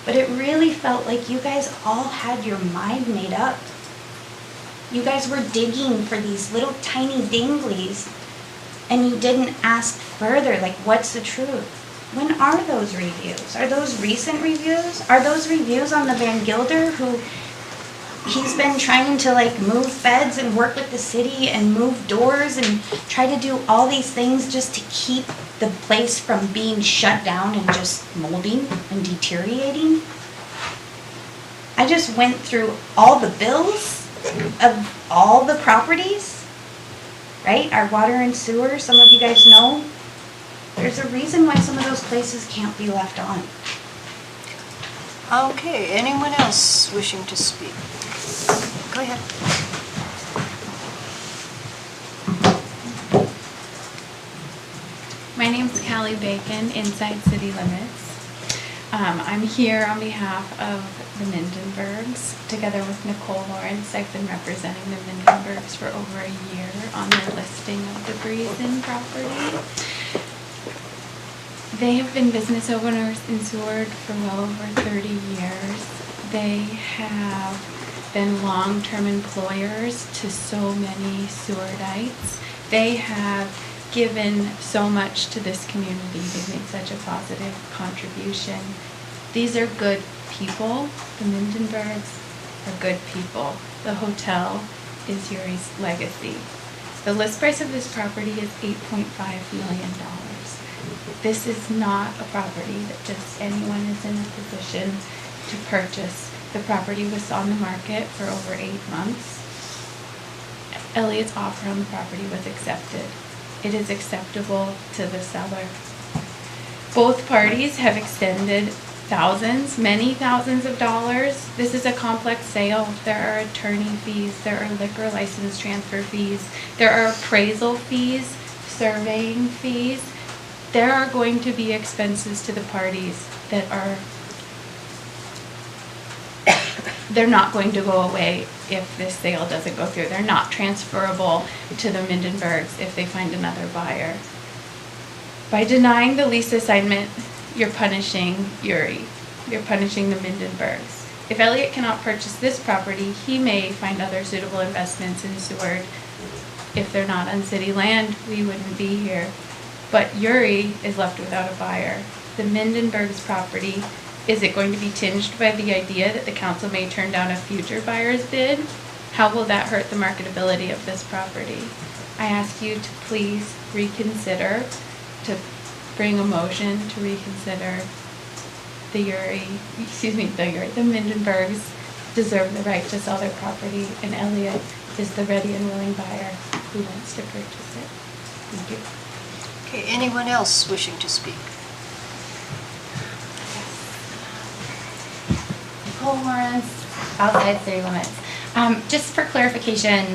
but it really felt like you guys all had your mind made up. You guys were digging for these little tiny dinglies, and you didn't ask further, what's the truth? When are those reviews? Are those recent reviews? Are those reviews on the Van Gilder, who he's been trying to move feds and work with the city and move doors and try to do all these things just to keep the place from being shut down and just molding and deteriorating? I just went through all the bills of all the properties, right? Our water and sewer, some of you guys know. There's a reason why some of those places can't be left on. Okay, anyone else wishing to speak? Go ahead. My name's Callie Bacon, Inside City Limits. I'm here on behalf of the Mindenbergs, together with Nicole Lawrence. I've been representing the Mindenbergs for over a year on their listing of the Breezen property. They have been business owners in Seward for well over 30 years. They have been long-term employers to so many Sewardites. They have given so much to this community. They've made such a positive contribution. These are good people. The Mindenbergs are good people. The hotel is Yuri's legacy. The list price of this property is $8.5 million. This is not a property that just anyone is in a position to purchase. The property was on the market for over 8 months. Elliott's offer on the property was accepted. It is acceptable to the seller. Both parties have extended many thousands of dollars. This is a complex sale. There are attorney fees, there are liquor license transfer fees, there are appraisal fees, surveying fees. There are going to be expenses to the parties that they're not going to go away if this sale doesn't go through. They're not transferable to the Mindenbergs if they find another buyer. By denying the lease assignment, you're punishing Yuri. You're punishing the Mindenbergs. If Elliott cannot purchase this property, he may find other suitable investments in Seward. If they're not on city land, we wouldn't be here. But Yuri is left without a buyer. The Mindenbergs property, is it going to be tinged by the idea that the council may turn down a future buyer's bid? How will that hurt the marketability of this property? I ask you to please reconsider, to bring a motion to reconsider the Mindenbergs deserve the right to sell their property, and Elliott is the ready and willing buyer who wants to purchase it. Thank you. Okay, anyone else wishing to speak? Nicole Lawrence, Outside City Limits. Just for clarification,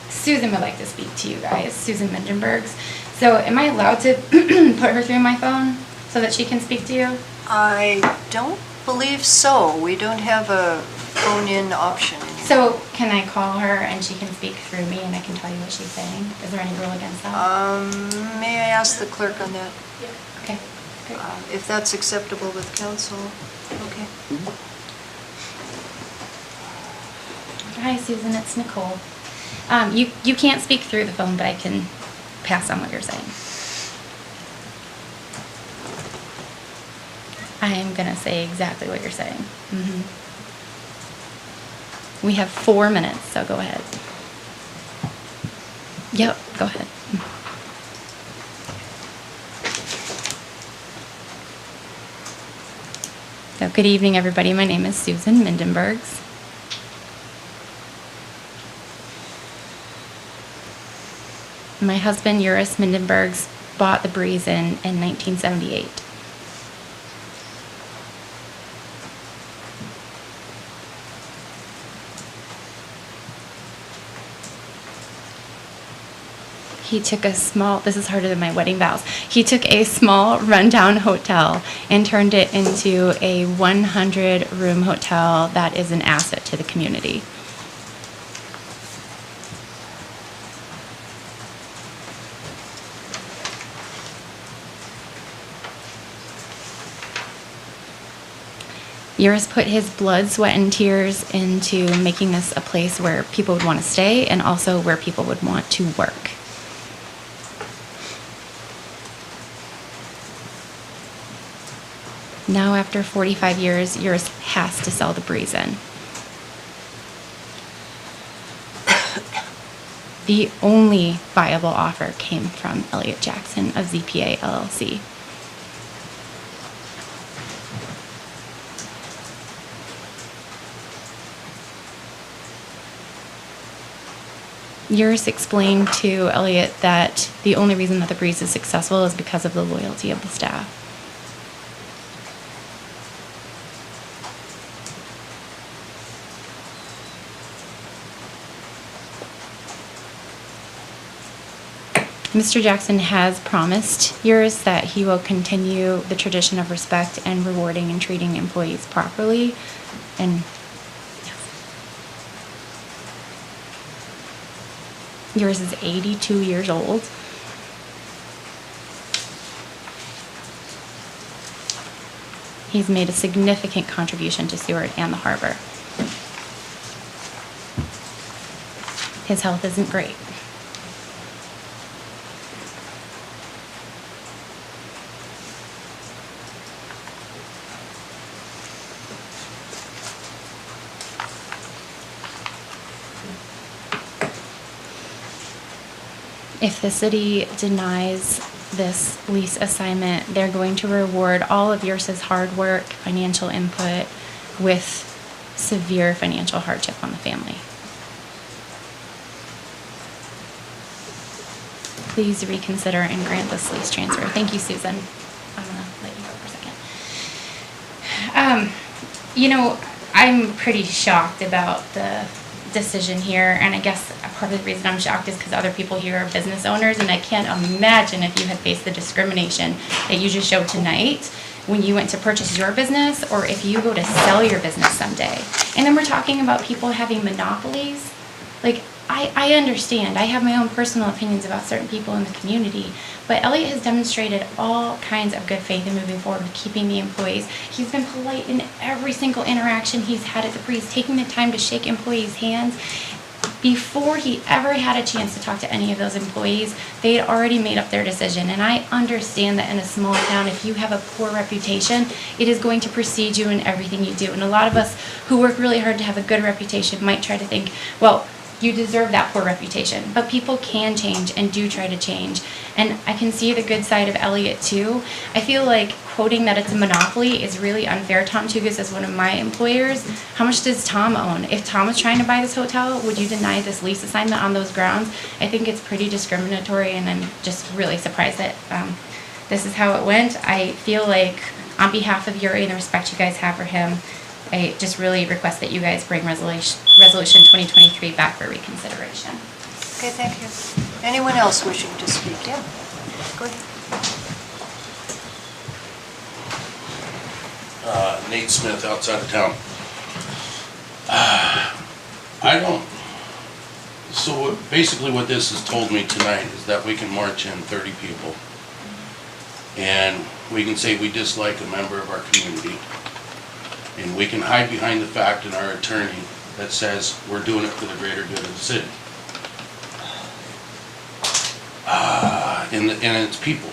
Susan would like to speak to you guys, Susan Mindenbergs. So am I allowed to put her through my phone so that she can speak to you? I don't believe so. We don't have a phone-in option anymore. So can I call her and she can speak through me and I can tell you what she's saying? Is there any rule against that? May I ask the clerk on that? Yeah. Okay. Great. If that's acceptable with council, okay. Hi, Susan, it's Nicole. You can't speak through the phone, but I can pass on what you're saying. I am gonna say exactly what you're saying. We have 4 minutes, so go ahead. Yep, go ahead. So good evening, everybody. My name is Susan Mindenbergs. My husband, Uris Mindenbergs, bought the Breeze in 1978. He took a small, this is harder than my wedding vows, he took a small rundown hotel and turned it into a 100-room hotel that is an asset to the community. Uris put his blood, sweat, and tears into making this a place where people would want to stay and also where people would want to work. Now, after 45 years, Uris has to sell the Breeze Inn. The only viable offer came from Elliot Jackson of ZPA LLC. Uris explained to Elliot that the only reason that the Breeze is successful is because of the loyalty of the staff. Mr. Jackson has promised Uris that he will continue the tradition of respect and rewarding and treating employees properly. And Uris is 82 years old. He's made a significant contribution to Seward and the harbor. His health isn't great. If the city denies this lease assignment, they're going to reward all of Uris's hard work, financial input, with severe financial hardship on the family. Please reconsider and grant this lease transfer. Thank you, Susan. I'm gonna let you go for a second. You know, I'm pretty shocked about the decision here, and I guess part of the reason I'm shocked is because other people here are business owners, and I can't imagine if you had faced the discrimination that you just showed tonight when you went to purchase your business, or if you go to sell your business someday. And then we're talking about people having monopolies. Like, I understand. I have my own personal opinions about certain people in the community, but Elliot has demonstrated all kinds of good faith in moving forward with keeping the employees. He's been polite in every single interaction he's had at the Breeze, taking the time to shake employees' hands. Before he ever had a chance to talk to any of those employees, they had already made up their decision. And I understand that in a small town, if you have a poor reputation, it is going to precede you in everything you do. And a lot of us who work really hard to have a good reputation might try to think, well, you deserve that poor reputation. But people can change and do try to change. And I can see the good side of Elliot too. I feel like quoting that it's a monopoly is really unfair. Tom Tugas is one of my employers. How much does Tom own? If Tom was trying to buy this hotel, would you deny this lease assignment on those grounds? I think it's pretty discriminatory, and I'm just really surprised that this is how it went. I feel like on behalf of Uri and the respect you guys have for him, I just really request that you guys bring resolution 2023 back for reconsideration. Okay, thank you. Anyone else wishing to speak? Yeah, go ahead. Nate Smith, outside of town. So basically what this has told me tonight is that we can march in 30 people and we can say we dislike a member of our community, and we can hide behind the fact in our attorney that says we're doing it for the greater good of the city. And it's people.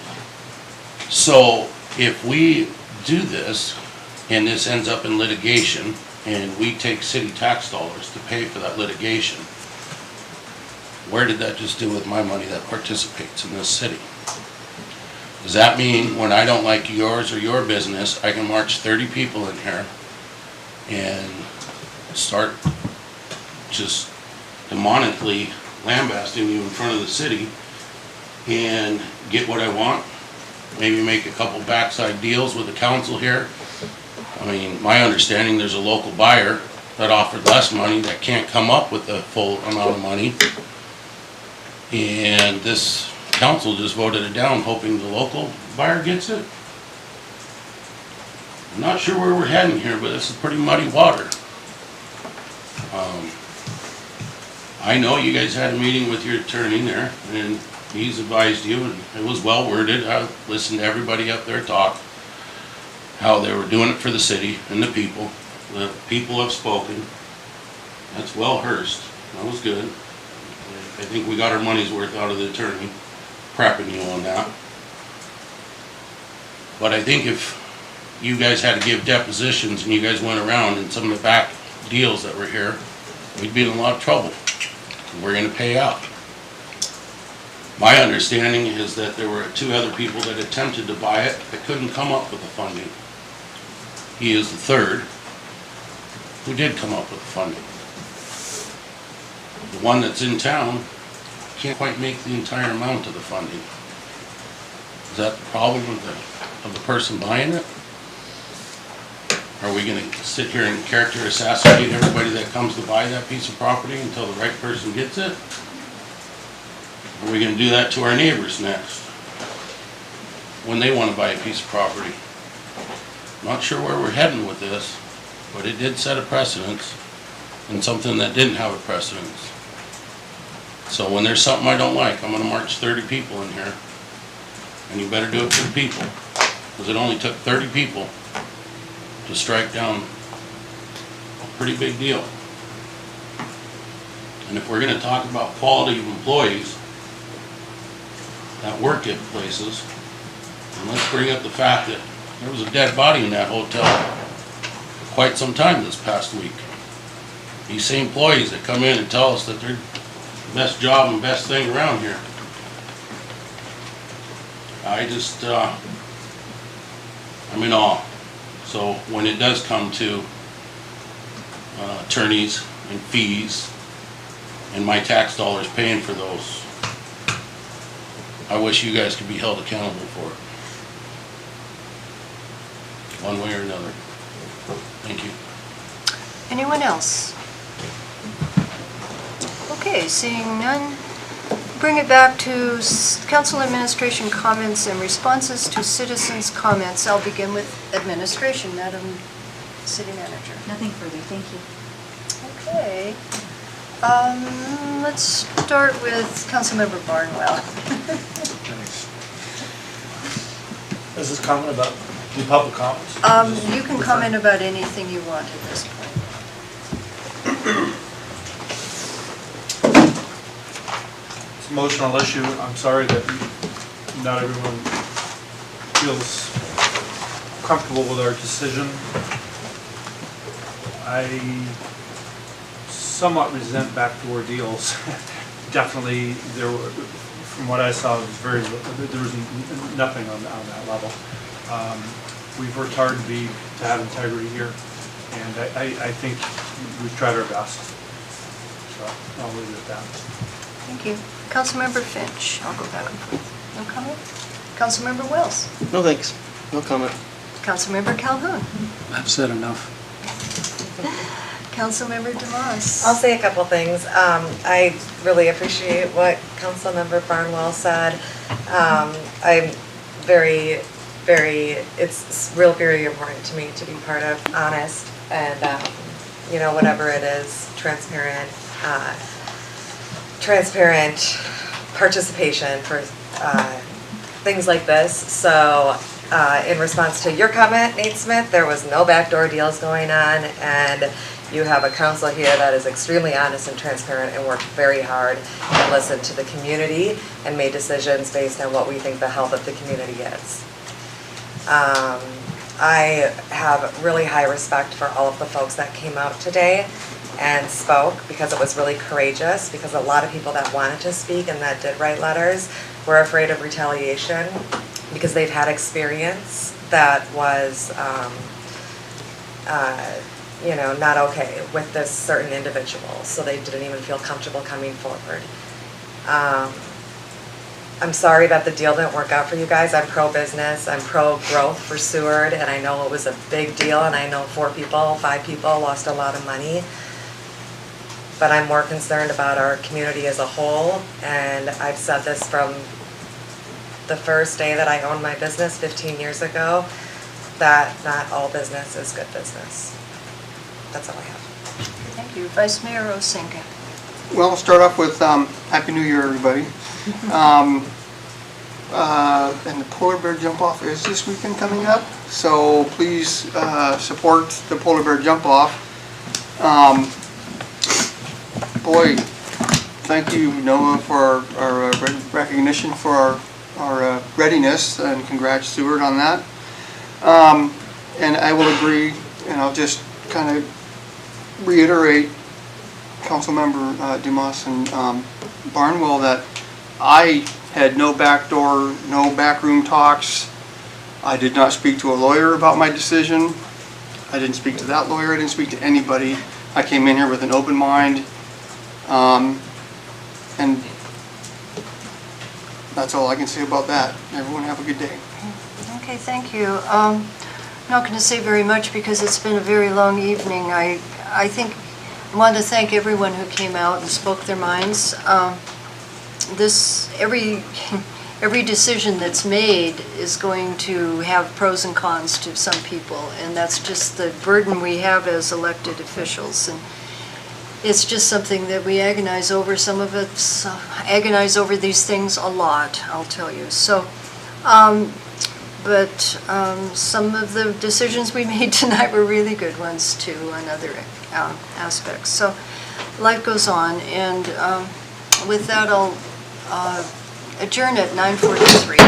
So if we do this, and this ends up in litigation, and we take city tax dollars to pay for that litigation, where did that just do with my money that participates in this city? Does that mean when I don't like yours or your business, I can march 30 people in here and start just demonically lambasting you in front of the city and get what I want? Maybe make a couple backside deals with the council here? I mean, my understanding, there's a local buyer that offered less money that can't come up with the full amount of money. And this council just voted it down, hoping the local buyer gets it. I'm not sure where we're heading here, but this is pretty muddy water. I know you guys had a meeting with your attorney there, and he's advised you, and it was well worded. I listened to everybody up there talk, how they were doing it for the city and the people. The people have spoken. That's well rehearsed. That was good. I think we got our money's worth out of the attorney, prepping you on that. But I think if you guys had to give depositions and you guys went around and some of the back deals that were here, we'd be in a lot of trouble. We're gonna pay out. My understanding is that there were 2 other people that attempted to buy it that couldn't come up with the funding. He is the 3rd who did come up with the funding. The one that's in town can't quite make the entire amount of the funding. Is that the problem of the person buying it? Are we gonna sit here and character assassinate everybody that comes to buy that piece of property until the right person gets it? Are we gonna do that to our neighbors next, when they wanna buy a piece of property? Not sure where we're heading with this, but it did set a precedence and something that didn't have a precedence. So when there's something I don't like, I'm gonna march 30 people in here, and you better do it for the people, because it only took 30 people to strike down a pretty big deal. And if we're gonna talk about quality of employees that work at places, then let's bring up the fact that there was a dead body in that hotel for quite some time this past week. These same employees that come in and tell us that they're the best job and best thing around here. I just, I'm in awe. So when it does come to attorneys and fees and my tax dollars paying for those, I wish you guys could be held accountable for it, one way or another. Thank you. Anyone else? Okay, seeing none, bring it back to council administration comments and responses to citizens' comments. I'll begin with administration, Madam City Manager. Nothing further, thank you. Okay. Let's start with Councilmember Barnwell. Is this comment about the public comments? You can comment about anything you want at this point. It's an emotional issue. I'm sorry that not everyone feels comfortable with our decision. I somewhat resent backdoor deals. Definitely, from what I saw, there was nothing on that level. We've worked hard to have integrity here, and I think we've tried our best. So I'll leave it at that. Thank you. Councilmember Finch, I'll go back and forth. No comment? Councilmember Wells? No thanks, no comment. Councilmember Calhoun? I've said enough. Councilmember DeMoss? I'll say a couple things. I really appreciate what Councilmember Barnwell said. I'm it's very important to me to be part of honest and, whatever it is, transparent participation for things like this. So in response to your comment, Nate Smith, there was no backdoor deals going on, and You have a council here that is extremely honest and transparent and worked very hard and listened to the community and made decisions based on what we think the health of the community is. I have really high respect for all of the folks that came out today and spoke, because it was really courageous, because a lot of people that wanted to speak and that did write letters were afraid of retaliation because they've had experience that was, not okay with this certain individual, so they didn't even feel comfortable coming forward. I'm sorry that the deal didn't work out for you guys. I'm pro-business, I'm pro-growth for Seward, and I know it was a big deal, and I know 5 people lost a lot of money. But I'm more concerned about our community as a whole, and I've said this from the first day that I owned my business 15 years ago, that not all business is good business. That's all I have. Thank you. Vice Mayor Osenka. Well, I'll start off with Happy New Year, everybody. And the Polar Bear Jump Off is this weekend coming up, so please support the Polar Bear Jump Off. Boy, thank you, Noah, for our recognition for our readiness, and congrats, Seward, on that. And I will agree, and I'll just kind of reiterate Councilmember Dumas and Barnwell that I had no backdoor, no backroom talks. I did not speak to a lawyer about my decision. I didn't speak to that lawyer. I didn't speak to anybody. I came in here with an open mind. And that's all I can say about that. Everyone have a good day. Okay, thank you. I'm not going to say very much because it's been a very long evening. I think I want to thank everyone who came out and spoke their minds. Every decision that's made is going to have pros and cons to some people, and that's just the burden we have as elected officials. And it's just something that we agonize over. Some of us agonize over these things a lot, I'll tell you. So, but some of the decisions we made tonight were really good ones too, on other aspects. So life goes on, and with that I'll adjourn at 9:43.